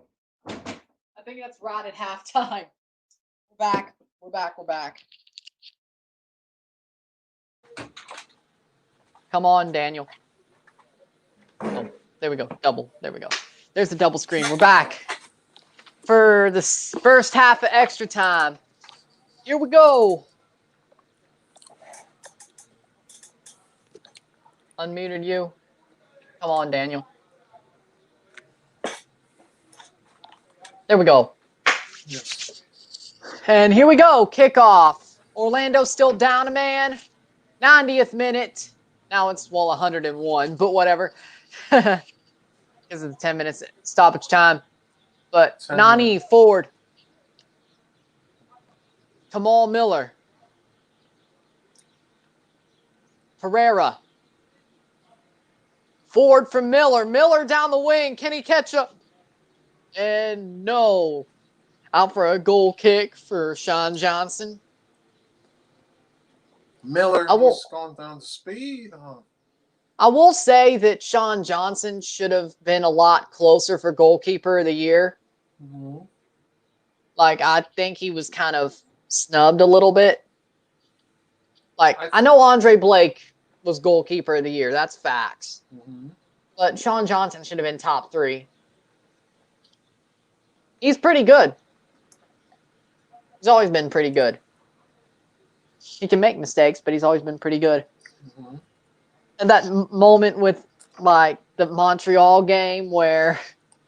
I think that's right at halftime. We're back. We're back. We're back. Come on, Daniel. Oh, there we go. Double. There we go. There's the double screen. We're back for the first half of extra time. Here we go. Unmuted you. Come on, Daniel. There we go. Yes. And here we go. Kickoff. Orlando still down a man. 90th minute. Now it's, 101, but whatever. Because of the 10 minutes stoppage time. But 10 Nani minutes. forward. Kamal Miller. Pereira. Forward from Miller. Miller down the wing. Can he catch up? And no. Out for a goal kick for Sean Johnson. Miller, I will he's gone down to speed. I will say that Sean Johnson should have been a lot closer for goalkeeper of the year. Mm-hmm. Like, I think he was kind of snubbed a little bit. Like, I know Andre Blake was goalkeeper of the year. That's facts. Mm-hmm. But Sean Johnson should have been top 3. He's pretty good. He's always been pretty good. He can make mistakes, but he's always been pretty good. Mm-hmm. And that moment with, like, the Montreal game where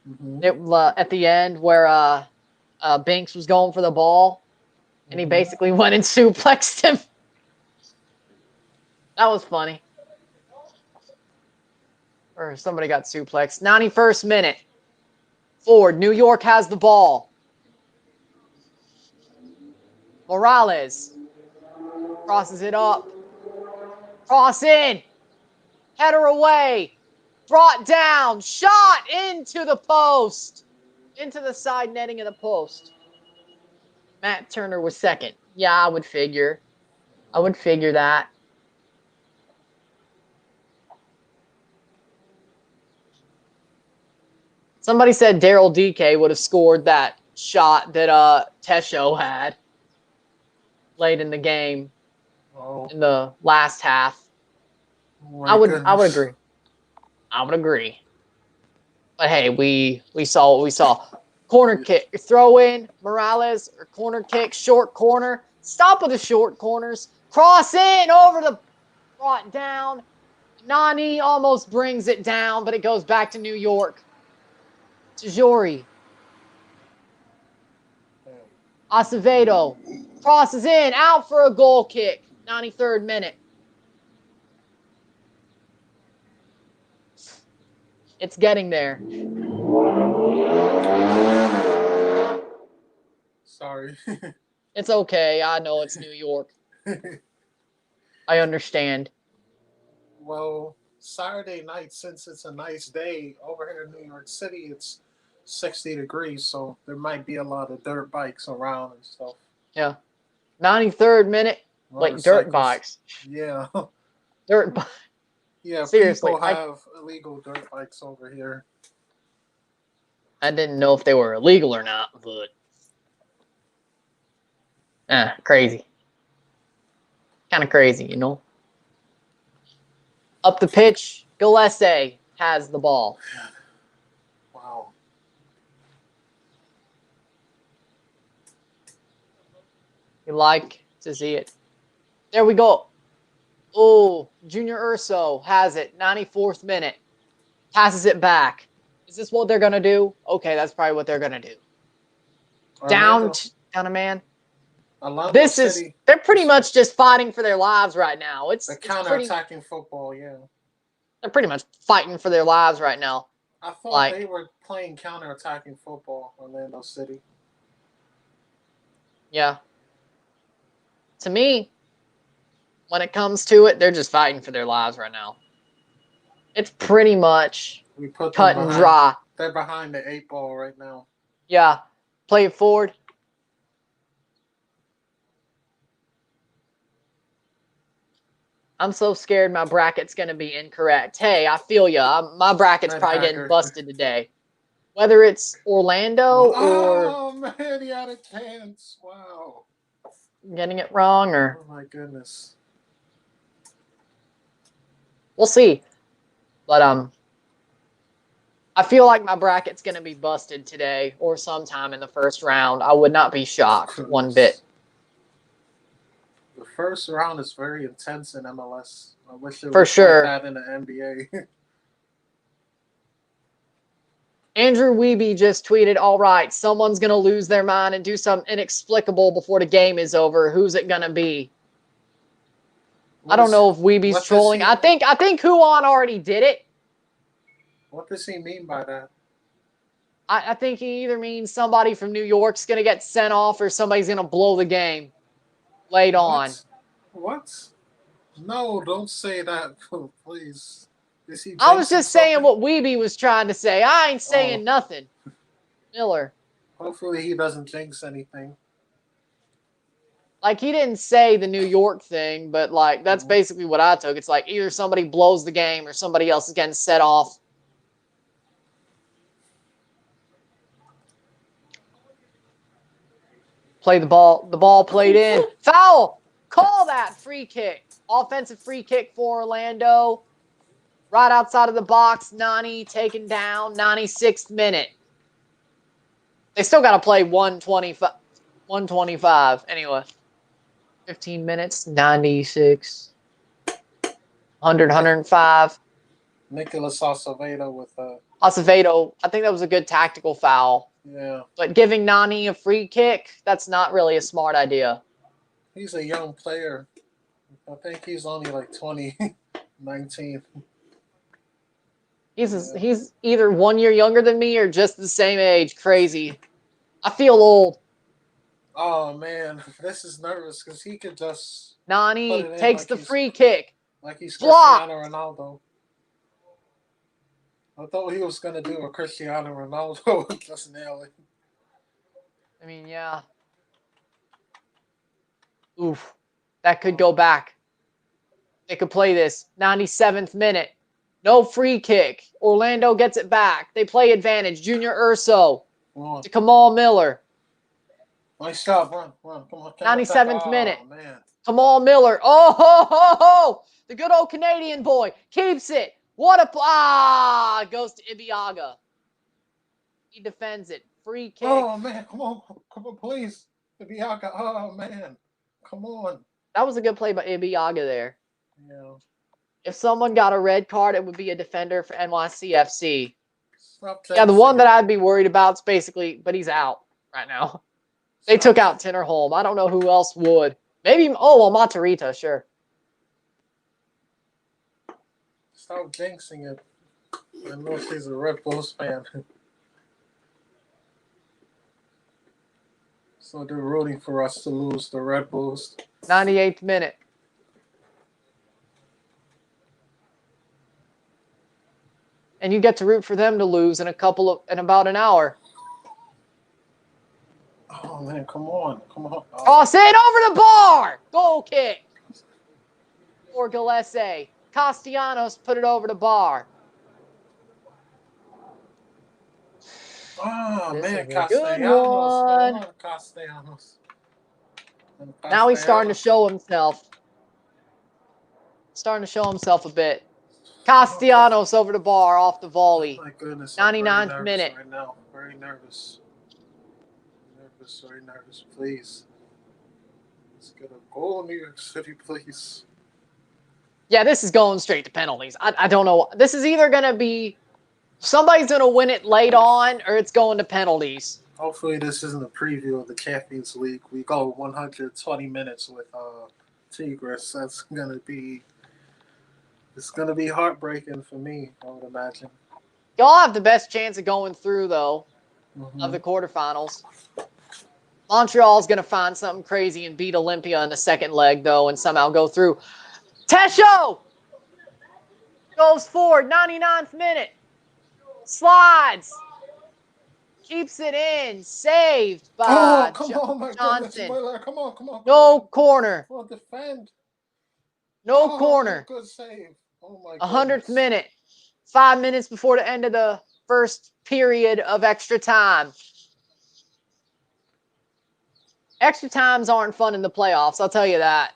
Mm-hmm. it at the end where Banks was going for the ball, and he basically went and suplexed him. That was funny. Or somebody got suplexed. 91st minute. Ford, New York has the ball. Morales crosses it up. Cross in. Header away. Brought down. Shot into the post. Into the side netting of the post. Matt Turner was second. Yeah, I would figure. I would figure that. Somebody said Daryl DK would have scored that shot that Tesho had late in the game in the last half. I would agree. I would agree. But hey, we saw what we saw. Corner kick, throw in, Morales, or corner kick, short corner. Stop with the short corners. Cross in, over the, brought down. Nani almost brings it down, but it goes back to New York. Tajori. Acevedo crosses in, out for a goal kick. 93rd minute. It's getting there. Sorry. It's okay. I know it's New York. I understand. Well, Saturday night, since it's a nice day over here in New York City, it's 60 degrees, so there might be a lot of dirt bikes around and stuff. Yeah. 93rd minute. Wait, dirt bikes. Yeah. Dirt bikes. Yeah, Seriously, people have illegal dirt bikes over here. I didn't know if they were illegal or not, but crazy. Kind of crazy, you know. Up the pitch, Gillespie has the ball. Wow. You like to see it. There we go. Oh, Junior Urso has it. 94th minute. Passes it back. Is this what they're going to do? Okay, that's probably what they're going to do. Down a man. They're pretty much just fighting for their lives right now. It's counter-attacking football, yeah. They're pretty much fighting for their lives right now. I thought they were playing counter-attacking football, Orlando City. Yeah. To me, when it comes to it, they're just fighting for their lives right now. It's pretty much cut and dry. They're behind the 8 ball right now. Yeah. Play it forward. I'm so scared my bracket's going to be incorrect. Hey, I feel ya. My bracket's probably getting busted today. Whether it's Orlando or... Oh, man, he had a chance. Wow. Getting it wrong or... Oh, my goodness. We'll see. But, I feel like my bracket's going to be busted today or sometime in the first round. I would not be shocked one bit. The first round is very intense in MLS. I wish it was like that in the NBA. Andrew Wiebe just tweeted, all right, someone's going to lose their mind and do something inexplicable before the game is over. Who's it going to be? I don't know if Wiebe's trolling. I think Huon already did it. What does he mean by that? I think he either means somebody from New York's going to get sent off or somebody's going to blow the game late on. What? No, don't say that, please. I was just saying what Wiebe was trying to say. I ain't saying nothing. Miller. Hopefully he doesn't jinx anything. Like, he didn't say the New York thing, but, like, that's basically what I took. It's like either somebody blows the game or somebody else is getting set off. Play the ball. The ball played in. Foul! Call that free kick. Offensive free kick for Orlando. Right outside of the box. Nani taken down. 96th minute. They still got to play 125. Anyway. 15 minutes. 96. 100, 105. Nicholas Acevedo with a... Acevedo. I think that was a good tactical foul. Yeah. But giving Nani a free kick, that's not really a smart idea. He's a young player. I think he's only like 20, 19. He's either 1 year younger than me or just the same age. Crazy. I feel old. Oh man, this is nervous because he could just put Nani it in takes like the free kick. he's Flop. Cristiano Ronaldo. I thought he was gonna do a Cristiano Ronaldo and just nail it. I mean, yeah. Oof. That could go back. They could play this. 97th minute. No free kick. Orlando gets it back. They play advantage. Junior Urso to Kamal Miller. Nice job, run. Come on, 97th minute. Oh man. Kamal Miller. Oh, ho, ho, ho. The good old Canadian boy keeps it. What a goes to Ibiaga. He defends it. Free kick. Oh man, come on, please. Ibiaga. Oh man, come on. That was a good play by Ibiaga there. Yeah. If someone got a red card, it would be a defender for NYCFC. Stop Yeah, the one jinxing that it. I'd be worried about is basically, but he's out right now. They took out Tinnerholm. I don't know who else would. Maybe, Matarrita, sure. Stop jinxing it. I know she's a Red Bulls fan. So they're rooting for us to lose the Red Bulls. 98th minute. And you get to root for them to lose in about an hour. Oh man, come on. Oh. Toss it over the bar. Goal kick. For Gillespie. Castellanos put it over the bar. Oh This man, is a good Castellanos. one. Come on, Castellanos. Now he's starting to show himself. Starting to show himself a bit. Castellanos over the bar off the volley. My goodness, 99th minute. right now. Very nervous. Very nervous. Please. Let's get a goal, New York City, please. Yeah, this is going straight to penalties. I don't know. This is either going to be somebody's going to win it late on or it's going to penalties. Hopefully this isn't a preview of the Champions League. We go 120 minutes with Tigres. That's gonna be heartbreaking for me, I would imagine. Y'all have the best chance of going through though of the quarterfinals. Montreal's going to find something crazy and beat Olympia in the second leg though and somehow go through. Tesho goes forward, 99th minute. Slides. Keeps it in. Saved by Johnson. Miller. Come on. No corner. Well, defend. No corner. Good save. Oh my 100th minute. 5 minutes before the end of the first period of extra time. Extra times aren't fun in the playoffs, I'll tell you that.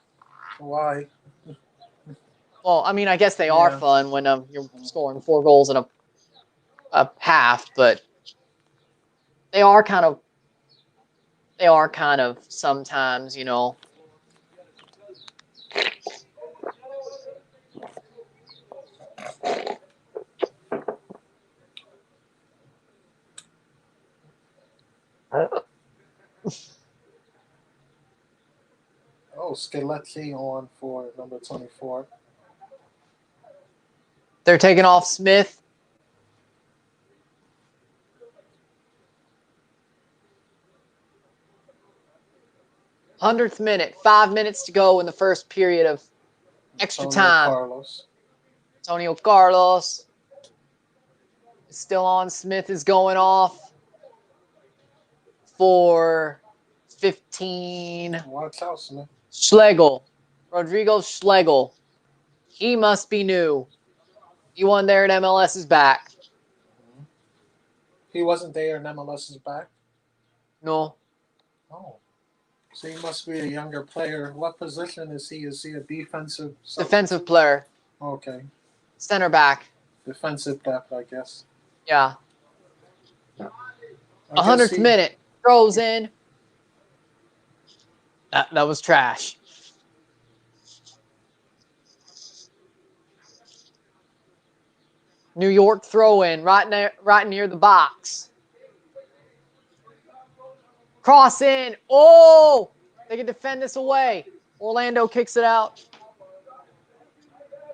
Why? Well, I mean, I guess they are fun when you're scoring 4 goals in a half, but they are kind of sometimes, you know. Oh, Skeletti on for number 24. They're taking off Smith. Hundredth minute, 5 minutes to go in the first period of extra time. Antonio Carlos is still on. Smith is going off for 15. Watch out, Smith. Schlegel. Rodrigo Schlegel. He must be new. He won there at MLS is back. He wasn't there and MLS is back? No. Oh. So he must be a younger player. What position is he? Is he a defensive? Defensive player. Okay. Center back. Defensive depth, I guess. Yeah. 100th minute. Throws in. That was trash. New York throw in right near the box. Cross in. Oh, they can defend this away. Orlando kicks it out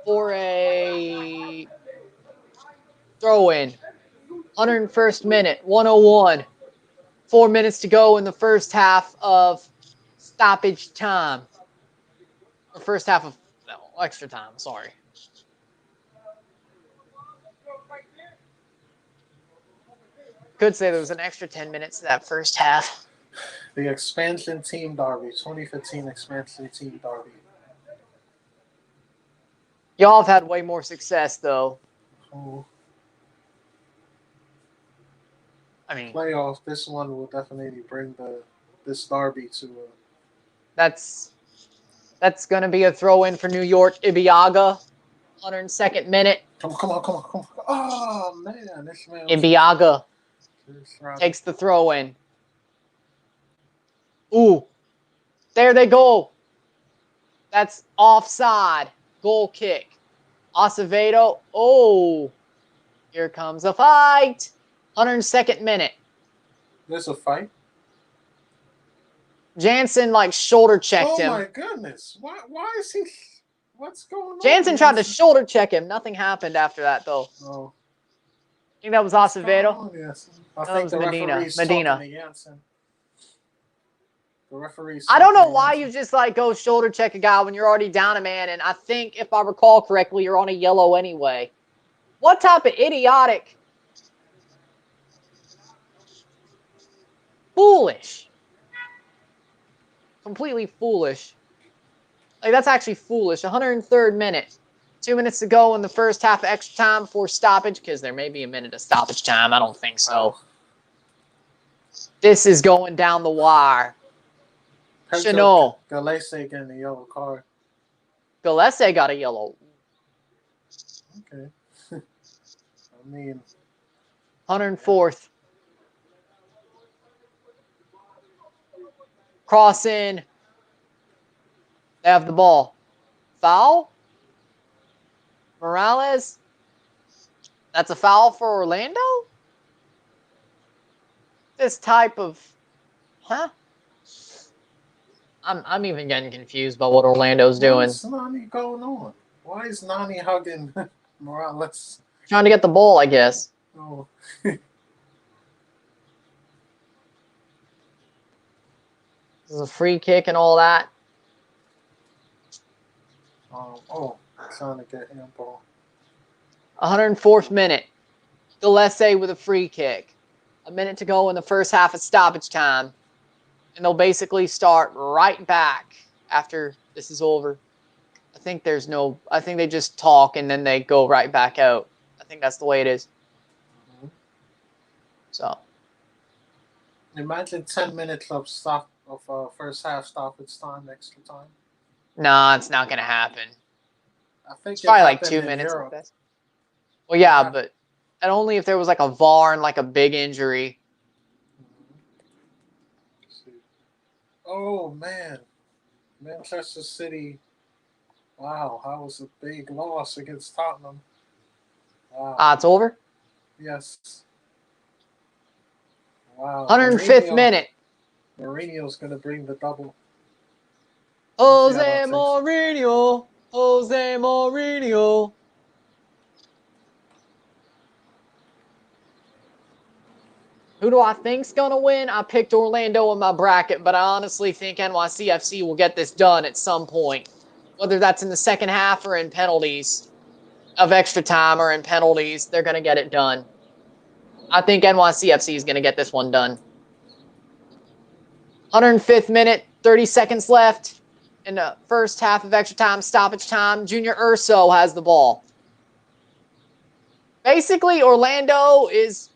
for a throw-in. 101st minute, 101. 4 minutes to go in the first half of stoppage time. Or first half of extra time, sorry. Could say there was an extra 10 minutes to that first half. The expansion team derby, 2015 expansion team derby. Y'all have had way more success, though. Oh, I mean, playoff. This one will definitely bring this derby to a. that's going to be a throw-in for New York. Ibiaga, 102nd minute. Come on. Oh, man. This man. Ibiaga takes the throw-in. Ooh, there they go. That's offside. Goal kick. Acevedo. Oh, here comes a fight. 102nd minute. There's a fight? Jansen, shoulder checked him. Oh, my goodness. Why is he... What's going on? Jansen tried to shoulder check him. Nothing happened after that, though. Oh. I think that was Acevedo. Yes. No, I think was the Medina. referee's Medina. talking to Jansen. The referee's I don't know talking to why Jansen. you just go shoulder check a guy when you're already down a man, and I think if I recall correctly, you're on a yellow anyway. What type of idiotic, foolish, completely foolish. That's actually foolish. 103rd minute. 2 minutes to go in the first half of extra time before stoppage, because there may be a minute of stoppage time. I don't think so. This is going down the wire. Chanel. Galese getting a yellow card. Galese got a yellow. Okay. I mean... 104th. Cross in. They have the ball. Foul? Morales? That's a foul for Orlando? This type of... Huh? I'm even getting confused by what Orlando's doing. What's Nani going on? Why is Nani hugging Morales? Trying to get the ball, I guess. Oh. This is a free kick and all that. Trying to get handball. 104th minute. Galese with a free kick. A minute to go in the first half of stoppage time. And they'll basically start right back after this is over. I think they just talk and then they go right back out. I think that's the way it is. Mm-hmm. So. Imagine 10 minutes of first half stoppage time, extra time. Nah, it's not going to happen. I think it's probably 2 in minutes. Europe. Well, yeah, but and only if there was a VAR and a big injury. Oh, man. Manchester City. Wow, that was a big loss against Tottenham. Wow. It's over? Yes. Wow. 105th minute. Mourinho's going to bring the double. Jose Mourinho. Jose Mourinho. Who do I think's going to win? I picked Orlando in my bracket, but I honestly think NYCFC will get this done at some point. Whether that's in the second half or in penalties of extra time or in penalties, they're going to get it done. I think NYCFC is going to get this one done. 105th minute, 30 seconds left in the first half of extra time, stoppage time. Junior Urso has the ball. Basically, Orlando's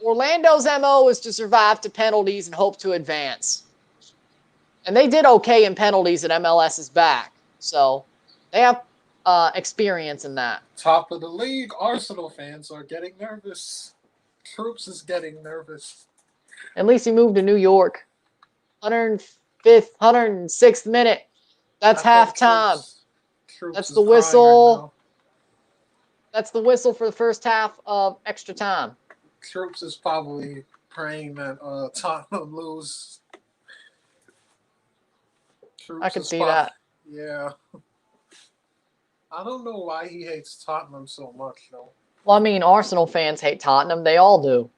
MO is to survive to penalties and hope to advance. And they did okay in penalties at MLS's back. So they have experience in that. Top of the league, Arsenal fans are getting nervous. Troops is getting nervous. At least he moved to New York. 106th minute. That's halftime. That's the whistle. That's the whistle for the first half of extra time. Troops is probably praying that Tottenham lose I Troops can is see fine. that. Yeah. I don't know why he hates Tottenham so much, though. Well, I mean, Arsenal fans hate Tottenham. They all do.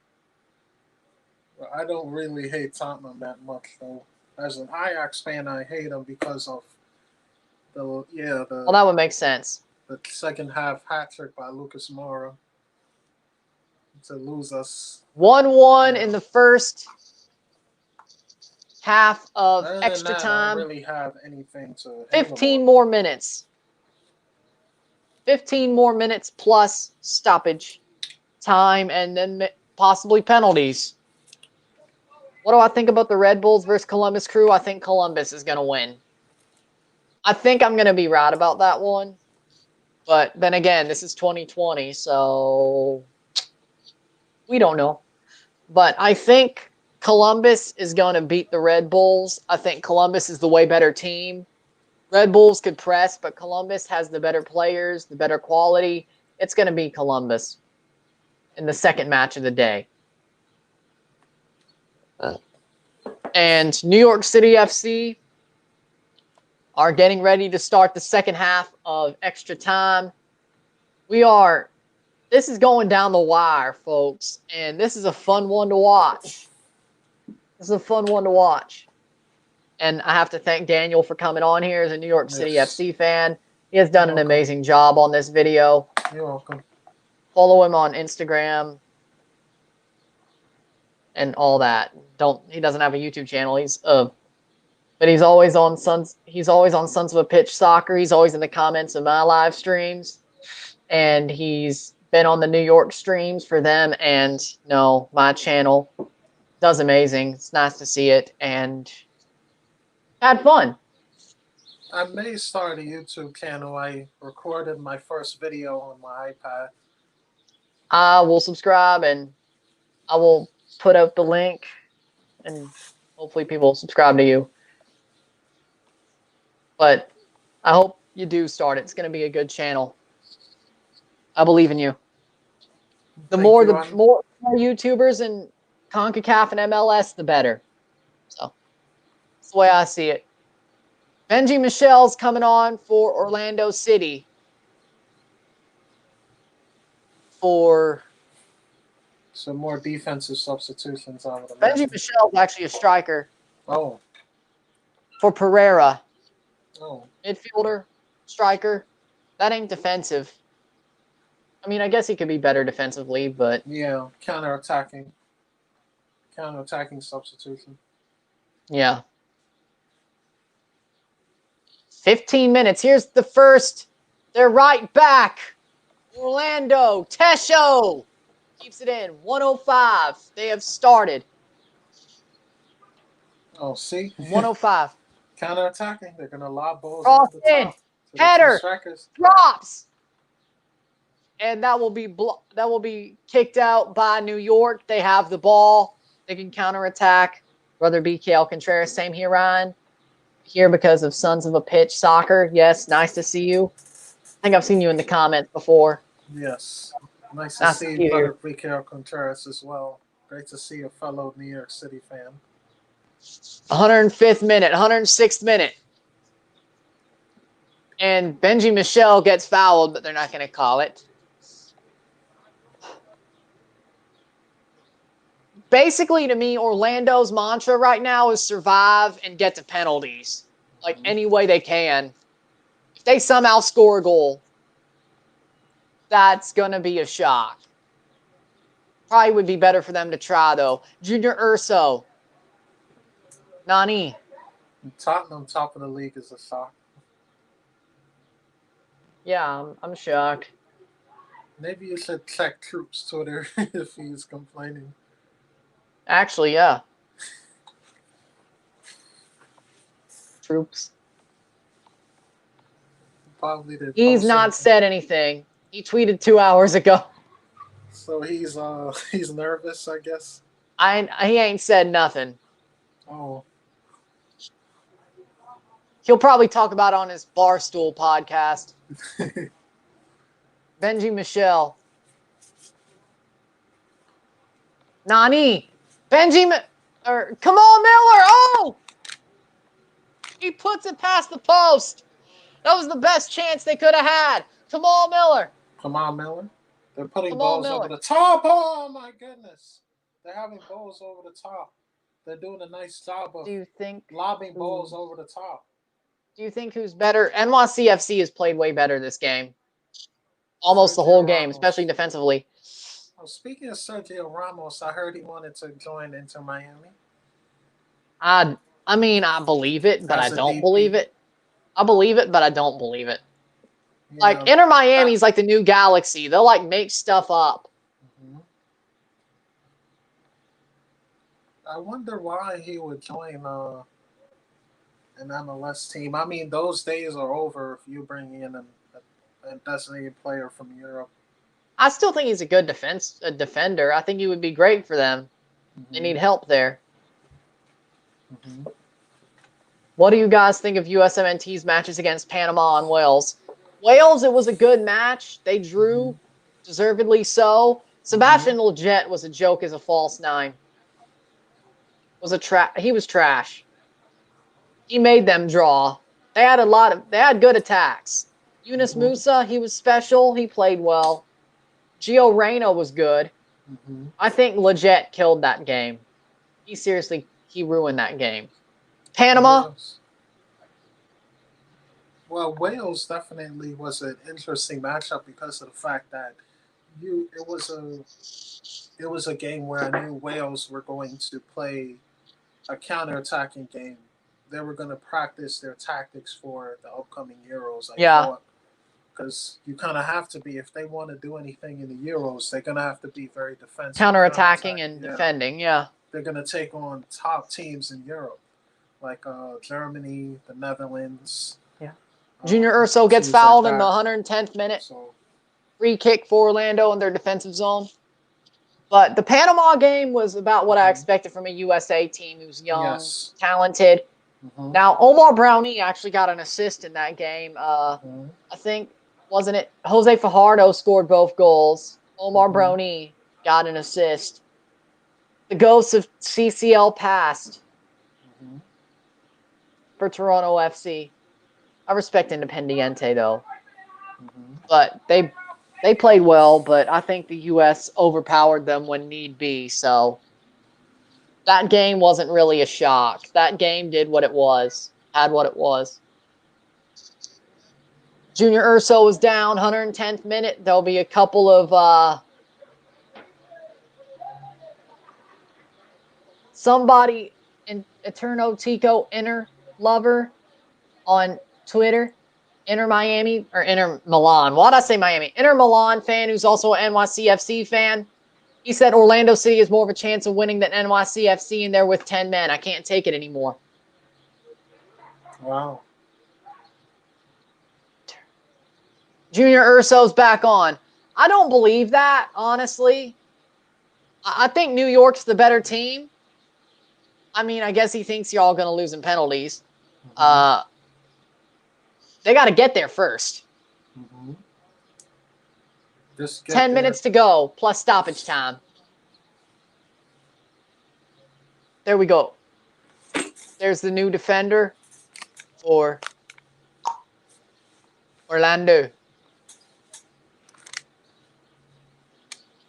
But I don't really hate Tottenham that much, though. As an Ajax fan, I hate him because of Well, that would make sense. the second half hat trick by Lucas Moura to lose us. 1-1 in the first half of Other than extra that, I time. don't really have anything to. 15 more minutes. 15 more minutes plus stoppage time and then possibly penalties. What do I think about the Red Bulls versus Columbus Crew? I think Columbus is going to win. I think I'm going to be right about that one. But then again, this is 2020, so we don't know. But I think Columbus is going to beat the Red Bulls. I think Columbus is the way better team. Red Bulls could press, but Columbus has the better players, the better quality. It's going to be Columbus in the second match of the day. And New York City FC are getting ready to start the second half of extra time. This is going down the wire, folks, and this is a fun one to watch. This is a fun one to watch. And I have to thank Daniel for coming on here as a New York City FC fan. He has done an amazing job on this video. You're welcome. Follow him on Instagram and all that. He doesn't have a YouTube channel. But he's always on Sons of a Pitch Soccer. He's always in the comments of my live streams. And he's been on the New York streams for them and my channel. Does amazing. It's nice to see it and had fun. I may start a YouTube channel. I recorded my first video on my iPad. I will subscribe and I will put up the link and hopefully people subscribe to you. But I hope you do start it. It's going to be a good channel. I believe in you. The more YouTubers and CONCACAF and MLS, the better. So that's the way I see it. Benji Michel's coming on for Orlando City for some more defensive substitutions. I would imagine. imagine. Benji Michel's actually a striker. Oh. For Pereira. Oh. Midfielder, striker. That ain't defensive. I mean, I guess he could be better defensively, but yeah, counter-attacking substitution. Yeah. 15 minutes. Here's the first. They're right back. Orlando. Tesho keeps it in. 105. They have started. Oh, see? 105. Counter-attacking. They're going to lob balls Cross over the in. top. Header. Drops. And that will be kicked out by New York. They have the ball. They can counterattack. Brother BKL Contreras. Same here, Ryan. Here because of Sons of a Pitch Soccer. Yes, nice to see you. I think I've seen you in the comments before. Yes. Nice to see you, Brother BKL Contreras as well. Great to see a fellow New York City fan. 105th minute, 106th minute. And Benji Michel gets fouled, but they're not going to call it. Basically, to me, Orlando's mantra right now is survive and get to penalties. Like, any way they can. If they somehow score a goal, that's going to be a shock. Probably would be better for them to try, though. Junior Urso. Nani. Tottenham, top of the league, is a shock. Yeah, I'm shocked. Maybe you should check Troops' Twitter if he's complaining. Actually, yeah. Troops. Probably did. He's not said anything. He tweeted 2 hours ago. So he's nervous, I guess. He ain't said nothing. Oh. He'll probably talk about it on his Barstool podcast. Benji Michel. Nani. Come on, Miller. Oh! He puts it past the post. That was the best chance they could have had. Kamal Miller. Kamal Miller. They're putting Kamal balls Miller. over the top. Oh my goodness! They're having balls over the top. They're doing a nice job of Do you think lobbing balls over the top. Do you think who's better? NYCFC has played way better this game. Almost the Sergio whole game, Ramos. especially defensively. Oh, speaking of Sergio Ramos, I heard he wanted to join Inter Miami. I mean, I believe it, but I As a don't DP. believe it. I believe it, but I don't believe it. Yeah, Like, Inter Miami's like the new Galaxy. They'll, like, make stuff up. Mhm. I wonder why he would join an MLS team. I mean, those days are over if you bring in a designated player from Europe. I still think he's a good defender. I think he would be great for them. They need help there. Mm-hmm. What do you guys think of USMNT's matches against Panama and Wales? Wales, it was a good match. They drew, deservedly so. Sebastian Lletget was a joke as a false nine. He was trash. He made them draw. They had good attacks. Yunus Musa, he was special. He played well. Gio Reyna was good. I think Lletget killed that game. He ruined that game. Panama. Well, Wales definitely was an interesting matchup because of the fact that it was a game where I knew Wales were going to play a counter-attacking game. They were going to practice their tactics for the upcoming Euros. I thought, because you kind of have to be, if they want to do anything in the Euros, they're going to have to be very defensive. Counter-attacking and defending, yeah. They're going to take on top teams in Europe, like Germany, the Netherlands. Yeah. Junior Urso gets fouled in the 110th minute. So, free kick for Orlando in their defensive zone. But the Panama game was about what I expected from a USA team who's young, talented. Now, Omar Brownie actually got an assist in that game. I think, wasn't it? Jose Fajardo scored both goals. Omar Brownie got an assist. The ghosts of CCL passed for Toronto FC. I respect Independiente, though. But they played well, but I think the U.S. overpowered them when need be. So that game wasn't really a shock. That game did what it was, had what it was. Junior Urso was down, 110th minute. There'll be a couple of somebody in Eterno Tico Inter lover on Twitter. Inter Miami or Inter Milan. Why'd I say Miami? Inter Milan fan who's also an NYCFC fan. He said Orlando City has more of a chance of winning than NYCFC, and they're with 10 men. I can't take it anymore. Wow. Junior Urso's back on. I don't believe that, honestly. I think New York's the better team. I mean, I guess he thinks y'all going to lose in penalties. They got to get there first. 10 minutes to go, plus stoppage time. There we go. There's the new defender for Orlando.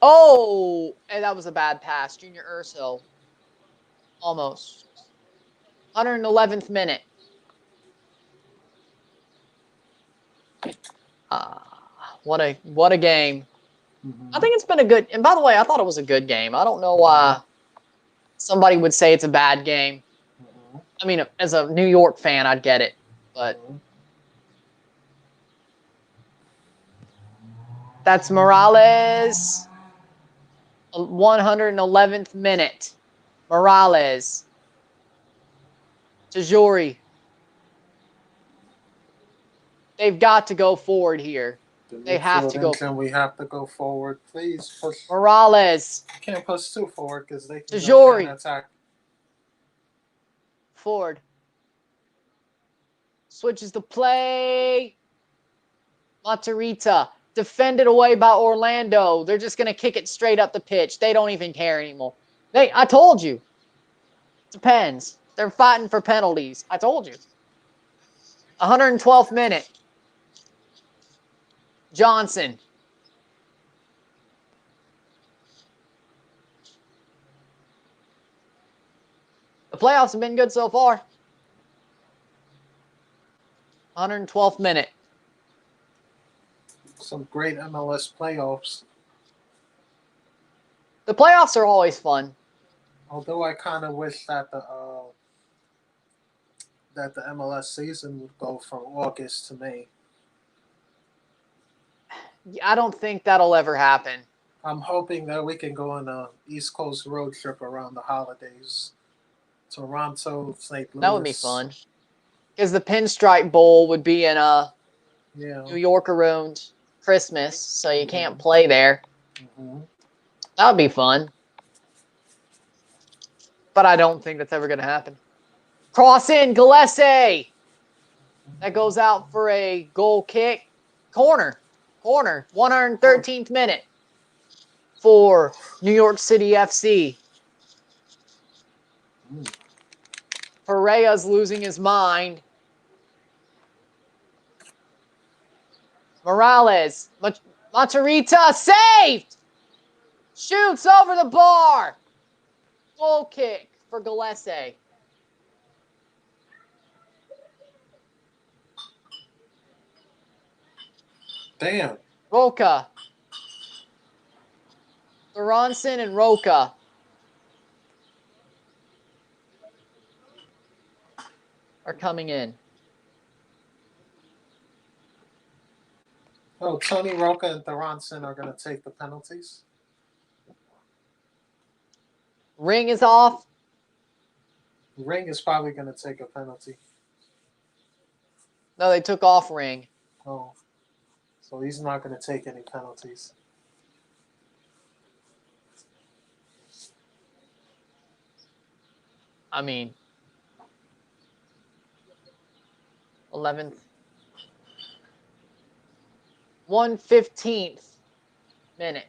Oh, and that was a bad pass. Junior Urso. Almost. 111th minute. What a game. I think it's been a good, and by the way, I thought it was a good game. I don't know why somebody would say it's a bad game. I mean, as a New York fan, I'd get it, but that's Morales. 111th minute. Morales. Tajori. They've got to go forward here. They have to go. We have to go forward. Please push. Morales. You can't push too forward because they can Tajori. attack. Forward. Switches the play. Matarrita. Defended away by Orlando. They're just going to kick it straight up the pitch. They don't even care anymore. I told you. Depends. They're fighting for penalties. I told you. 112th minute. Johnson. The playoffs have been good so far. 112th minute. Some great MLS playoffs. The playoffs are always fun. Although I kind of wish that the MLS season would go from August to May. I don't think that'll ever happen. I'm hoping that we can go on a East Coast road trip around the holidays. Toronto, St. Louis. That would be fun. Because the Pinstripe Bowl would be in New York around Christmas, so you can't play there. Mm-hmm. That would be fun. But I don't think that's ever going to happen. Cross in, Gillespie. That goes out for a goal kick. Corner. 113th minute for New York City FC. Pereira's losing his mind. Morales. Matarrita saved. Shoots over the bar. Goal kick for Gillespie. Damn. Roca. Sorensen and Roca. Are coming in. Oh, Tony Roca and Sorensen are going to take the penalties. Ring is off. Ring is probably going to take a penalty. No, they took off Ring. Oh. So he's not going to take any penalties. I mean, 11th. 115th minute.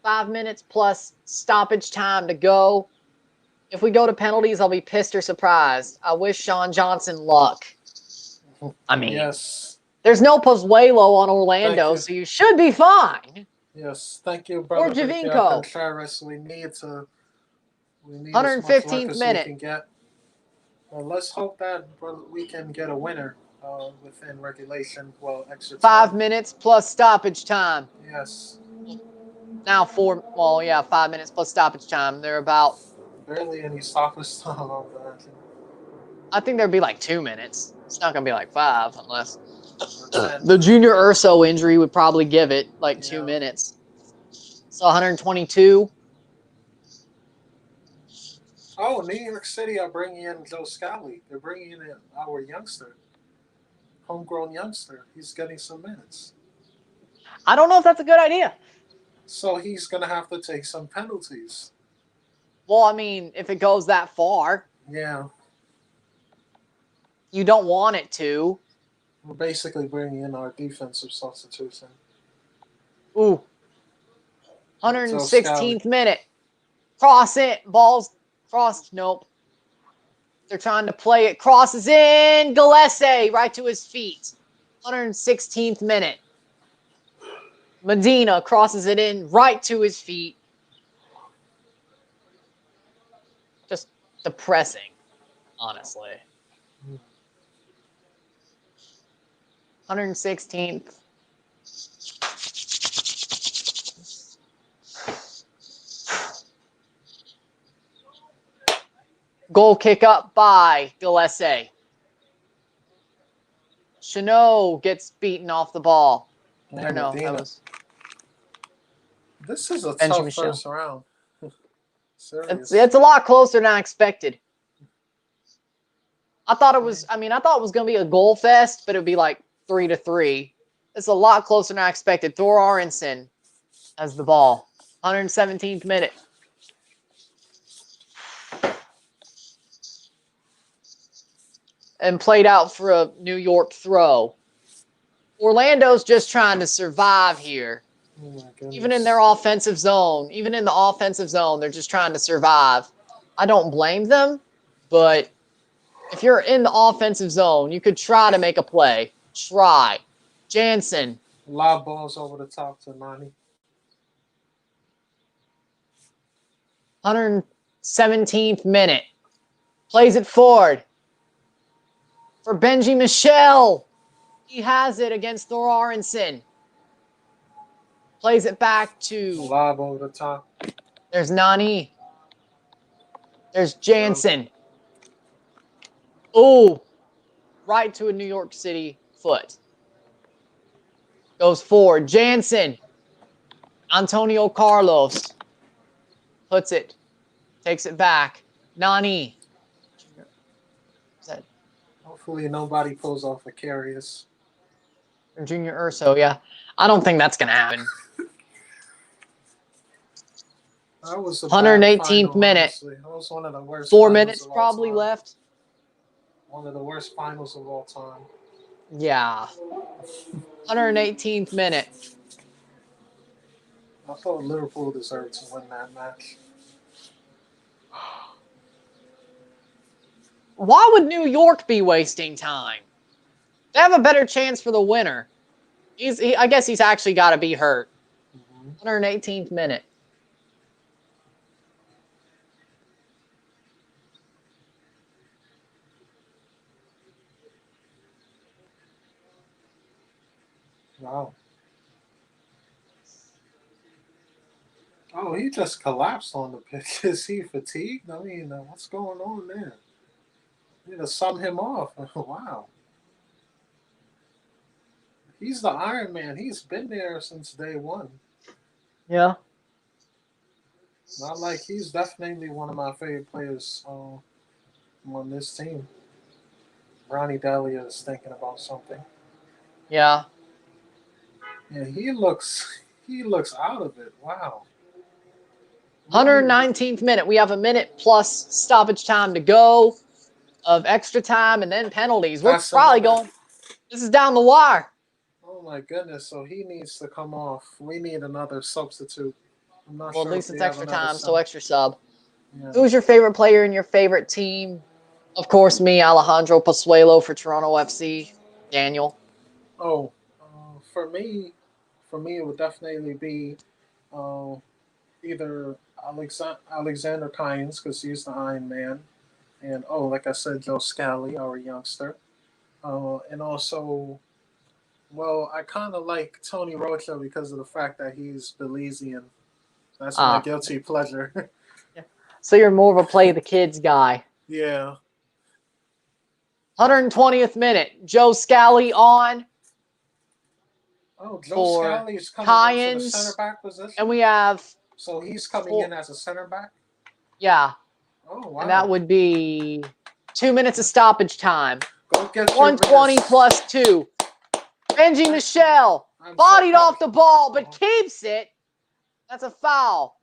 5 minutes plus stoppage time to go. If we go to penalties, I'll be pissed or surprised. I wish Sean Johnson luck. I mean, yes. There's no Pozuelo on Orlando, so you should be fine. Yes, thank you, brother. Or Javinko. Contreras. We need 115th minute. we can get. Well, let's hope that we can get a winner within regulation. Well, extra time. 5 minutes plus stoppage time. Yes. Now 5 minutes plus stoppage time. They're about barely any stoppage time on that. I think there'd be like 2 minutes. It's not gonna be like 5 unless the Junior Urso injury would probably give it like 2 minutes. So 122. Oh, New York City are bringing in Joe Scally. They're bringing in our youngster, homegrown youngster. He's getting some minutes. I don't know if that's a good idea. So he's going to have to take some penalties. Well, I mean, if it goes that far. Yeah. You don't want it to. We're basically bringing in our defensive substitution. Ooh. 116th minute. Cross it. Balls crossed. Nope. They're trying to play it. Crosses in. Gillespie right to his feet. 116th minute. Medina crosses it in right to his feet. Just depressing, honestly. 116th. Goal kick up by Gillespie. Chanot gets beaten off the ball. Or no, that was... This is a tough first round. It's a lot closer than I expected. I thought it was going to be a goal fest, but it would be like 3-3. It's a lot closer than I expected. Thor Aronson has the ball. 117th minute. And played out for a New York throw. Orlando's just trying to survive here. Oh, even in their offensive zone. Even in the offensive zone, they're just trying to survive. I don't blame them, but If you're in the offensive zone, you could try to make a play. Try. Jansen. Lob balls over the top to Nani. 117th minute. Plays it forward for Benji Michel. He has it against Thor Aronson. Plays it back to. Lob over the top. There's Nani. There's Jansen. Oh, right to a New York City foot. Goes forward. Jansen. Antonio Carlos. Puts it. Takes it back. Nani. Hopefully nobody pulls off a Carius. Or Junior Urso, yeah. I don't think that's going to happen. That was a 118th final, minute. honestly. That was one of the worst. 4 finals minutes of all probably time. left. One of the worst finals of all time. Yeah. 118th minute. I thought Liverpool deserved to win that match. Why would New York be wasting time? They have a better chance for the winner. I guess he's actually got to be hurt. 118th minute. Wow. Oh, he just collapsed on the pitch. Is he fatigued? I mean, what's going on there? You need to sub him off. Wow. He's the Iron Man. He's been there since day one. Yeah. Not like he's definitely one of my favorite players on this team. Ronnie Delia is thinking about something. Yeah. Yeah, he looks out of it. Wow. 119th minute. We have a minute plus stoppage time to go of extra time and then penalties. We're That's probably another- going. This is down the wire. Oh my goodness! So he needs to come off. We need another substitute. I'm not Well, sure at least if it's we have extra another time, so sub. extra sub. Yeah. Who's your favorite player in your favorite team? Of course, me, Alejandro Pozuelo for Toronto FC. Daniel. Oh, for me, it would definitely be either Alexander Kynes because he's the Iron Man, and like I said, Joe Scally, our youngster, and also, well, I kind of like Tony Rocha because of the fact that he's Belizean. That's my guilty pleasure. So you're more of a play the kids guy. Yeah. 120th minute. Joe Scally on. Oh, Joe For Scally is coming into the Kynes, center back position. And we have. So he's coming in as a center back? Yeah. Oh, wow. And that would be 2 minutes of stoppage time. Go get 120 plus 2. Benji Michel bodied off the ball, but keeps it. That's a foul.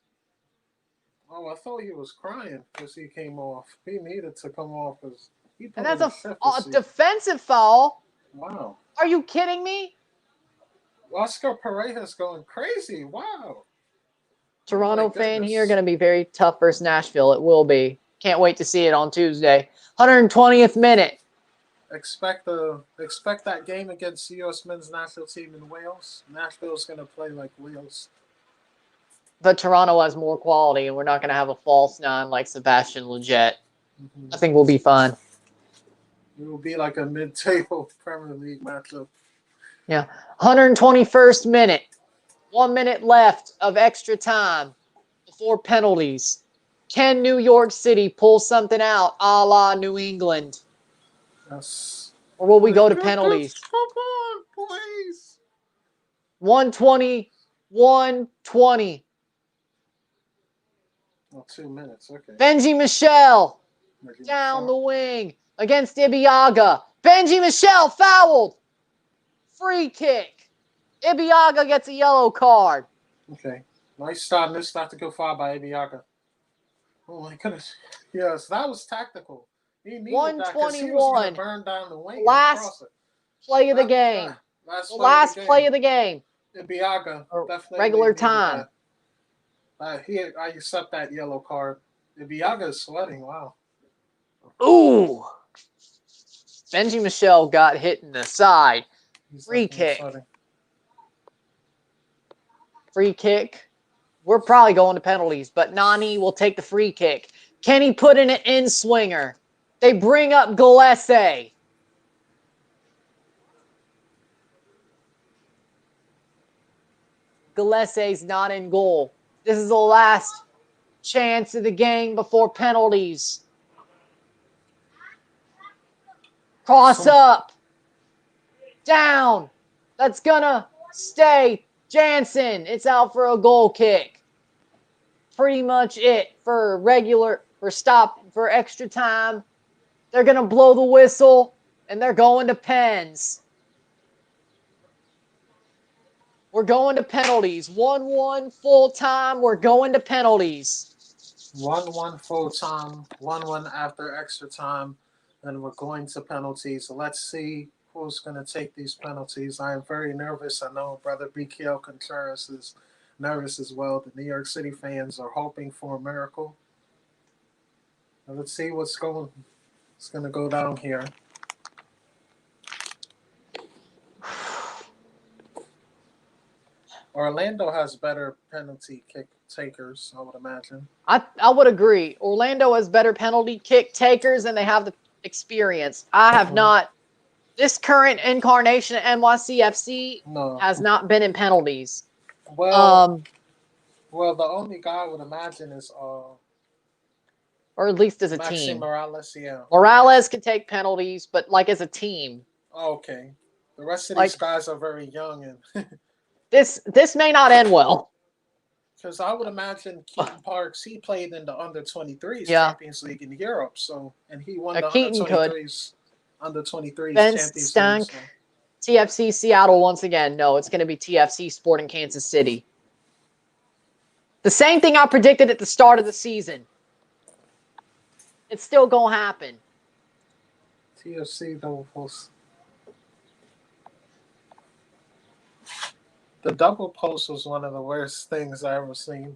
Oh, I thought he was crying because he came off. He needed to come off because he put And that's in a defensive foul. Wow. Are you kidding me? Oscar Pareja's going crazy. Wow. Toronto fan here, going to be very tough versus Nashville. It will be. Can't wait to see it on Tuesday. 120th minute. Expect that game against the U.S. men's national team in Wales. Nashville's going to play like Wales. But Toronto has more quality, and we're not going to have a false nine like Sebastian Lletget. I think we'll be fine. It will be like a mid-table Premier League matchup. Yeah. 121st minute. 1 minute left of extra time before penalties. Can New York City pull something out a la New England? Yes. Or will we go to penalties? Come on, please. 120, 120. Oh, 2 minutes. Okay. Benji Michel down the wing against Ibiaga. Benji Michel fouled. Free kick. Ibiaga gets a yellow card. Okay. Nice start. Missed not to go far by Ibiaga. Oh my goodness. Yes, that was tactical. He needed that because he was going to burn down the wing. Last play of the game. Last play of the game. Ibiaga. Definitely regular time. I accept that yellow card. Ibiaga is sweating. Wow. Ooh. Benji Michel got hit in the side. He's Free definitely kick. sweating. Free kick. We're probably going to penalties, but Nani will take the free kick. Can he put in an in-swinger? They bring up Gillespie. Gillespie's not in goal. This is the last chance of the game before penalties. Cross up. Down. That's gonna stay. Jansen. It's out for a goal kick. Pretty much it for for extra time. They're gonna blow the whistle and they're going to pens. We're going to penalties. 1-1 full time. We're going to penalties. 1-1 full time, 1-1 after extra time, and we're going to penalties. So let's see who's going to take these penalties. I am very nervous. I know Brother BKL Contreras is nervous as well. The New York City fans are hoping for a miracle. Now let's see what's going to go down here. Orlando has better penalty kick takers, I would imagine. I would agree. Orlando has better penalty kick takers and they have the experience. I have not. This current incarnation of NYCFC has not been in penalties. Well, the only guy I would imagine is or at least as a Maxi team. Morales, yeah. Morales can take penalties, but like as a team. Okay. The rest of these guys are very young and This may not end well. Because I would imagine Keaton Parks, he played in the under-23s Champions League in Europe, and he won the under-23s Champions League. So. TFC Seattle once again. No, it's going to be TFC Sporting Kansas City. The same thing I predicted at the start of the season. It's still going to happen. TFC double post. The double post was one of the worst things I ever seen.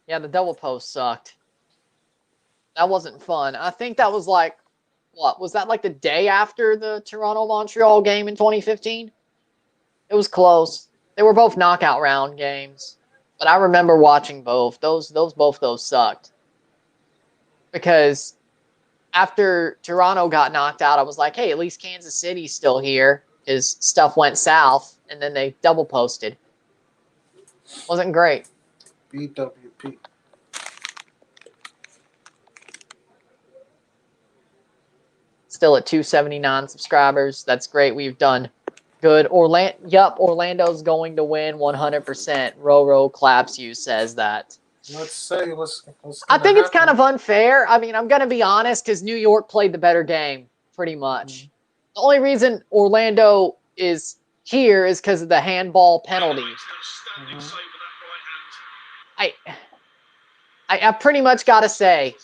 Yeah, the double post sucked. That wasn't fun. I think that was like, what? Was that like the day after the Toronto-Montreal game in 2015? It was close. They were both knockout round games. But I remember watching both. Those sucked. Because after Toronto got knocked out, I was like, hey, at least Kansas City's still here. Because stuff went south, and then they double posted. Wasn't great. BWP. Still at 279 subscribers. That's great. We've done good. Orlando's going to win 100%. Roro claps you says that. Let's say what's I think it's kind of unfair. I mean, I'm going to be honest because New York played the better game, pretty much. Mm-hmm. The only reason Orlando is here is because of the handball penalty. Mm-hmm. I pretty much got to say.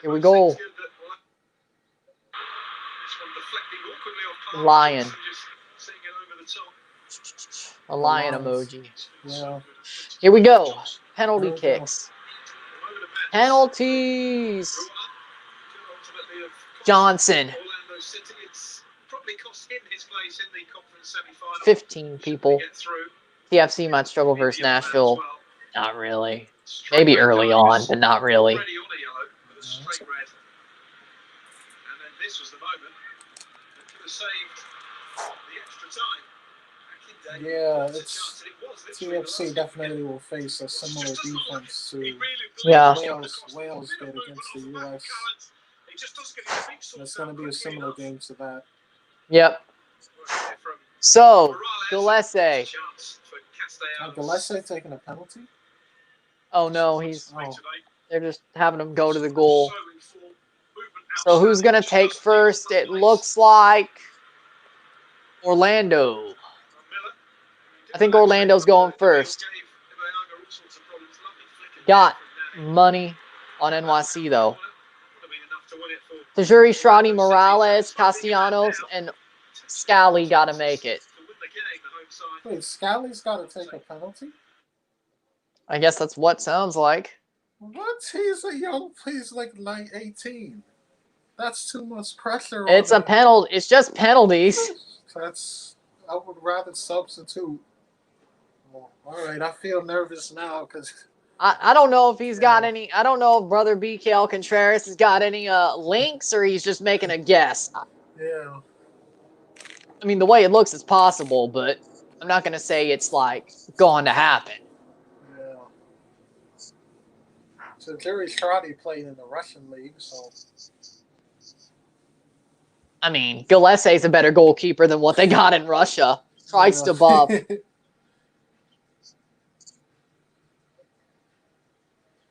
Here we go. Lion. A lion emoji. Yeah. Here we go. Penalty kicks. Penalties. Johnson. 15 people. TFC might struggle versus Nashville. Not really. Maybe early on, but not really. Yeah, TFC definitely will face a similar defense to Wales did against the U.S. It's going to be a similar game to that. Yep. So, Gillespie. Gillespie taking a penalty? Oh, no, they're just having him go to the goal. So, who's going to take first? It looks like Orlando. I think Orlando's going first. Got money on NYC, though. Tajuri, Shradi, Morales, Castellanos, and Scally got to make it. Wait, Scally's got to take a penalty? I guess that's what sounds like. What? He's like 18. That's too much pressure It's on a him. penalty. It's just penalties. I would rather substitute. Well, all right, I feel nervous now because I don't know if he's got any. I don't know if Brother BKL Contreras has got any links or he's just making a guess. yeah. I mean, the way it looks is possible, but I'm not going to say it's like going to happen. Yeah. So Jerry Strati played in the Russian league, so I mean, Gillespie's a better goalkeeper than what they got in Russia. Christ above.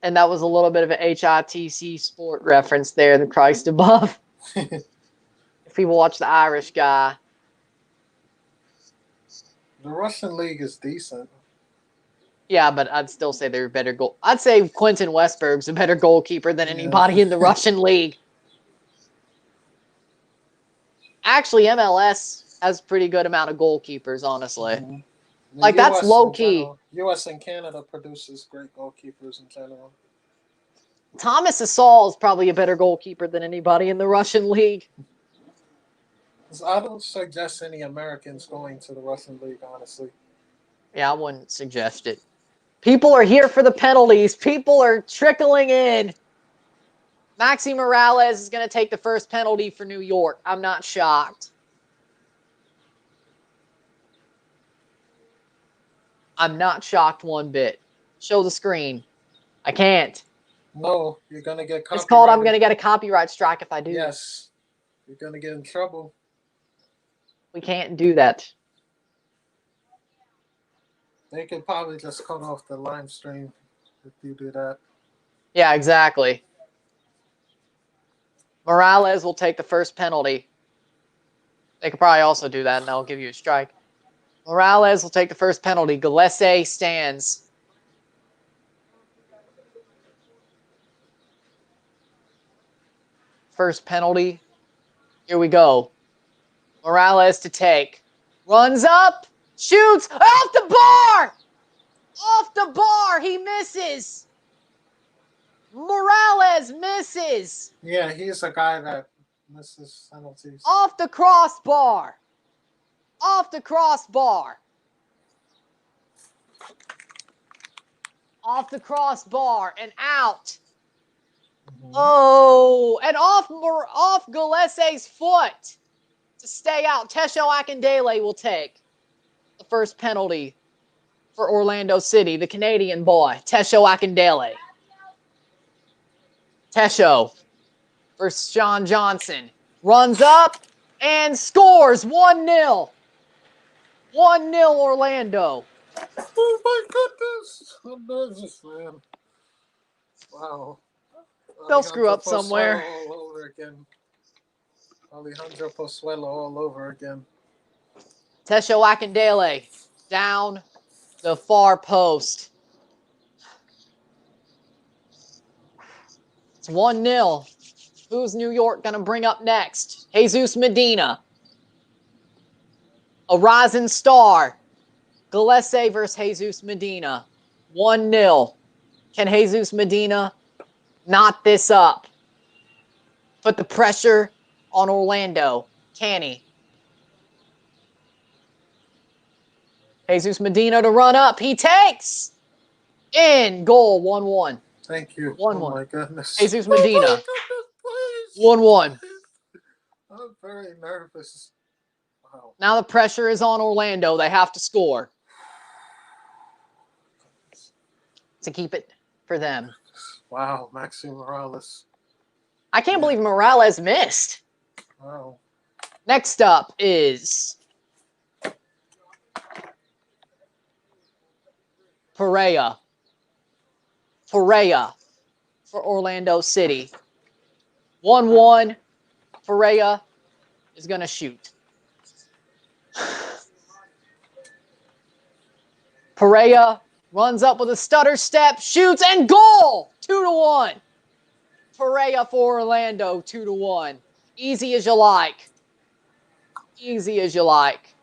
And that was a little bit of an HITC sport reference there, the Christ above. If people watch the Irish guy. The Russian league is decent. Yeah, but I'd still say they're a better goal. I'd say Quentin Westberg's a better goalkeeper than anybody in the Russian league. Actually, MLS has a pretty good amount of goalkeepers, honestly. Mm-hmm. Like, that's low-key. U.S. and Canada produces great goalkeepers in general. Thomas Asal is probably a better goalkeeper than anybody in the Russian league. I don't suggest any Americans going to the Russian league, honestly. Yeah, I wouldn't suggest it. People are here for the penalties. People are trickling in. Maxi Morales is going to take the first penalty for New York. I'm not shocked. I'm not shocked one bit. Show the screen. I can't. No, you're going to get copyrighted. It's called I'm going to get a copyright strike if I do. Yes. You're going to get in trouble. We can't do that. They could probably just cut off the live stream if you do that. Yeah, exactly. Morales will take the first penalty. They could probably also do that, and they'll give you a strike. Morales will take the first penalty. Gillespie stands. First penalty. Here we go. Morales to take. Runs up. Shoots. Off the bar! Off the bar. He misses. Morales misses. Yeah, he's a guy that misses penalties. Off the crossbar. Off the crossbar. Off the crossbar and out. Mm-hmm. Oh, and off Gillespie's foot to stay out. Tesho Akindele will take the first penalty for Orlando City, the Canadian boy, Tesho Akindele. Tesho versus Sean Johnson. Runs up and scores 1-0. 1-0 Orlando. Oh my goodness! I'm nervous, man. Wow. They'll screw up somewhere. All over again. Alejandro Pozuelo all over again. Tesho Akindele down the far post. It's 1-0. Who's New York going to bring up next? Jesus Medina. A rising star. Gillespie versus Jesus Medina. 1-0. Can Jesus Medina knot this up? Put the pressure on Orlando. Can he? Jesus Medina to run up. He takes. In goal. 1-1. Thank you. 1-1. Oh my goodness. Jesus Medina. Oh 1-1. I'm very nervous. Wow. Now the pressure is on Orlando. They have to score to keep it for them. Wow, Maxi Morales. I can't believe Morales missed. Wow. Next up is Pereira. Pereira for Orlando City. 1-1. Pereira is going to shoot. Pereira runs up with a stutter step, shoots, and goal! 2-1. Pereira for Orlando, 2-1. Easy as you like. Easy as you like.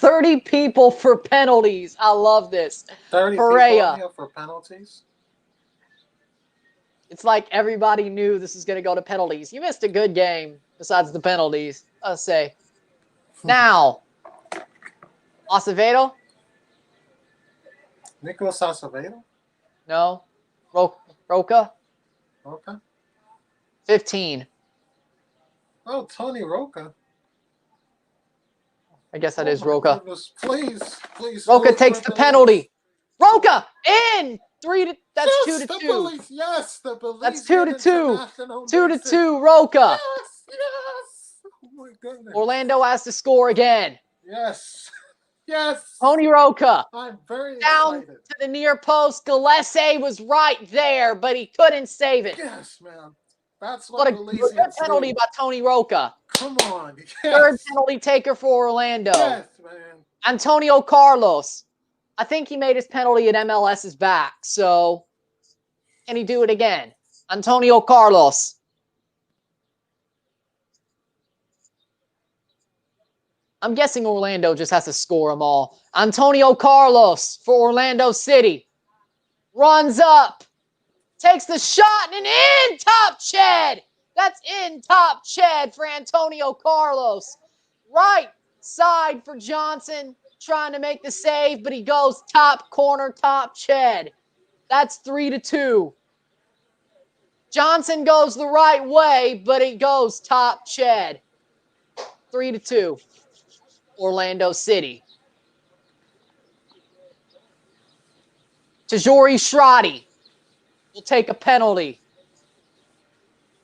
30 people for penalties. I love this. 30 Perea. people in here for penalties? It's like everybody knew this was going to go to penalties. You missed a good game besides the penalties, I'll say. Now, Acevedo? Nicolas Acevedo? No. Roca? Okay. 15. Oh, Tony Roca. I guess that Oh is my Roca. goodness. Please, please. Roca hold takes for the penalty. Belize. Roca in! That's Yes, 2 to the 2. Belize. Yes, the Belize. That's 2 to 2. International 2 to makes it. 2, Roca. Yes, yes. Oh my goodness. Orlando has to score again. Yes, yes. Tony Roca. I'm very Down excited. to the near post. Gillespie was right there, but he couldn't save it. Yes, man. That's What what a good Belizeans penalty do. by Tony Roca. Come on. Yes. Third penalty taker for Orlando. Yes, man. Antonio Carlos. I think he made his penalty at MLS's back. So, can he do it again? Antonio Carlos. I'm guessing Orlando just has to score them all. Antonio Carlos for Orlando City. Runs up. Takes the shot and in top Ched. That's in top Ched for Antonio Carlos. Right side for Johnson. Trying to make the save, but he goes top corner, top Ched. That's 3 to 2. Johnson goes the right way, but he goes top Ched. 3 to 2. Orlando City. Tajori Shradi will take a penalty.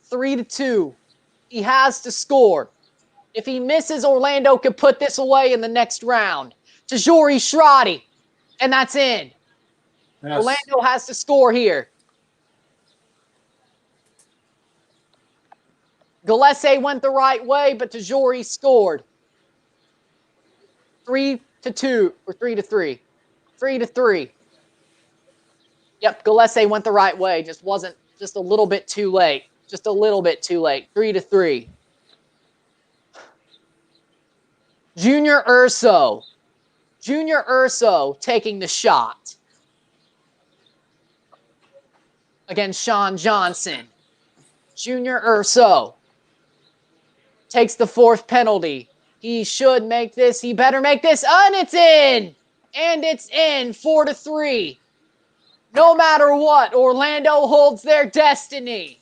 3 to 2. He has to score. If he misses, Orlando could put this away in the next round. Tajori Shradi. And that's in. Yes. Orlando has to score here. Gillespie went the right way, but Tajori scored. 3 to 2 or 3 to 3. 3 to 3. Yep, Gillespie went the right way. Just wasn't just a little bit too late. Just a little bit too late. 3 to 3. Junior Urso. Junior Urso taking the shot against Sean Johnson. Junior Urso takes the fourth penalty. He should make this. He better make this. And it's in. And it's in. 4 to 3. No matter what, Orlando holds their destiny.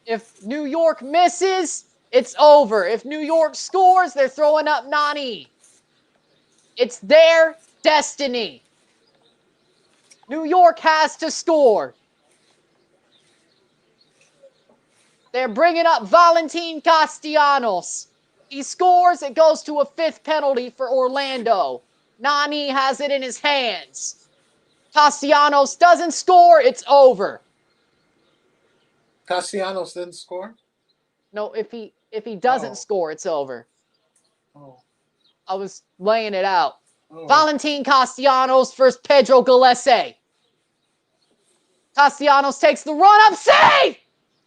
If New York misses, it's over. If New York scores, they're throwing up Nani. It's their destiny. New York has to score. They're bringing up Valentin Castellanos. He scores, it goes to a fifth penalty for Orlando. Nani has it in his hands. Castellanos doesn't score, it's over. Castellanos didn't score? No, if he doesn't score, it's over. Oh. I was laying it out. Oh. Valentin Castellanos versus Pedro Gillespie. Castellanos takes the run up. Save!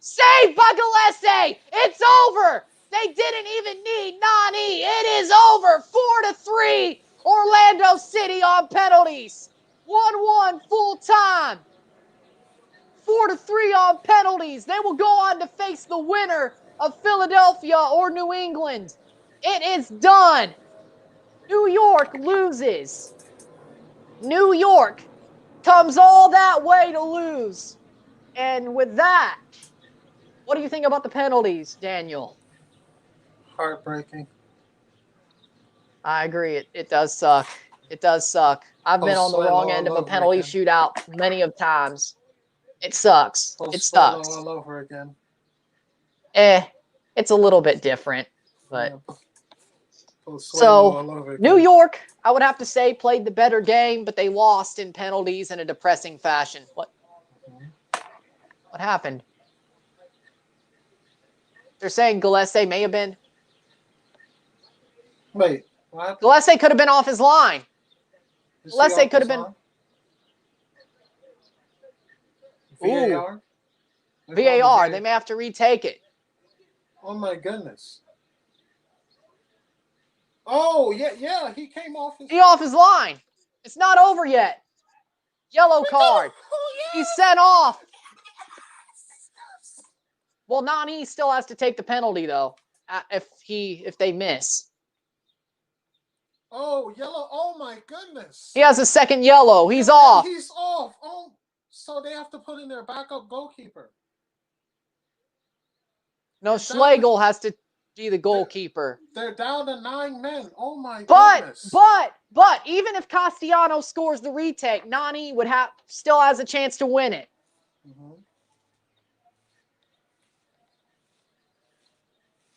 Save by Gillespie! It's over! They didn't even need Nani. It is over. 4 to 3. Orlando City on penalties. 1-1 full time. 4 to 3 on penalties. They will go on to face the winner of Philadelphia or New England. It is done. New York loses. New York comes all that way to lose. And with that, what do you think about the penalties, Daniel? Heartbreaking. I agree. It does suck. It does suck. I've been on the wrong end of a penalty shootout many of times. It sucks. It sucks. All over again. It's a little bit different, but Yeah. so New York, I would have to say, played the better game, but they lost in penalties in a depressing fashion. What happened? They're saying Gillespie may have been. Wait, what? Gillespie could have been off his line. Gillespie could have been. VAR? VAR. They may have to retake it. Oh my goodness. Oh, yeah, he came off his... He off his line. It's not over yet. Yellow card. He's sent off. Well, Nani still has to take the penalty, though, if they miss. Oh, yellow. Oh, my goodness. He has a second yellow. He's Yeah, off. He's off. Oh, so they have to put in their backup goalkeeper. No, Schlegel has to be the goalkeeper. They're down to 9 men. Oh, my But goodness. even if Castellanos scores the retake, Nani would still has a chance to win it. Mm-hmm.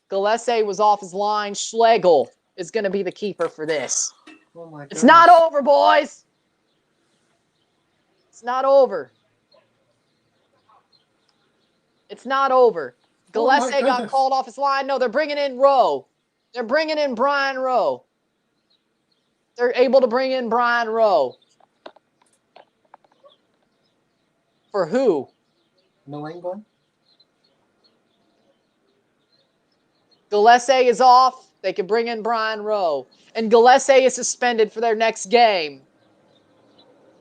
Gillespie was off his line. Schlegel is going to be the keeper for this. Oh, my goodness. It's not over, boys. It's not over. It's not over. Gillespie got called off his line. No, they're bringing in Rowe. They're bringing in Brian Rowe. They're able to bring in Brian Rowe. For who? New England. Gillespie is off. They can bring in Brian Rowe. And Gillespie is suspended for their next game.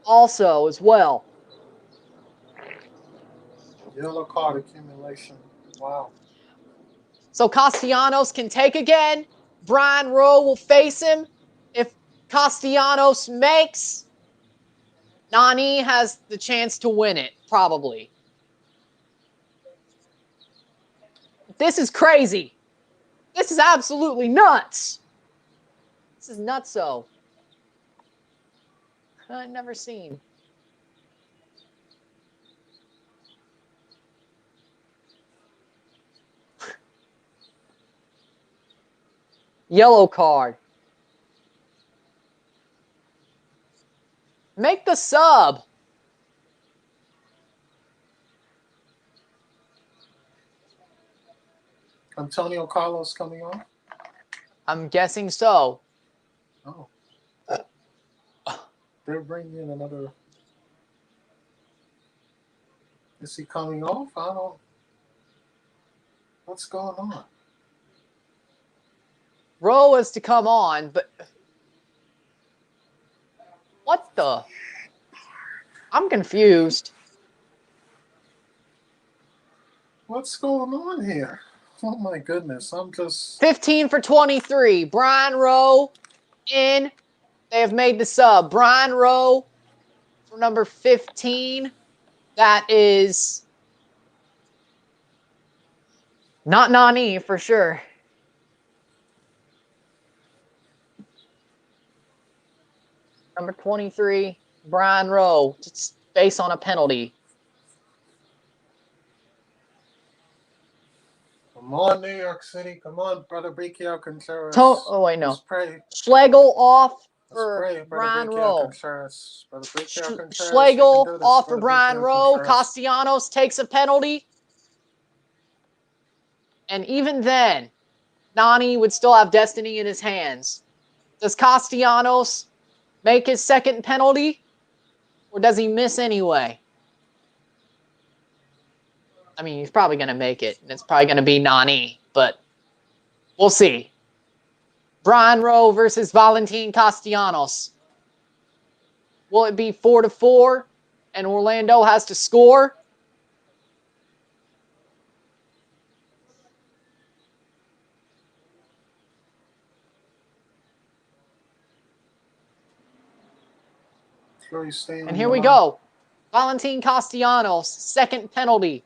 Also, as well. Yellow card accumulation. Wow. So Castellanos can take again. Brian Rowe will face him. If Castellanos makes, Nani has the chance to win it, probably. This is crazy. This is absolutely nuts. This is nutso. I've never seen. Yellow card. Make the sub. Antonio Carlos coming on? I'm guessing so. Oh. They're bringing in another... Is he coming off? I don't... What's going on? Rowe is to come on, but... What the? I'm confused. What's going on here? Oh, my goodness. I'm just... 15 for 23. Brian Rowe in. They have made the sub. Brian Rowe for number 15. That is not Nani for sure. Number 23, Brian Rowe. It's based on a penalty. Come on, New York City. Come on, Brother Bricio Contreras. Oh, wait, no. Let's pray. Schlegel off Let's for pray, Brian Bricio Rowe. Contreras. Brother Bricio Contreras, Schlegel you can do this, off for Brother Brian Bricio Rowe. Contreras. Castellanos takes a penalty. And even then, Nani would still have destiny in his hands. Does Castellanos make his second penalty? Or does he miss anyway? I mean, he's probably going to make it. And it's probably going to be Nani. But we'll see. Brian Rowe versus Valentin Castellanos. Will it be 4-4? And Orlando has to score? And here we go. Valentin Castellanos, second penalty.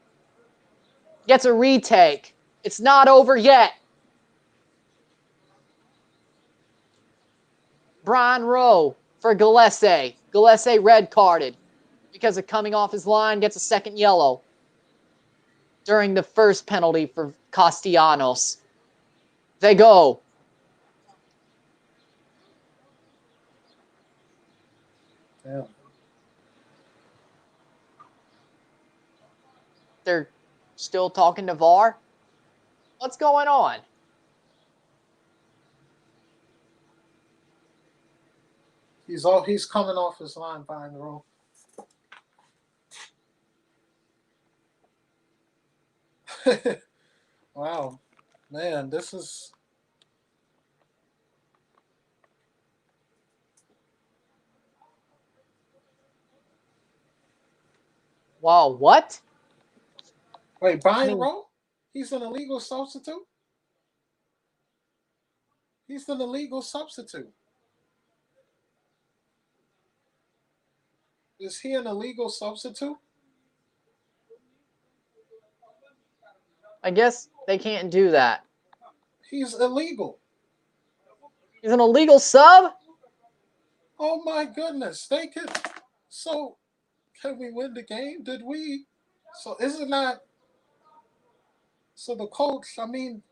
Gets a retake. It's not over yet. Brian Rowe for Gillespie. Gillespie red carded because of coming off his line. Gets a second yellow during the first penalty for Castellanos. They go. Yeah. They're still talking to VAR. What's going on? He's coming off his line behind the row. Wow. Man, this is... Wow, what? Wait, Brian I mean- Rowe? He's an illegal substitute? He's an illegal substitute. Is he an illegal substitute? I guess they can't do that. He's illegal. He's an illegal sub? Oh my goodness. They could. So, can we win the game? Did we? So, isn't that. So, the coach, I mean,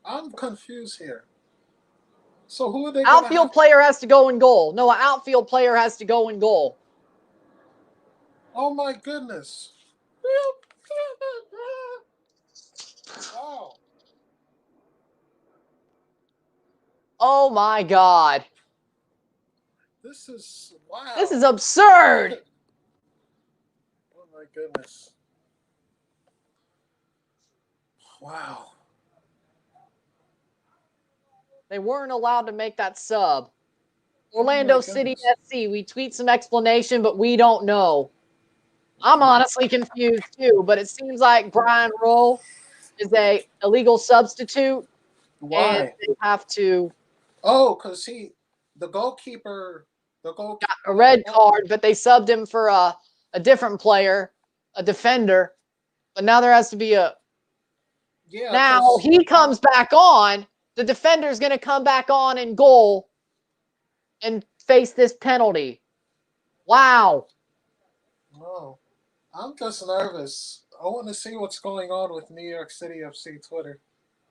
I'm confused here. So, who are they going to Outfield player has to go in goal. No, an outfield player has to go in goal. Oh my goodness. Wow. Oh my God. This is wow. This is absurd. Oh my goodness. Wow. They weren't allowed to make that sub. Orlando City FC, we tweet some explanation, but we don't know. I'm honestly confused too, but it seems like Brian Rowe is a illegal substitute. Why? And they have to Oh, because the goalkeeper, got a red card, but they subbed him for a different player, a defender. But now there has to be a. Yeah. Now he comes back on. The defender's going to come back on in goal and face this penalty. Wow. Oh, I'm just nervous. I want to see what's going on with New York City FC Twitter.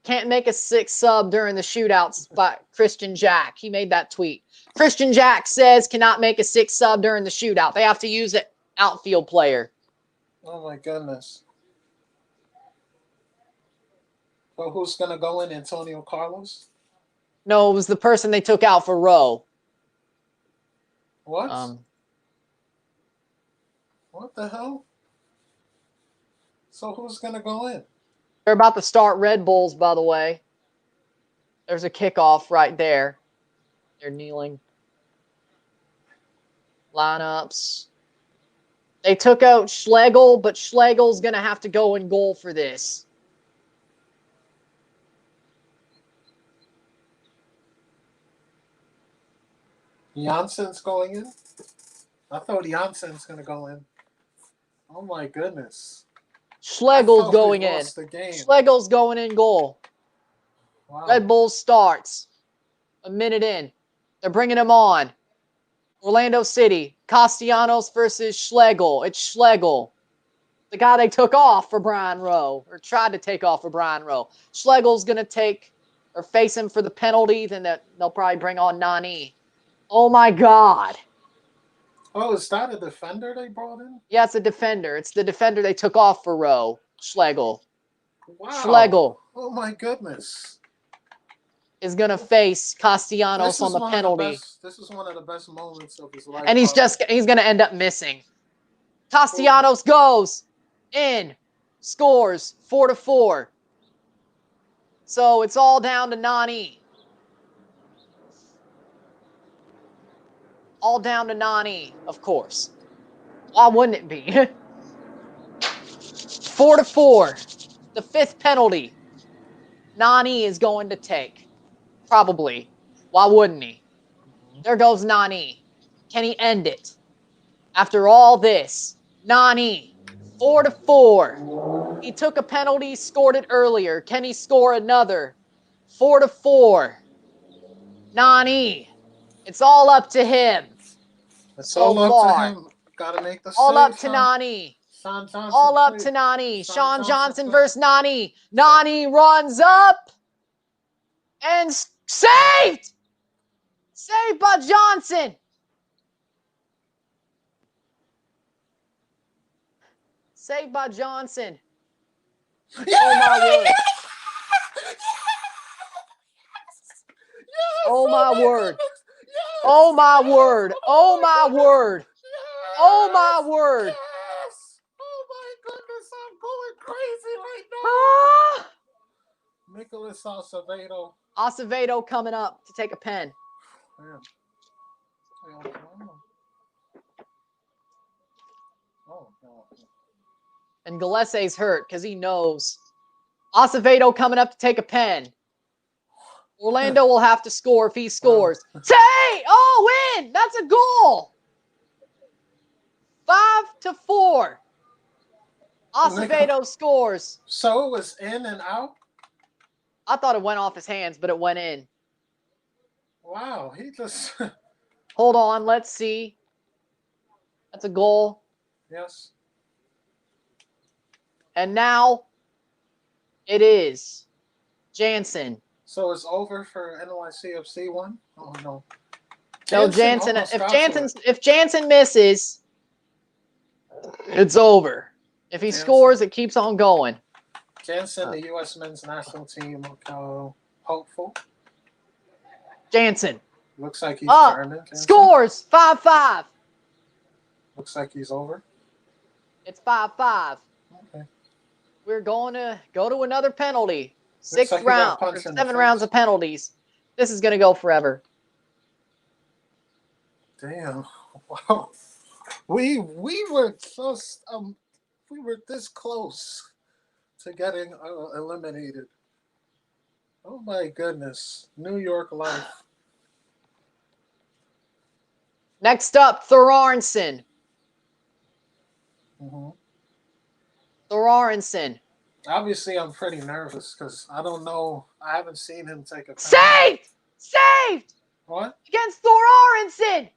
Can't make a 6 sub during the shootouts by Christian Jack. He made that tweet. Christian Jack says cannot make a 6 sub during the shootout. They have to use an outfield player. Oh my goodness. So who's gonna go in? Antonio Carlos? No, it was the person they took out for Rowe. What? What the hell? So who's gonna go in? They're about to start Red Bulls, by the way. There's a kickoff right there. They're kneeling. Lineups. They took out Schlegel, but Schlegel's going to have to go in goal for this. Janssen's going in? I thought Janssen's gonna go in. Oh my goodness. Schlegel's going in. Schlegel's going in goal. Wow. Red Bulls starts. A minute in. They're bringing him on. Orlando City. Castellanos versus Schlegel. It's Schlegel. The guy they took off for Brian Rowe. Or tried to take off for Brian Rowe. Schlegel's going to take or face him for the penalty. Then they'll probably bring on Nani. Oh my God. Oh, is that a defender they brought in? Yeah, it's a defender. It's the defender they took off for Rowe. Schlegel. Wow. Schlegel. Oh my goodness. Is going to face Castellanos on the penalty. This is one of the best moments of his life. And he's going to end up missing. Castellanos goes in, scores 4-4. So it's all down to Nani. All down to Nani, of course. Why wouldn't it be? 4-4. The 5th penalty. Nani is going to take. Probably. Why wouldn't he? There goes Nani. Can he end it? After all this, Nani, 4-4. He took a penalty, scored it earlier. Can he score another? 4-4. Nani. It's all up to him. It's all up to him. Gotta make the all save, up to Nani. Sean Johnson, all up please. to Nani. Sean Sean Johnson please. versus Nani. Nani runs up and saved. Saved by Johnson. Saved by Johnson. Yeah! Oh my word. Yes! Oh my word. Yes! Oh my word. Oh my word. Yes! Oh my word. Yes! Oh my goodness, I'm going crazy right Ah! now. Nicholas Acevedo. Acevedo coming up to take a pen. Man. Oh no. And Gillespie's hurt because he knows. Acevedo coming up to take a pen. Orlando will have to score if he scores. Say! Oh, win! That's a goal! 5-4. Acevedo scores. So it was in and out? I thought it went off his hands, but it went in. Wow, he just... Hold on, let's see. That's a goal. Yes. And now it is Jansen. So it's over for NYCFC one? Oh, no. No, Jansen. almost got to it. If Jansen misses, it's over. If he scores, it keeps on going. Jansen, the U.S. men's national team, look hopeful. Jansen. Looks like he's Up. turning. Jansen. Scores 5-5. Looks like he's over. It's 5-5. Okay. We're going to go to another penalty. Looks like he got Round, punched in the 7 rounds face. of penalties. This is going to go forever. Damn! Wow, we were just we were this close to getting eliminated. Oh my goodness, New York life. Next up, Thorarensen. Thorarensen. Obviously, I'm pretty nervous because I don't know. I haven't seen him take a penalty. Saved! Saved! What? Against Thorarensen!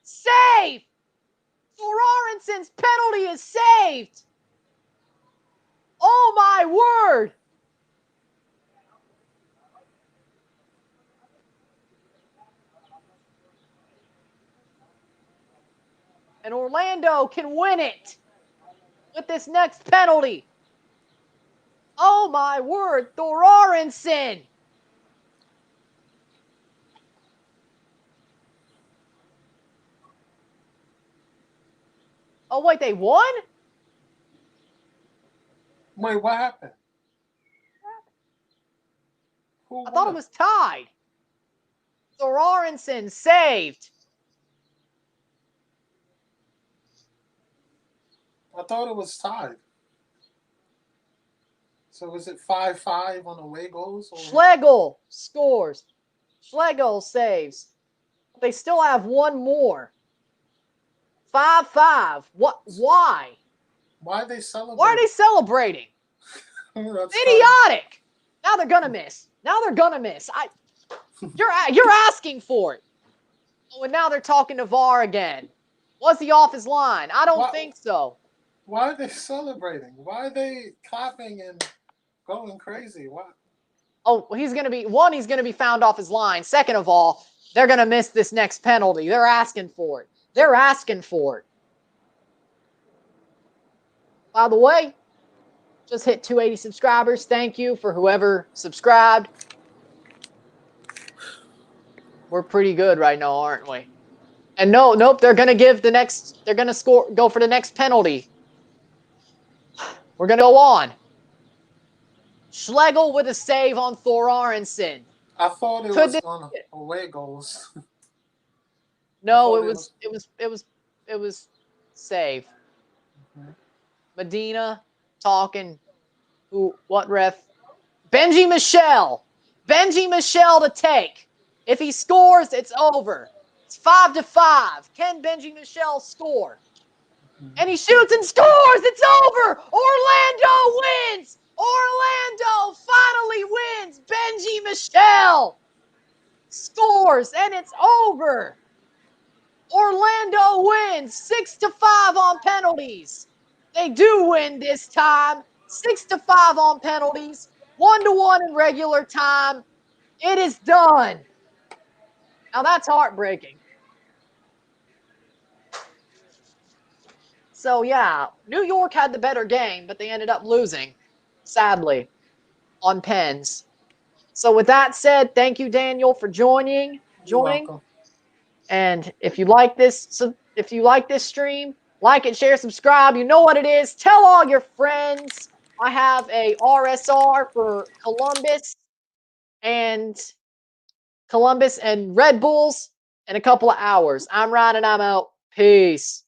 Saved! Thorarensen's penalty is saved! Oh my word! And Orlando can win it with this next penalty. Oh my word, Thorarensen! Oh wait, they won? Wait, what happened? Who I thought won? it was tied. Thorarensen saved. I thought it was tied. So is it 5-5 on away goals? Or... Schlegel scores. Schlegel saves. They still have one more. 5-5. What? Why? Why are they celebrating? Why are they celebrating? That's Idiotic. Now they're gonna miss. Now they're gonna miss. You're asking for it. Oh, and now they're talking to VAR again. Was he off his line? I don't think so. Why are they celebrating? Why are they clapping and going crazy? What? Oh, he's gonna be found off his line. Second of all, they're gonna miss this next penalty. They're asking for it. They're asking for it. By the way, just hit 280 subscribers. Thank you for whoever subscribed. We're pretty good right now, aren't we? And nope, they're gonna go for the next penalty. We're gonna go on. Schlegel with a save on Thorarensen. I thought it was on away goals. No, it was save. Medina talking. What ref? Benji Michel. Benji Michel to take. If he scores, it's over. It's 5-5. Can Benji Michel score? And he shoots and scores. It's over. Orlando wins. Orlando finally wins. Benji Michel scores, and it's over. Orlando wins 6-5 on penalties. They do win this time. 6-5 on penalties. 1-1 in regular time. It is done. Now that's heartbreaking. So yeah, New York had the better game, but they ended up losing, sadly, on pens. So with that said, thank you, Daniel, for joining. You're welcome. And if you like this stream, like it, share, subscribe. You know what it is. Tell all your friends. I have a RSR for Columbus and Red Bulls in a couple of hours. I'm Ryan and I'm out. Peace.